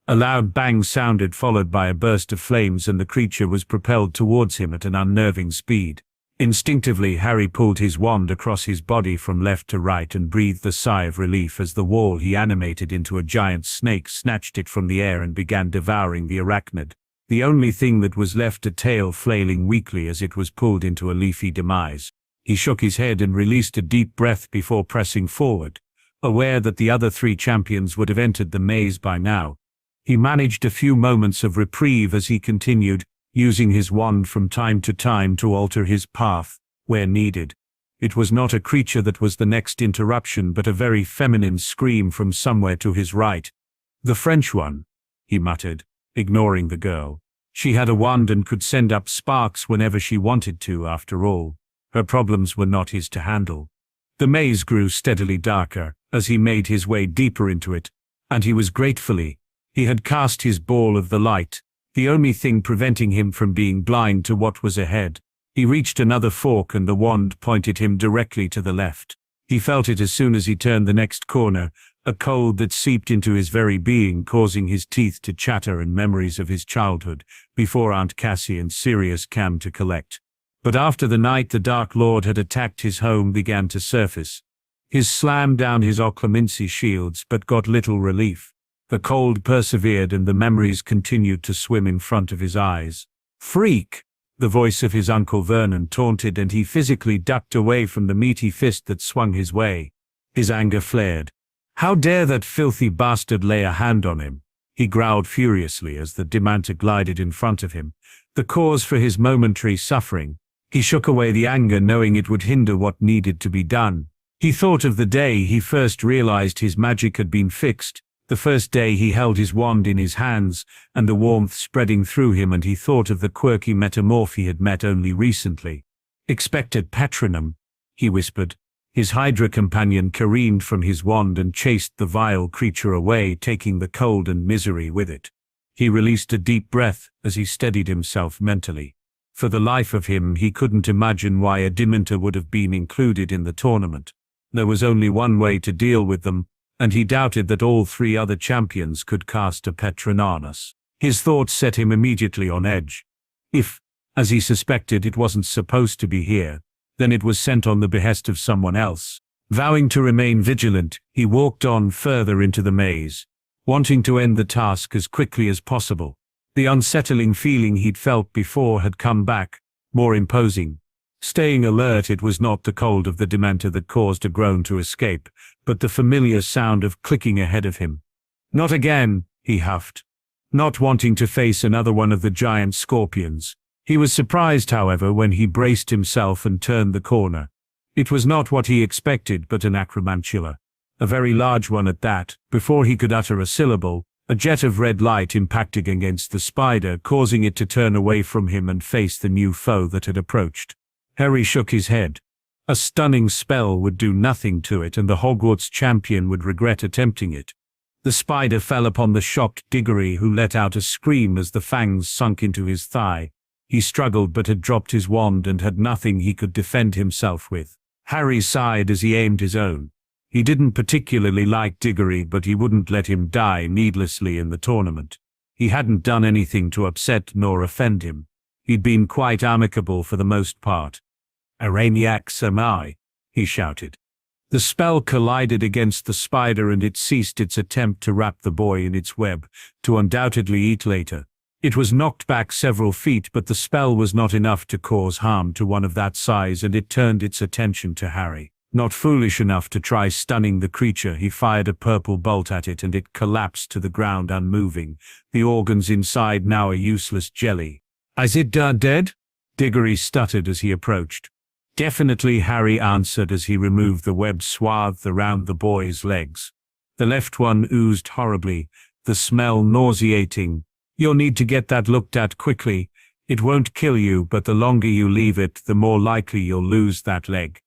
Speaker 1: A loud bang sounded, followed by a burst of flames, and the creature was propelled towards him at an unnerving speed. Instinctively, Harry pulled his wand across his body from left to right and breathed a sigh of relief as the wall he animated into a giant snake snatched it from the air and began devouring the arachnid. The only thing that was left, a tail flailing weakly as it was pulled into a leafy demise. He shook his head and released a deep breath before pressing forward, aware that the other 3 champions would have entered the maze by now. He managed a few moments of reprieve as he continued, using his wand from time to time to alter his path, where needed. It was not a creature that was the next interruption, but a very feminine scream from somewhere to his right. The French one, he muttered, ignoring the girl. She had a wand and could send up sparks whenever she wanted to, after all. Her problems were not his to handle. The maze grew steadily darker as he made his way deeper into it, and he was gratefully. He had cast his ball of the light, the only thing preventing him from being blind to what was ahead. He reached another fork and the wand pointed him directly to the left. He felt it as soon as he turned the next corner, a cold that seeped into his very being, causing his teeth to chatter and memories of his childhood, before Aunt Cassie and Sirius came to collect. But after the night the Dark Lord had attacked, his home began to surface. His slammed down his occlumency shields but got little relief. The cold persevered and the memories continued to swim in front of his eyes. "Freak!" The voice of his Uncle Vernon taunted, and he physically ducked away from the meaty fist that swung his way. His anger flared. How dare that filthy bastard lay a hand on him? He growled furiously as the Dementor glided in front of him, the cause for his momentary suffering. He shook away the anger, knowing it would hinder what needed to be done. He thought of the day he first realized his magic had been fixed, the first day he held his wand in his hands, and the warmth spreading through him, and he thought of the quirky metamorph he had met only recently. "Expected Patronum," he whispered. His Hydra companion careened from his wand and chased the vile creature away, taking the cold and misery with it. He released a deep breath as he steadied himself mentally. For the life of him, he couldn't imagine why a Dementor would have been included in the tournament. There was only one way to deal with them, and he doubted that all three other champions could cast a Patronanus. His thoughts set him immediately on edge. If, as he suspected, it wasn't supposed to be here, then it was sent on the behest of someone else. Vowing to remain vigilant, he walked on further into the maze, wanting to end the task as quickly as possible. The unsettling feeling he'd felt before had come back, more imposing. Staying alert, it was not the cold of the Dementor that caused a groan to escape, but the familiar sound of clicking ahead of him. "Not again," he huffed, not wanting to face another one of the giant scorpions. He was surprised, however, when he braced himself and turned the corner. It was not what he expected, but an acromantula, a very large one at that. Before he could utter a syllable, a jet of red light impacted against the spider, causing it to turn away from him and face the new foe that had approached. Harry shook his head. A stunning spell would do nothing to it, and the Hogwarts champion would regret attempting it. The spider fell upon the shocked Diggory, who let out a scream as the fangs sunk into his thigh. He struggled but had dropped his wand and had nothing he could defend himself with. Harry sighed as he aimed his own. He didn't particularly like Diggory, but he wouldn't let him die needlessly in the tournament. He hadn't done anything to upset nor offend him. He'd been quite amicable for the most part. "Araniacs am I," he shouted. The spell collided against the spider and it ceased its attempt to wrap the boy in its web, to undoubtedly eat later. It was knocked back several feet, but the spell was not enough to cause harm to one of that size, and it turned its attention to Harry. Not foolish enough to try stunning the creature, he fired a purple bolt at it and it collapsed to the ground unmoving, the organs inside now a useless jelly. "Is it dead?" Diggory stuttered as he approached. "Definitely," Harry answered as he removed the web swathed around the boy's legs. The left one oozed horribly, the smell nauseating. "You'll need to get that looked at quickly. It won't kill you, but the longer you leave it, the more likely you'll lose that leg."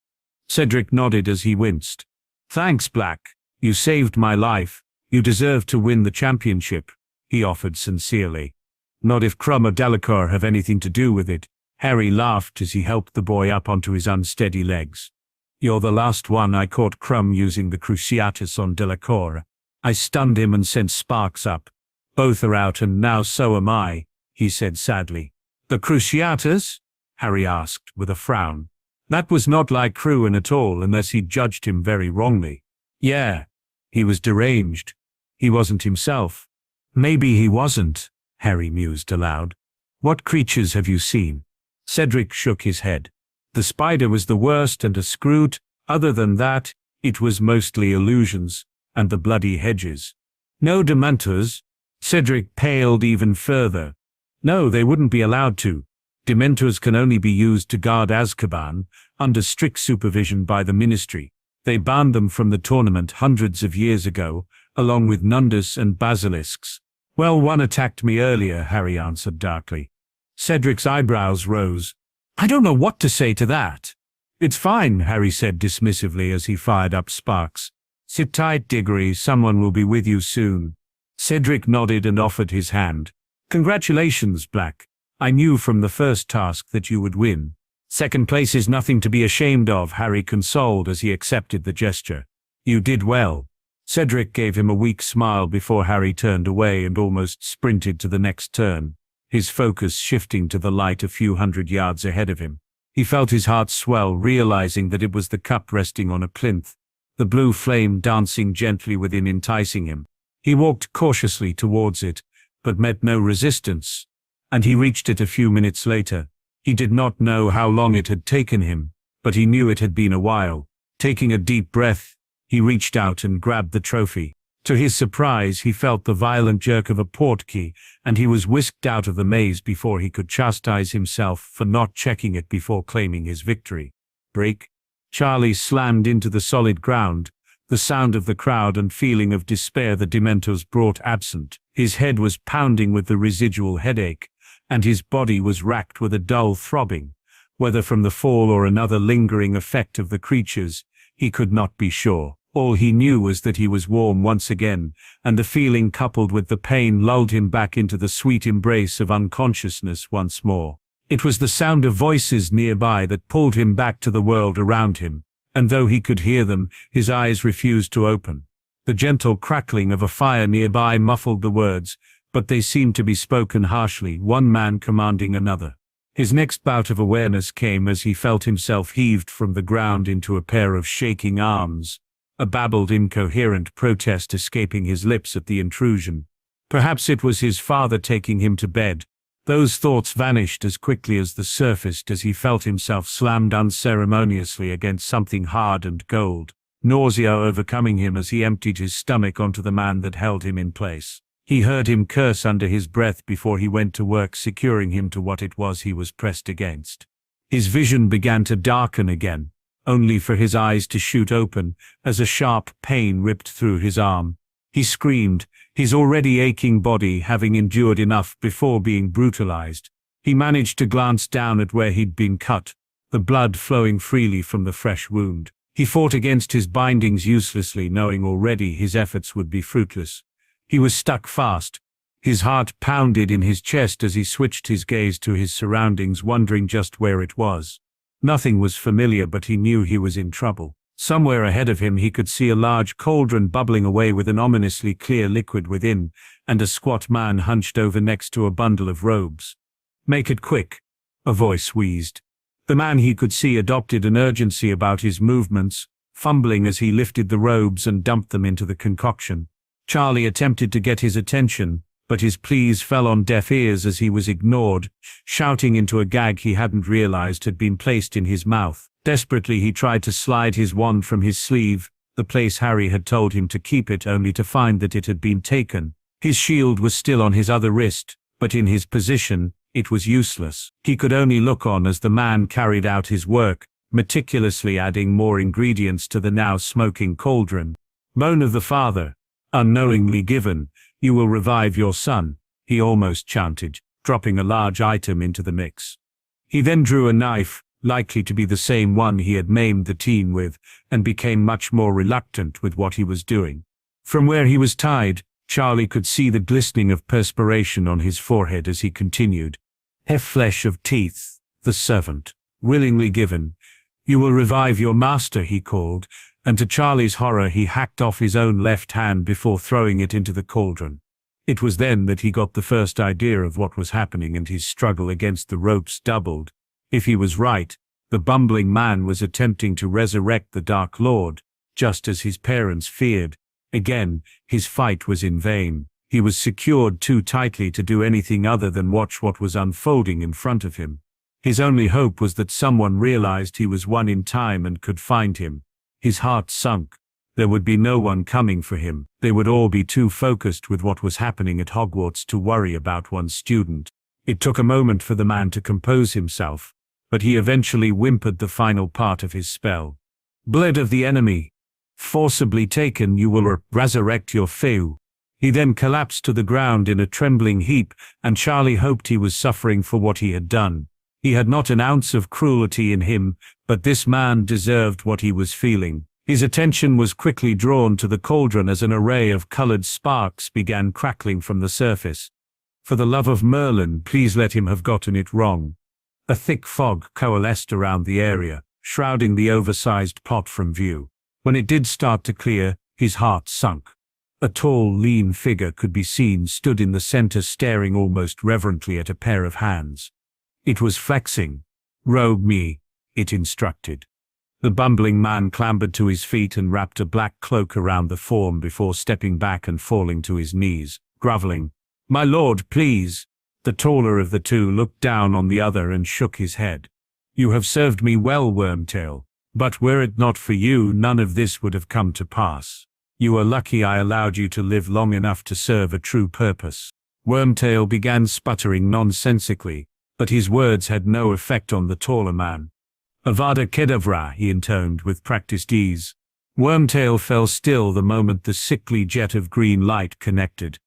Speaker 1: Cedric nodded as he winced. "Thanks, Black. You saved my life. You deserve to win the championship," he offered sincerely. "Not if Crumb or Delacour have anything to do with it." Harry laughed as he helped the boy up onto his unsteady legs. "You're the last one. I caught Crumb using the Cruciatus on Delacour. I stunned him and sent sparks up. Both are out and now so am I," he said sadly. "The Cruciatus?" Harry asked with a frown. That was not like Cruan at all, unless he'd judged him very wrongly. Yeah, he was deranged. He wasn't himself. "Maybe he wasn't," Harry mused aloud. "What creatures have you seen?" Cedric shook his head. The spider was the worst, and a Scroot. Other than that, it was mostly illusions, and the bloody hedges. "No Dementors?" Cedric paled even further. "No, they wouldn't be allowed to. Dementors can only be used to guard Azkaban, under strict supervision by the Ministry. They banned them from the tournament hundreds of years ago, along with Nundus and basilisks." "Well, one attacked me earlier," Harry answered darkly. Cedric's eyebrows rose. "I don't know what to say to that." It's fine, Harry said dismissively as he fired up sparks. Sit tight, Diggory, someone will be with you soon. Cedric nodded and offered his hand. Congratulations, Black. I knew from the first task that you would win. Second place is nothing to be ashamed of, Harry consoled as he accepted the gesture. You did well. Cedric gave him a weak smile before Harry turned away and almost sprinted to the next turn, his focus shifting to the light a few hundred yards ahead of him. He felt his heart swell, realizing that it was the cup resting on a plinth, the blue flame dancing gently within, enticing him. He walked cautiously towards it, but met no resistance, and he reached it a few minutes later. He did not know how long it had taken him, but he knew it had been a while. Taking a deep breath, he reached out and grabbed the trophy. To his surprise, he felt the violent jerk of a portkey, and he was whisked out of the maze before he could chastise himself for not checking it before claiming his victory. Break. Charlie slammed into the solid ground, the sound of the crowd and feeling of despair the Dementors brought absent. His head was pounding with the residual headache, and his body was racked with a dull throbbing. Whether from the fall or another lingering effect of the creatures, he could not be sure. All he knew was that he was warm once again, and the feeling coupled with the pain lulled him back into the sweet embrace of unconsciousness once more. It was the sound of voices nearby that pulled him back to the world around him, and though he could hear them, his eyes refused to open. The gentle crackling of a fire nearby muffled the words, but they seemed to be spoken harshly, one man commanding another. His next bout of awareness came as he felt himself heaved from the ground into a pair of shaking arms, a babbled incoherent protest escaping his lips at the intrusion. Perhaps it was his father taking him to bed. Those thoughts vanished as quickly as they surfaced as he felt himself slammed unceremoniously against something hard and gold, nausea overcoming him as he emptied his stomach onto the man that held him in place. He heard him curse under his breath before he went to work securing him to what it was he was pressed against. His vision began to darken again, only for his eyes to shoot open as a sharp pain ripped through his arm. He screamed, his already aching body having endured enough before being brutalized. He managed to glance down at where he'd been cut, the blood flowing freely from the fresh wound. He fought against his bindings uselessly, knowing already his efforts would be fruitless. He was stuck fast. His heart pounded in his chest as he switched his gaze to his surroundings, wondering just where it was. Nothing was familiar, but he knew he was in trouble. Somewhere ahead of him he could see a large cauldron bubbling away with an ominously clear liquid within, and a squat man hunched over next to a bundle of robes. "Make it quick," a voice wheezed. The man he could see adopted an urgency about his movements, fumbling as he lifted the robes and dumped them into the concoction. Charlie attempted to get his attention, but his pleas fell on deaf ears as he was ignored, shouting into a gag he hadn't realized had been placed in his mouth. Desperately he tried to slide his wand from his sleeve, the place Harry had told him to keep it, only to find that it had been taken. His shield was still on his other wrist, but in his position, it was useless. He could only look on as the man carried out his work, meticulously adding more ingredients to the now smoking cauldron. "Bone of the father, unknowingly given, you will revive your son," he almost chanted, dropping a large item into the mix. He then drew a knife, likely to be the same one he had maimed the teen with, and became much more reluctant with what he was doing. From where he was tied, Charlie could see the glistening of perspiration on his forehead as he continued. "Flesh of teeth, the servant, willingly given. You will revive your master," he called, and to Charlie's horror he hacked off his own left hand before throwing it into the cauldron. It was then that he got the first idea of what was happening, and his struggle against the ropes doubled. If he was right, the bumbling man was attempting to resurrect the Dark Lord, just as his parents feared. Again, his fight was in vain. He was secured too tightly to do anything other than watch what was unfolding in front of him. His only hope was that someone realized he was one in time and could find him. His heart sunk. There would be no one coming for him. They would all be too focused with what was happening at Hogwarts to worry about one student. It took a moment for the man to compose himself, but he eventually whimpered the final part of his spell. "Blood of the enemy. Forcibly taken, you will resurrect your feu." He then collapsed to the ground in a trembling heap, and Charlie hoped he was suffering for what he had done. He had not an ounce of cruelty in him, but this man deserved what he was feeling. His attention was quickly drawn to the cauldron as an array of colored sparks began crackling from the surface. For the love of Merlin, please let him have gotten it wrong. A thick fog coalesced around the area, shrouding the oversized pot from view. When it did start to clear, his heart sunk. A tall, lean figure could be seen stood in the center, staring almost reverently at a pair of hands. It was flexing. "Robe me," it instructed. The bumbling man clambered to his feet and wrapped a black cloak around the form before stepping back and falling to his knees, groveling. "My lord, please." The taller of the two looked down on the other and shook his head. "You have served me well, Wormtail, but were it not for you, none of this would have come to pass. You are lucky I allowed you to live long enough to serve a true purpose." Wormtail began sputtering nonsensically, but his words had no effect on the taller man. "Avada Kedavra," he intoned with practiced ease. Wormtail fell still the moment the sickly jet of green light connected.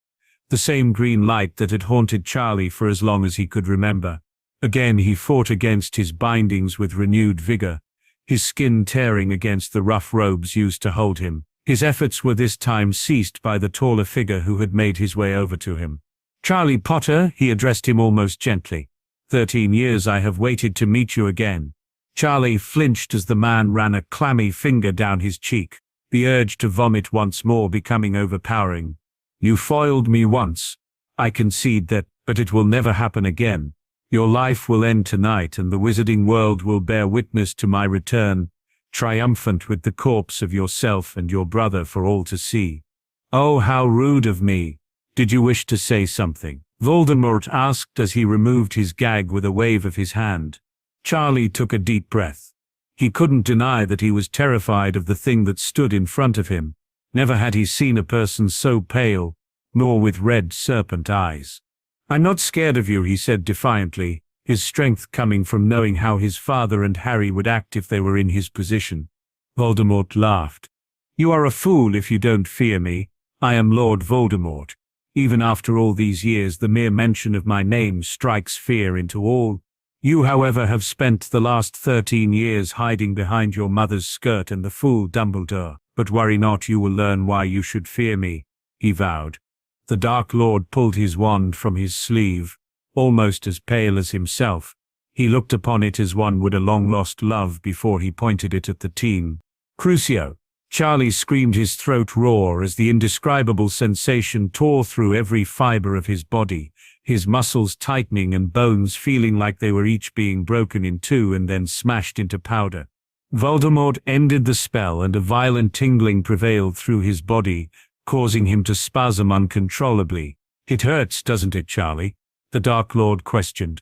Speaker 1: The same green light that had haunted Charlie for as long as he could remember. Again he fought against his bindings with renewed vigor, his skin tearing against the rough robes used to hold him. His efforts were this time ceased by the taller figure who had made his way over to him. "Charlie Potter," he addressed him almost gently. 13 years I have waited to meet you again." Charlie flinched as the man ran a clammy finger down his cheek, the urge to vomit once more becoming overpowering. "You foiled me once. I concede that, but it will never happen again. Your life will end tonight and the wizarding world will bear witness to my return, triumphant with the corpse of yourself and your brother for all to see." "Oh, how rude of me. Did you wish to say something?" Voldemort asked as he removed his gag with a wave of his hand. Charlie took a deep breath. He couldn't deny that he was terrified of the thing that stood in front of him. Never had he seen a person so pale, nor with red serpent eyes. "I'm not scared of you," he said defiantly, his strength coming from knowing how his father and Harry would act if they were in his position. Voldemort laughed. "You are a fool if you don't fear me. I am Lord Voldemort. Even after all these years, the mere mention of my name strikes fear into all. You, however, have spent the last 13 years hiding behind your mother's skirt and the fool Dumbledore. But worry not, you will learn why you should fear me," he vowed. The Dark Lord pulled his wand from his sleeve, almost as pale as himself. He looked upon it as one would a long-lost love before he pointed it at the teen. "Crucio!" Charlie screamed, his throat raw as the indescribable sensation tore through every fiber of his body, his muscles tightening and bones feeling like they were each being broken in two and then smashed into powder. Voldemort ended the spell and a violent tingling prevailed through his body, causing him to spasm uncontrollably. "It hurts, doesn't it, Charlie?" the Dark Lord questioned.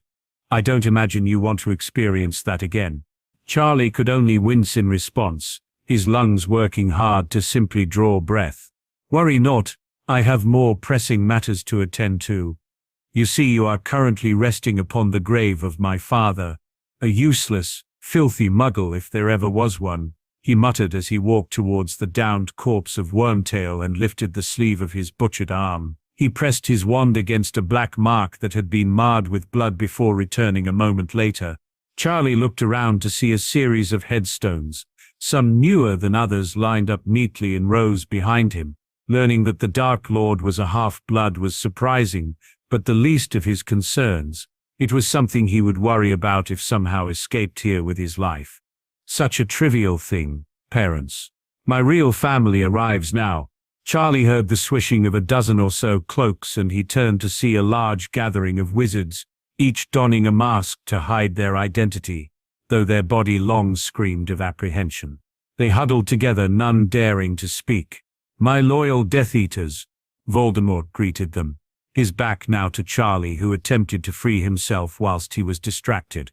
Speaker 1: "I don't imagine you want to experience that again." Charlie could only wince in response, his lungs working hard to simply draw breath. "Worry not, I have more pressing matters to attend to. You see, you are currently resting upon the grave of my father, a useless, filthy muggle if there ever was one," he muttered as he walked towards the downed corpse of Wormtail and lifted the sleeve of his butchered arm. He pressed his wand against a black mark that had been marred with blood before returning a moment later. Charlie looked around to see a series of headstones, some newer than others, lined up neatly in rows behind him. Learning that the Dark Lord was a half-blood was surprising, but the least of his concerns. It was something he would worry about if somehow escaped here with his life. Such a trivial thing, parents. "My real family arrives now." Charlie heard the swishing of a dozen or so cloaks and he turned to see a large gathering of wizards, each donning a mask to hide their identity, though their body long screamed of apprehension. They huddled together, none daring to speak. "My loyal Death Eaters," Voldemort greeted them, his back now to Charlie, who attempted to free himself whilst he was distracted.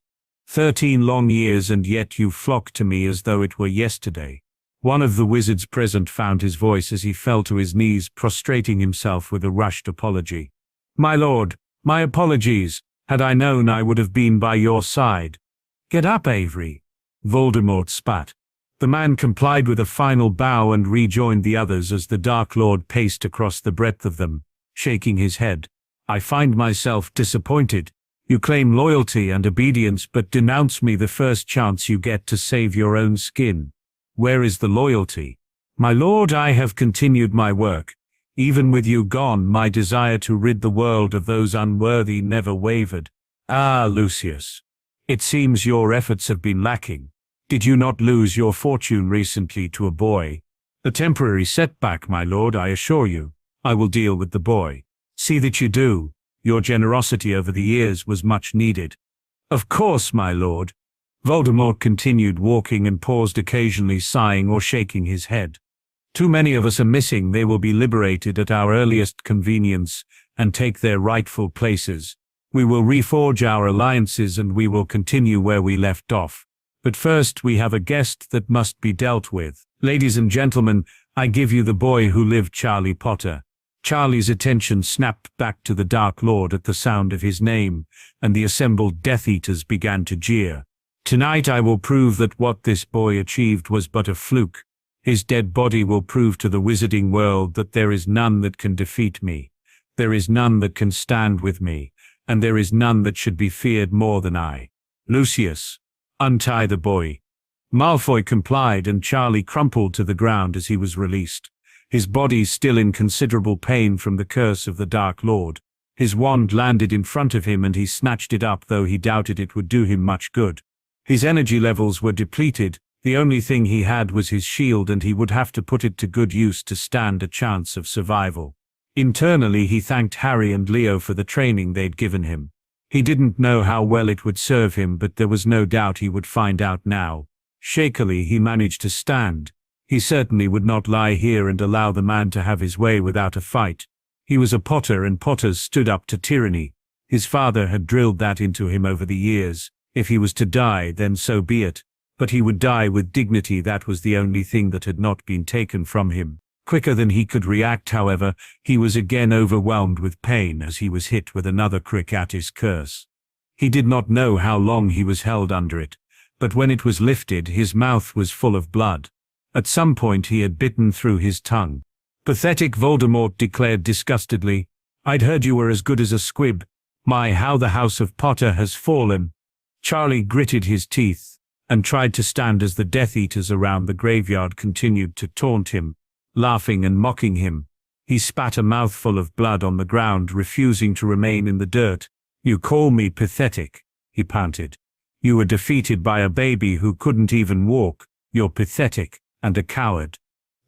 Speaker 1: 13 long years and yet you flock to me as though it were yesterday." One of the wizards present found his voice as he fell to his knees, prostrating himself with a rushed apology. "My lord, my apologies. Had I known, I would have been by your side." "Get up, Avery," Voldemort spat. The man complied with a final bow and rejoined the others as the Dark Lord paced across the breadth of them, shaking his head. "I find myself disappointed. You claim loyalty and obedience but denounce me the first chance you get to save your own skin. Where is the loyalty? My lord, I have continued my work. Even with you gone, my desire to rid the world of those unworthy never wavered. Ah, Lucius. It seems your efforts have been lacking. Did you not lose your fortune recently to a boy? A temporary setback, my lord, I assure you. I will deal with the boy. See that you do. Your generosity over the years was much needed. Of course, my lord. Voldemort continued walking and paused occasionally, sighing or shaking his head. Too many of us are missing. They will be liberated at our earliest convenience and take their rightful places. We will reforge our alliances and we will continue where we left off. But first we have a guest that must be dealt with. Ladies and gentlemen, I give you the boy who lived, Charlie Potter. Charlie's attention snapped back to the Dark Lord at the sound of his name, and the assembled Death Eaters began to jeer. Tonight I will prove that what this boy achieved was but a fluke. His dead body will prove to the wizarding world that there is none that can defeat me. There is none that can stand with me, and there is none that should be feared more than I. Lucius, untie the boy. Malfoy complied, and Charlie crumpled to the ground as he was released. His body still in considerable pain from the curse of the Dark Lord. His wand landed in front of him and he snatched it up, though he doubted it would do him much good. His energy levels were depleted. The only thing he had was his shield, and he would have to put it to good use to stand a chance of survival. Internally he thanked Harry and Leo for the training they'd given him. He didn't know how well it would serve him, but there was no doubt he would find out now. Shakily he managed to stand. He certainly would not lie here and allow the man to have his way without a fight. He was a Potter, and Potters stood up to tyranny. His father had drilled that into him over the years. If he was to die, then so be it. But he would die with dignity. That was the only thing that had not been taken from him. Quicker than he could react, however, he was again overwhelmed with pain as he was hit with another Cricatis curse. He did not know how long he was held under it, but when it was lifted, his mouth was full of blood. At some point he had bitten through his tongue. Pathetic, Voldemort declared disgustedly. I'd heard you were as good as a squib. My, how the House of Potter has fallen. Charlie gritted his teeth and tried to stand as the Death Eaters around the graveyard continued to taunt him, laughing and mocking him. He spat a mouthful of blood on the ground, refusing to remain in the dirt. You call me pathetic, he panted. You were defeated by a baby who couldn't even walk. You're pathetic and a coward.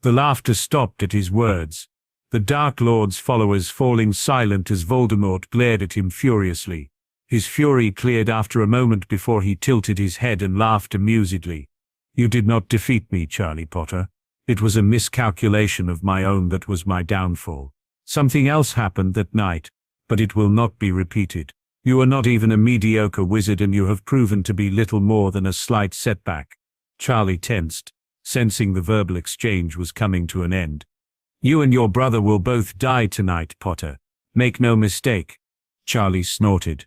Speaker 1: The laughter stopped at his words, the Dark Lord's followers falling silent as Voldemort glared at him furiously. His fury cleared after a moment before he tilted his head and laughed amusedly. You did not defeat me, Charlie Potter. It was a miscalculation of my own that was my downfall. Something else happened that night, but it will not be repeated. You are not even a mediocre wizard, and you have proven to be little more than a slight setback. Charlie tensed, sensing the verbal exchange was coming to an end. You and your brother will both die tonight, Potter. Make no mistake. Charlie snorted.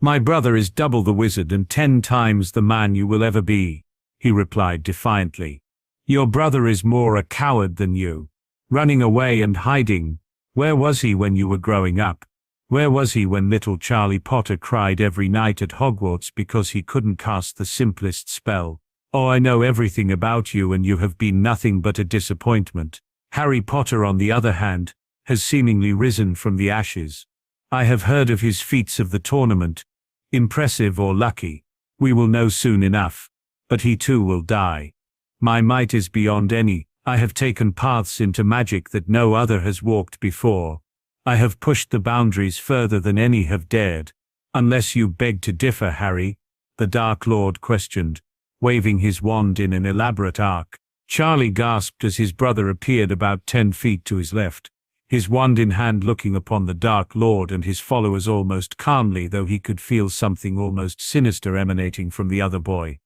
Speaker 1: My brother is double the wizard and 10 times the man you will ever be, he replied defiantly. Your brother is more a coward than you. Running away and hiding. Where was he when you were growing up? Where was he when little Charlie Potter cried every night at Hogwarts because he couldn't cast the simplest spell? Oh, I know everything about you, and you have been nothing but a disappointment. Harry Potter, on the other hand, has seemingly risen from the ashes. I have heard of his feats of the tournament. Impressive or lucky, we will know soon enough. But he too will die. My might is beyond any. I have taken paths into magic that no other has walked before. I have pushed the boundaries further than any have dared. Unless you beg to differ, Harry, the Dark Lord questioned, waving his wand in an elaborate arc. Charlie gasped as his brother appeared about 10 feet to his left, his wand in hand, looking upon the Dark Lord and his followers almost calmly, though he could feel something almost sinister emanating from the other boy.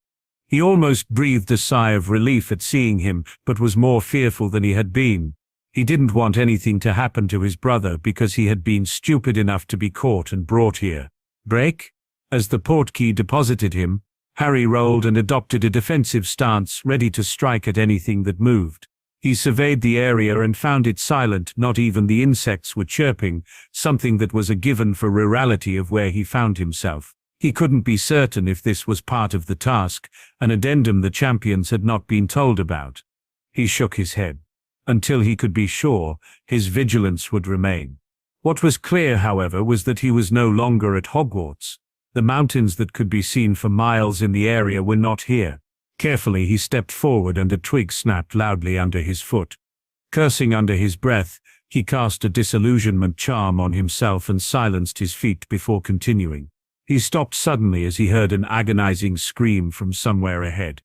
Speaker 1: He almost breathed a sigh of relief at seeing him, but was more fearful than he had been. He didn't want anything to happen to his brother because he had been stupid enough to be caught and brought here. Break? As the portkey deposited him, Harry rolled and adopted a defensive stance, ready to strike at anything that moved. He surveyed the area and found it silent, not even the insects were chirping, something that was a given for rurality of where he found himself. He couldn't be certain if this was part of the task, an addendum the champions had not been told about. He shook his head. Until he could be sure, his vigilance would remain. What was clear, however, was that he was no longer at Hogwarts. The mountains that could be seen for miles in the area were not here. Carefully he stepped forward and a twig snapped loudly under his foot. Cursing under his breath, he cast a disillusionment charm on himself and silenced his feet before continuing. He stopped suddenly as he heard an agonizing scream from somewhere ahead.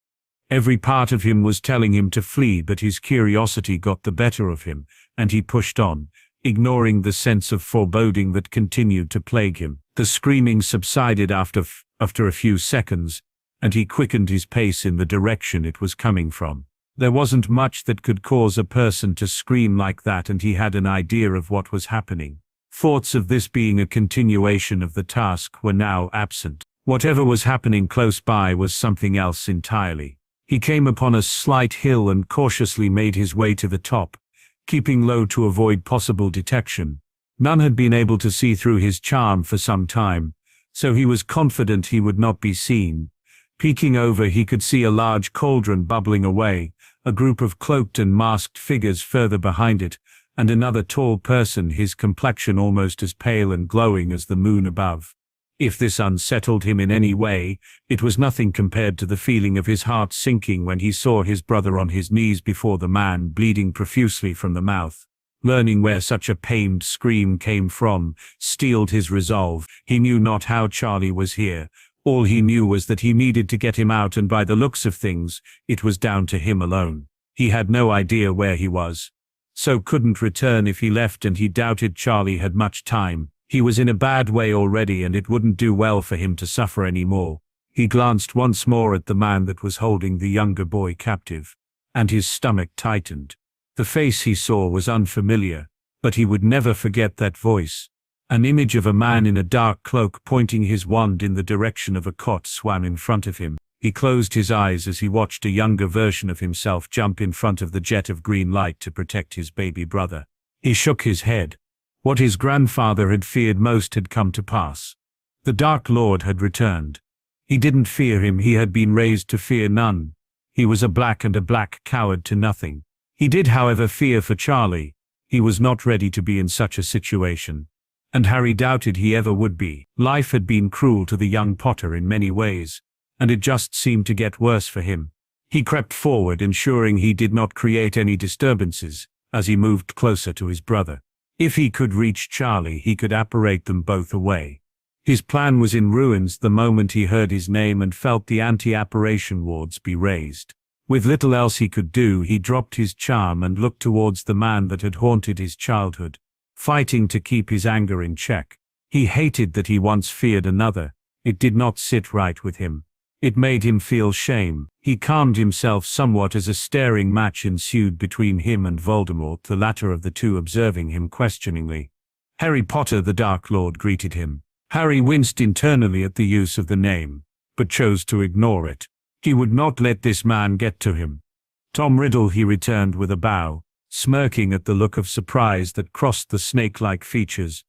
Speaker 1: Every part of him was telling him to flee, but his curiosity got the better of him, and he pushed on, ignoring the sense of foreboding that continued to plague him. The screaming subsided after a few seconds, and he quickened his pace in the direction it was coming from. There wasn't much that could cause a person to scream like that, and he had an idea of what was happening. Thoughts of this being a continuation of the task were now absent. Whatever was happening close by was something else entirely. He came upon a slight hill and cautiously made his way to the top, keeping low to avoid possible detection. None had been able to see through his charm for some time, so he was confident he would not be seen. Peeking over, he could see a large cauldron bubbling away, a group of cloaked and masked figures further behind it, and another tall person, his complexion almost as pale and glowing as the moon above. If this unsettled him in any way, it was nothing compared to the feeling of his heart sinking when he saw his brother on his knees before the man, bleeding profusely from the mouth. Learning where such a pained scream came from steeled his resolve. He knew not how Charlie was here. All he knew was that he needed to get him out, and by the looks of things, it was down to him alone. He had no idea where he was, so couldn't return if he left, and he doubted Charlie had much time. He was in a bad way already, and it wouldn't do well for him to suffer any more. He glanced once more at the man that was holding the younger boy captive, and his stomach tightened. The face he saw was unfamiliar, but he would never forget that voice. An image of a man in a dark cloak pointing his wand in the direction of a cot swam in front of him. He closed his eyes as he watched a younger version of himself jump in front of the jet of green light to protect his baby brother. He shook his head. What his grandfather had feared most had come to pass. The Dark Lord had returned. He didn't fear him, he had been raised to fear none. He was a black coward to nothing. He did, however, fear for Charlie. He was not ready to be in such a situation. And Harry doubted he ever would be. Life had been cruel to the young Potter in many ways, and it just seemed to get worse for him. He crept forward, ensuring he did not create any disturbances, as he moved closer to his brother. If he could reach Charlie, he could apparate them both away. His plan was in ruins the moment he heard his name and felt the anti-apparition wards be raised. With little else he could do, he dropped his charm and looked towards the man that had haunted his childhood, fighting to keep his anger in check. He hated that he once feared another. It did not sit right with him. It made him feel shame. He calmed himself somewhat as a staring match ensued between him and Voldemort, the latter of the two observing him questioningly. "Harry Potter," the Dark Lord greeted him. Harry winced internally at the use of the name, but chose to ignore it. He would not let this man get to him. "Tom Riddle," he returned with a bow, smirking at the look of surprise that crossed the snake-like features.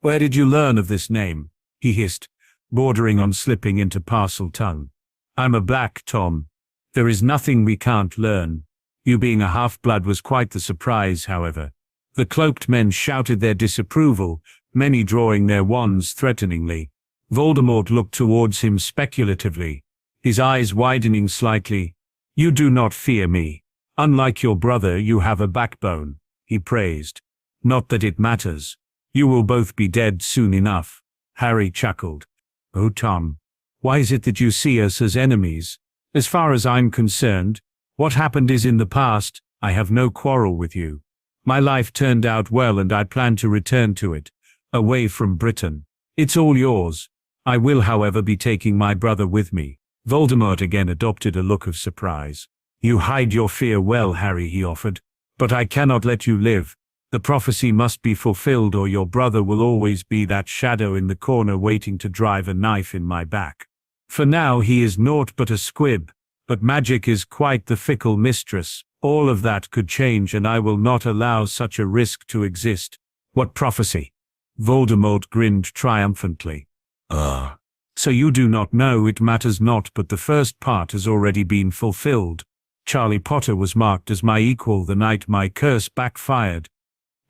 Speaker 1: "Where did you learn of this name?" he hissed, bordering on slipping into Parseltongue. "I'm a black, Tom. There is nothing we can't learn." You being a half-blood was quite the surprise, however. The cloaked men shouted their disapproval, many drawing their wands threateningly. Voldemort looked towards him speculatively, his eyes widening slightly. "You do not fear me. Unlike your brother, you have a backbone," he praised. "Not that it matters. You will both be dead soon enough." Harry chuckled. "Oh, Tom, why is it that you see us as enemies? As far as I'm concerned, what happened is in the past. I have no quarrel with you. My life turned out well and I plan to return to it, away from Britain. It's all yours. I will, however, be taking my brother with me." Voldemort again adopted a look of surprise. "You hide your fear well, Harry," he offered, "but I cannot let you live. The prophecy must be fulfilled, or your brother will always be that shadow in the corner waiting to drive a knife in my back. For now he is naught but a squib, but magic is quite the fickle mistress. All of that could change, and I will not allow such a risk to exist. What prophecy? Voldemort grinned triumphantly. So you do not know, it matters not, but the first part has already been fulfilled. Charlie Potter was marked as my equal the night my curse backfired.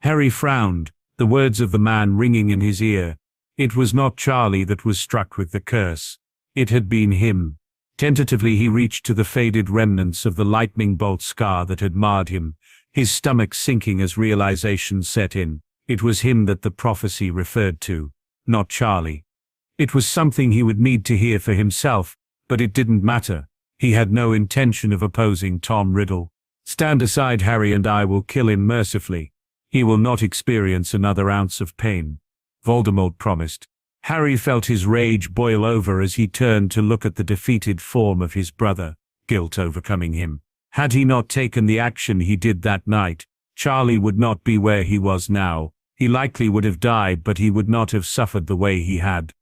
Speaker 1: Harry frowned, the words of the man ringing in his ear. It was not Charlie that was struck with the curse. It had been him. Tentatively he reached to the faded remnants of the lightning bolt scar that had marred him, his stomach sinking as realization set in. It was him that the prophecy referred to, not Charlie. It was something he would need to hear for himself, but it didn't matter. He had no intention of opposing Tom Riddle. Stand aside, Harry, and I will kill him mercifully. He will not experience another ounce of pain, Voldemort promised. Harry felt his rage boil over as he turned to look at the defeated form of his brother, guilt overcoming him. Had he not taken the action he did that night, Charlie would not be where he was now. He likely would have died, but he would not have suffered the way he had.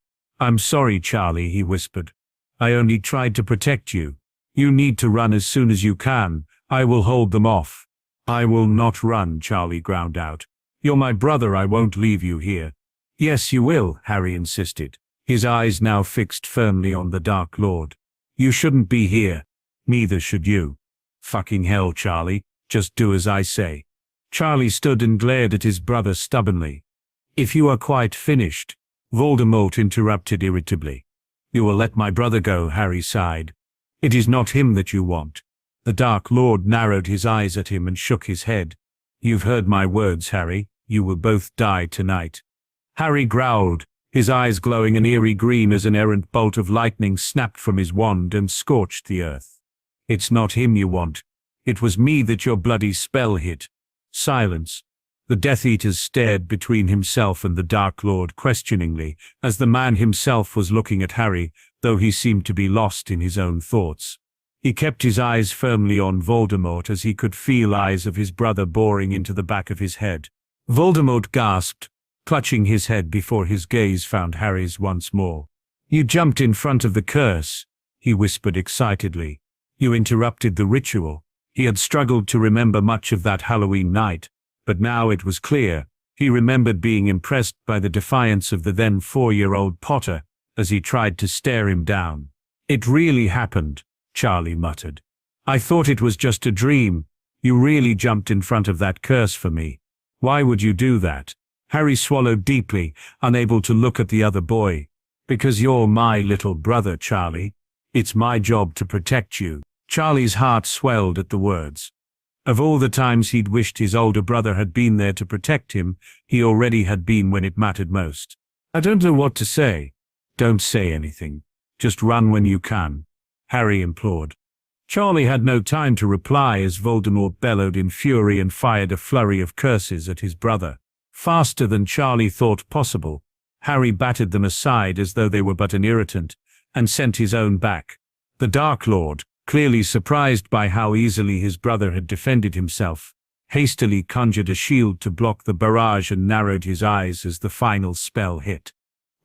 Speaker 1: I'm sorry, Charlie, he whispered. I only tried to protect you. You need to run as soon as you can. I will hold them off. I will not run, Charlie ground out. You're my brother, I won't leave you here. Yes, you will, Harry insisted, his eyes now fixed firmly on the Dark Lord. You shouldn't be here. Neither should you. Fucking hell, Charlie, just do as I say. Charlie stood and glared at his brother stubbornly. If you are quite finished, Voldemort interrupted irritably. You will let my brother go, Harry sighed. It is not him that you want. The Dark Lord narrowed his eyes at him and shook his head. You've heard my words, Harry. You will both die tonight. Harry growled, his eyes glowing an eerie green as an errant bolt of lightning snapped from his wand and scorched the earth. It's not him you want. It was me that your bloody spell hit. Silence. The Death Eaters stared between himself and the Dark Lord questioningly, as the man himself was looking at Harry, though he seemed to be lost in his own thoughts. He kept his eyes firmly on Voldemort as he could feel eyes of his brother boring into the back of his head. Voldemort gasped, clutching his head before his gaze found Harry's once more. You jumped in front of the curse, he whispered excitedly. You interrupted the ritual. He had struggled to remember much of that Halloween night, but now it was clear. He remembered being impressed by the defiance of the then 4-year-old Potter as he tried to stare him down. It really happened, Charlie muttered. I thought it was just a dream. You really jumped in front of that curse for me. Why would you do that? Harry swallowed deeply, unable to look at the other boy. Because you're my little brother, Charlie. It's my job to protect you. Charlie's heart swelled at the words. Of all the times he'd wished his older brother had been there to protect him, he already had been when it mattered most. I don't know what to say. Don't say anything. Just run when you can, Harry implored. Charlie had no time to reply as Voldemort bellowed in fury and fired a flurry of curses at his brother. Faster than Charlie thought possible, Harry batted them aside as though they were but an irritant, and sent his own back. The Dark Lord, clearly surprised by how easily his brother had defended himself, hastily conjured a shield to block the barrage and narrowed his eyes as the final spell hit.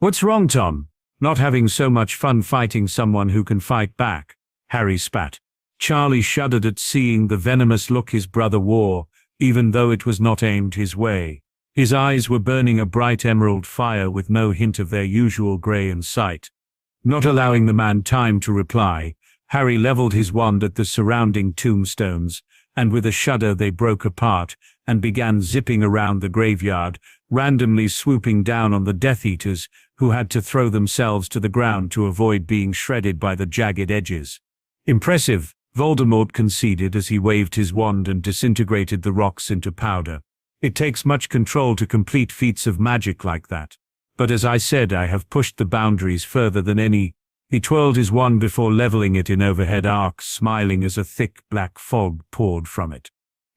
Speaker 1: What's wrong, Tom? Not having so much fun fighting someone who can fight back? Harry spat. Charlie shuddered at seeing the venomous look his brother wore, even though it was not aimed his way. His eyes were burning a bright emerald fire with no hint of their usual grey in sight. Not allowing the man time to reply, Harry leveled his wand at the surrounding tombstones, and with a shudder they broke apart and began zipping around the graveyard, randomly swooping down on the Death Eaters, who had to throw themselves to the ground to avoid being shredded by the jagged edges. Impressive, Voldemort conceded as he waved his wand and disintegrated the rocks into powder. It takes much control to complete feats of magic like that. But as I said, I have pushed the boundaries further than any. He twirled his wand before leveling it in overhead arcs, smiling as a thick black fog poured from it.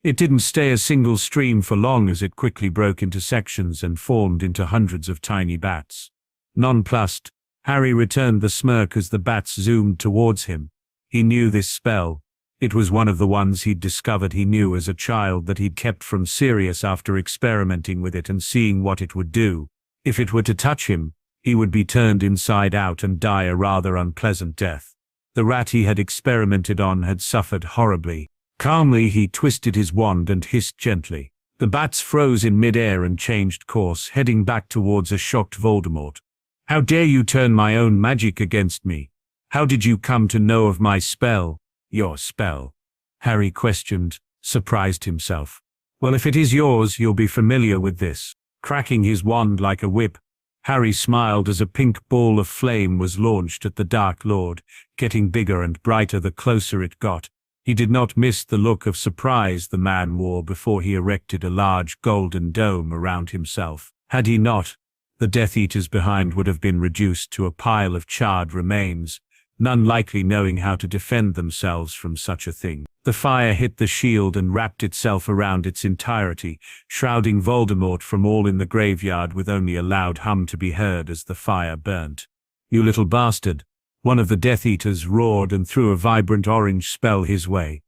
Speaker 1: It didn't stay a single stream for long as it quickly broke into sections and formed into hundreds of tiny bats. Nonplussed, Harry returned the smirk as the bats zoomed towards him. He knew this spell. It was one of the ones he'd discovered he knew as a child that he'd kept from Sirius after experimenting with it and seeing what it would do. If it were to touch him, he would be turned inside out and die a rather unpleasant death. The rat he had experimented on had suffered horribly. Calmly he twisted his wand and hissed gently. The bats froze in mid-air and changed course, heading back towards a shocked Voldemort. "How dare you turn my own magic against me? How did you come to know of my spell?" "Your spell?" Harry questioned, surprised himself. "Well, if it is yours, you'll be familiar with this." Cracking his wand like a whip, Harry smiled as a pink ball of flame was launched at the Dark Lord, getting bigger and brighter the closer it got. He did not miss the look of surprise the man wore before he erected a large golden dome around himself. Had he not, the Death Eaters behind would have been reduced to a pile of charred remains, none likely knowing how to defend themselves from such a thing. The fire hit the shield and wrapped itself around its entirety, shrouding Voldemort from all in the graveyard with only a loud hum to be heard as the fire burnt. "You little bastard!" One of the Death Eaters roared and threw a vibrant orange spell his way.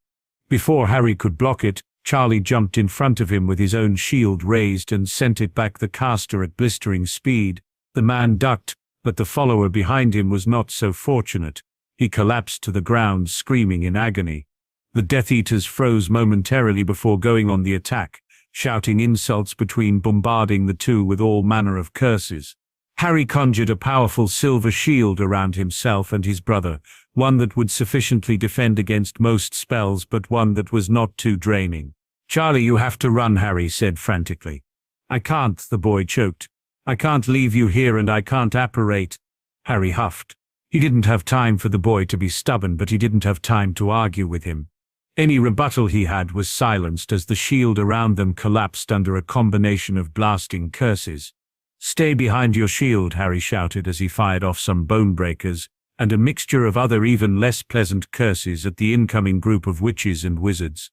Speaker 1: Before Harry could block it, Charlie jumped in front of him with his own shield raised and sent it back the caster at blistering speed. The man ducked, but the follower behind him was not so fortunate. He collapsed to the ground, screaming in agony. The Death Eaters froze momentarily before going on the attack, shouting insults between bombarding the two with all manner of curses. Harry conjured a powerful silver shield around himself and his brother, one that would sufficiently defend against most spells but one that was not too draining. "Charlie, you have to run," Harry said frantically. "I can't," the boy choked. "I can't leave you here and I can't apparate." Harry huffed. He didn't have time for the boy to be stubborn, but he didn't have time to argue with him. Any rebuttal he had was silenced as the shield around them collapsed under a combination of blasting curses. "Stay behind your shield," Harry shouted as he fired off some bone breakers and a mixture of other even less pleasant curses at the incoming group of witches and wizards.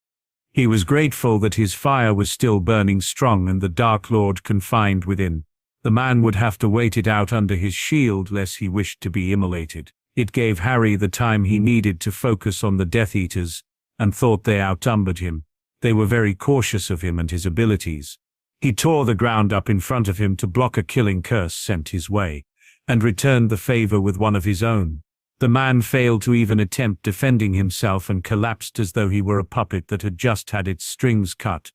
Speaker 1: He was grateful that his fire was still burning strong and the Dark Lord confined within. The man would have to wait it out under his shield lest he wished to be immolated. It gave Harry the time he needed to focus on the Death Eaters, and thought they outnumbered him. They were very cautious of him and his abilities. He tore the ground up in front of him to block a killing curse sent his way, and returned the favor with one of his own. The man failed to even attempt defending himself and collapsed as though he were a puppet that had just had its strings cut.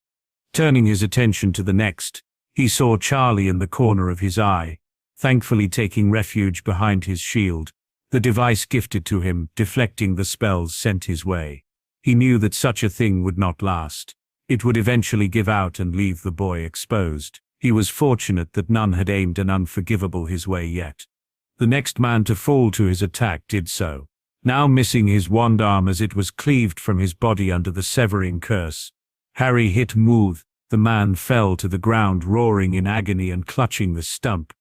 Speaker 1: Turning his attention to the next, he saw Charlie in the corner of his eye, thankfully taking refuge behind his shield, the device gifted to him, deflecting the spells sent his way. He knew that such a thing would not last. It would eventually give out and leave the boy exposed. He was fortunate that none had aimed an unforgivable his way yet. The next man to fall to his attack did so, now missing his wand arm as it was cleaved from his body under the severing curse. Harry hit Muth. The man fell to the ground roaring in agony and clutching the stump.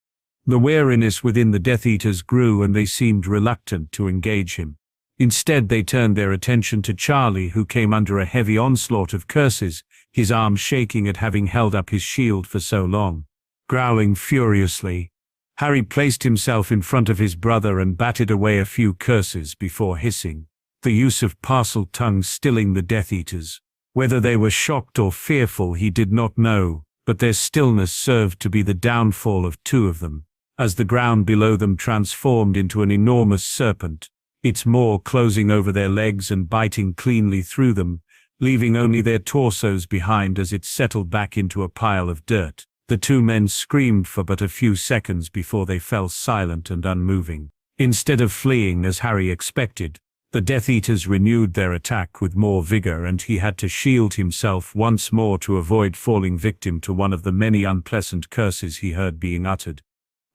Speaker 1: The wariness within the Death Eaters grew and they seemed reluctant to engage him. Instead they turned their attention to Charlie, who came under a heavy onslaught of curses, his arm shaking at having held up his shield for so long. Growling furiously, Harry placed himself in front of his brother and batted away a few curses before hissing, the use of parcel tongue stilling the Death Eaters. Whether they were shocked or fearful he did not know, but their stillness served to be the downfall of two of them, as the ground below them transformed into an enormous serpent, its maw closing over their legs and biting cleanly through them, leaving only their torsos behind as it settled back into a pile of dirt. The two men screamed for but a few seconds before they fell silent and unmoving. Instead of fleeing as Harry expected, the Death Eaters renewed their attack with more vigor and he had to shield himself once more to avoid falling victim to one of the many unpleasant curses he heard being uttered.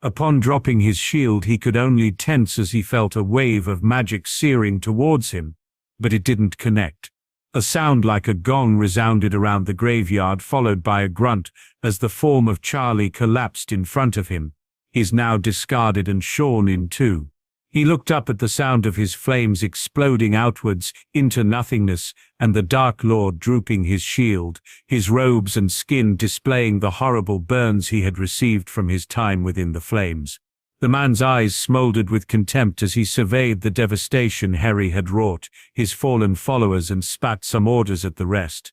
Speaker 1: Upon dropping his shield he could only tense as he felt a wave of magic searing towards him, but it didn't connect. A sound like a gong resounded around the graveyard, followed by a grunt as the form of Charlie collapsed in front of him, his now discarded and shorn in two. He looked up at the sound of his flames exploding outwards into nothingness and the Dark Lord drooping his shield, his robes and skin displaying the horrible burns he had received from his time within the flames. The man's eyes smoldered with contempt as he surveyed the devastation Harry had wrought, his fallen followers, and spat some orders at the rest.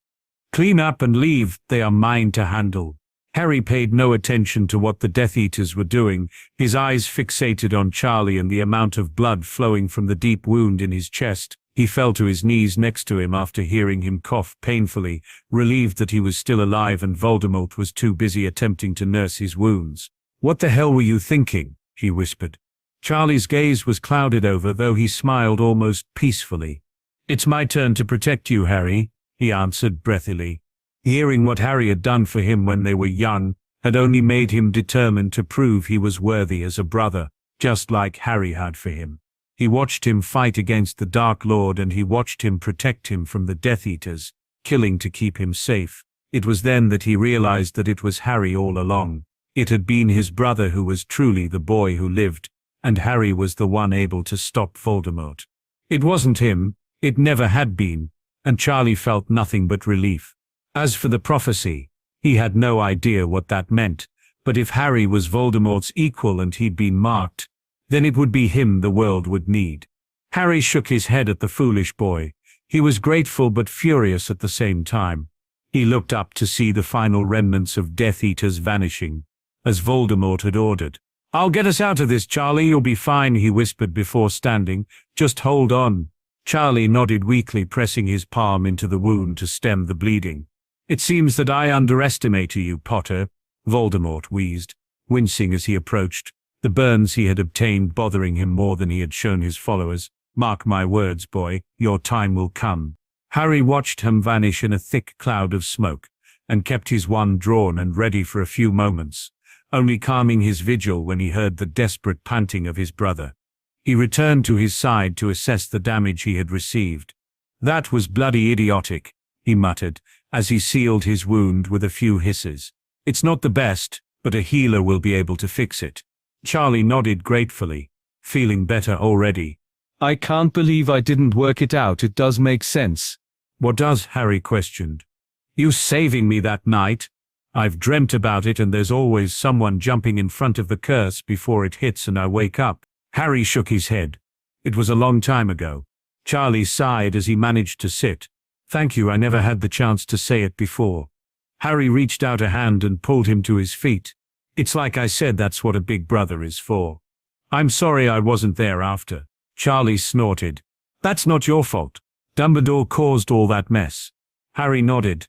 Speaker 1: "Clean up and leave, they are mine to handle." Harry paid no attention to what the Death Eaters were doing, his eyes fixated on Charlie and the amount of blood flowing from the deep wound in his chest. He fell to his knees next to him after hearing him cough painfully, relieved that he was still alive and Voldemort was too busy attempting to nurse his wounds. "What the hell were you thinking?" he whispered. Charlie's gaze was clouded over, though he smiled almost peacefully. "It's my turn to protect you, Harry," he answered breathily. Hearing what Harry had done for him when they were young had only made him determined to prove he was worthy as a brother, just like Harry had for him. He watched him fight against the Dark Lord and he watched him protect him from the Death Eaters, killing to keep him safe. It was then that he realized that it was Harry all along. It had been his brother who was truly the boy who lived, and Harry was the one able to stop Voldemort. It wasn't him, it never had been, and Charlie felt nothing but relief. As for the prophecy, he had no idea what that meant, but if Harry was Voldemort's equal and he'd been marked, then it would be him the world would need. Harry shook his head at the foolish boy. He was grateful but furious at the same time. He looked up to see the final remnants of Death Eaters vanishing, as Voldemort had ordered. "I'll get us out of this, Charlie, you'll be fine," he whispered before standing. "Just hold on." Charlie nodded weakly, pressing his palm into the wound to stem the bleeding. "It seems that I underestimated you, Potter," Voldemort wheezed, wincing as he approached, the burns he had obtained bothering him more than he had shown his followers. "Mark my words, boy, your time will come." Harry watched him vanish in a thick cloud of smoke, and kept his wand drawn and ready for a few moments, only calming his vigil when he heard the desperate panting of his brother. He returned to his side to assess the damage he had received. "That was bloody idiotic," he muttered, as he sealed his wound with a few hisses. "It's not the best, but a healer will be able to fix it." Charlie nodded gratefully, feeling better already. "I can't believe I didn't work it out. It does make sense." "What does?" Harry questioned. "You saving me that night. I've dreamt about it and there's always someone jumping in front of the curse before it hits and I wake up." Harry shook his head. "It was a long time ago." Charlie sighed as he managed to sit. "Thank you, I never had the chance to say it before." Harry reached out a hand and pulled him to his feet. "It's like I said, that's what a big brother is for." "I'm sorry I wasn't there after." Charlie snorted. "That's not your fault. Dumbledore caused all that mess." Harry nodded.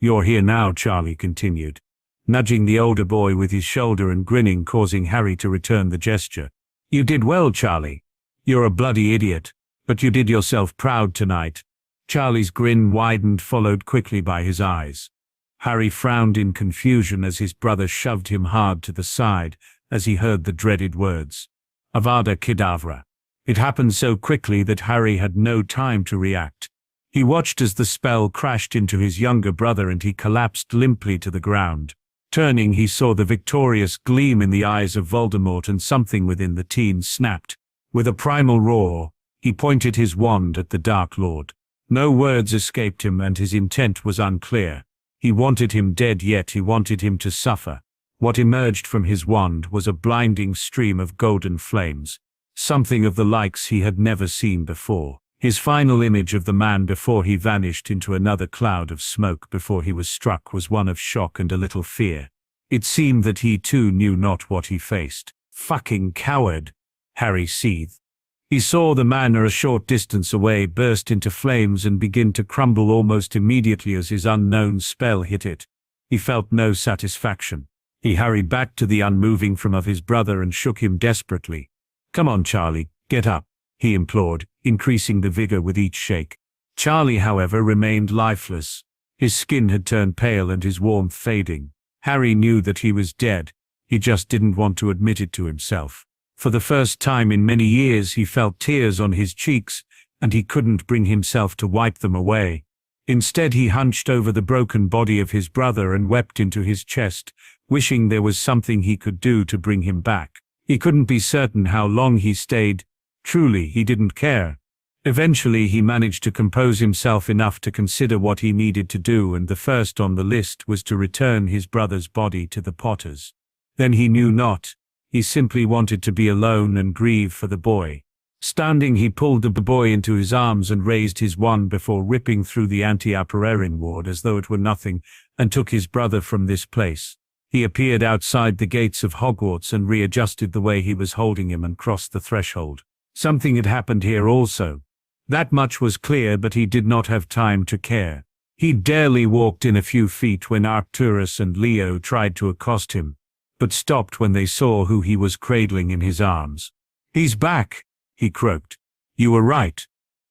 Speaker 1: "You're here now," Charlie continued, nudging the older boy with his shoulder and grinning, causing Harry to return the gesture. "You did well, Charlie. You're a bloody idiot, but you did yourself proud tonight." Charlie's grin widened, followed quickly by his eyes. Harry frowned in confusion as his brother shoved him hard to the side as he heard the dreaded words. Avada Kedavra. It happened so quickly that Harry had no time to react. He watched as the spell crashed into his younger brother and he collapsed limply to the ground. Turning, he saw the victorious gleam in the eyes of Voldemort and something within the teen snapped. With a primal roar, he pointed his wand at the Dark Lord. No words escaped him and his intent was unclear. He wanted him dead, yet he wanted him to suffer. What emerged from his wand was a blinding stream of golden flames, something of the likes he had never seen before. His final image of the man before he vanished into another cloud of smoke before he was struck was one of shock and a little fear. It seemed that he too knew not what he faced. "Fucking coward," Harry seethed. He saw the manor a short distance away burst into flames and begin to crumble almost immediately as his unknown spell hit it. He felt no satisfaction. He hurried back to the unmoving form of his brother and shook him desperately. "Come on, Charlie, get up," he implored, increasing the vigor with each shake. Charlie, however, remained lifeless. His skin had turned pale and his warmth fading. Harry knew that he was dead. He just didn't want to admit it to himself. For the first time in many years he felt tears on his cheeks, and he couldn't bring himself to wipe them away. Instead he hunched over the broken body of his brother and wept into his chest, wishing there was something he could do to bring him back. He couldn't be certain how long he stayed. Truly, he didn't care. Eventually he managed to compose himself enough to consider what he needed to do, and the first on the list was to return his brother's body to the Potters. Then he knew not. He simply wanted to be alone and grieve for the boy. Standing, he pulled the boy into his arms and raised his wand before ripping through the anti-apparition ward as though it were nothing, and took his brother from this place. He appeared outside the gates of Hogwarts and readjusted the way he was holding him and crossed the threshold. Something had happened here also. That much was clear, but he did not have time to care. He barely walked in a few feet when Arcturus and Leo tried to accost him, but stopped when they saw who he was cradling in his arms. "He's back," he croaked. "You were right."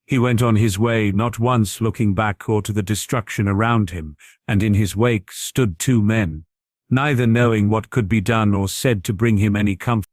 Speaker 1: He went on his way, not once looking back or to the destruction around him, and in his wake stood two men, neither knowing what could be done or said to bring him any comfort.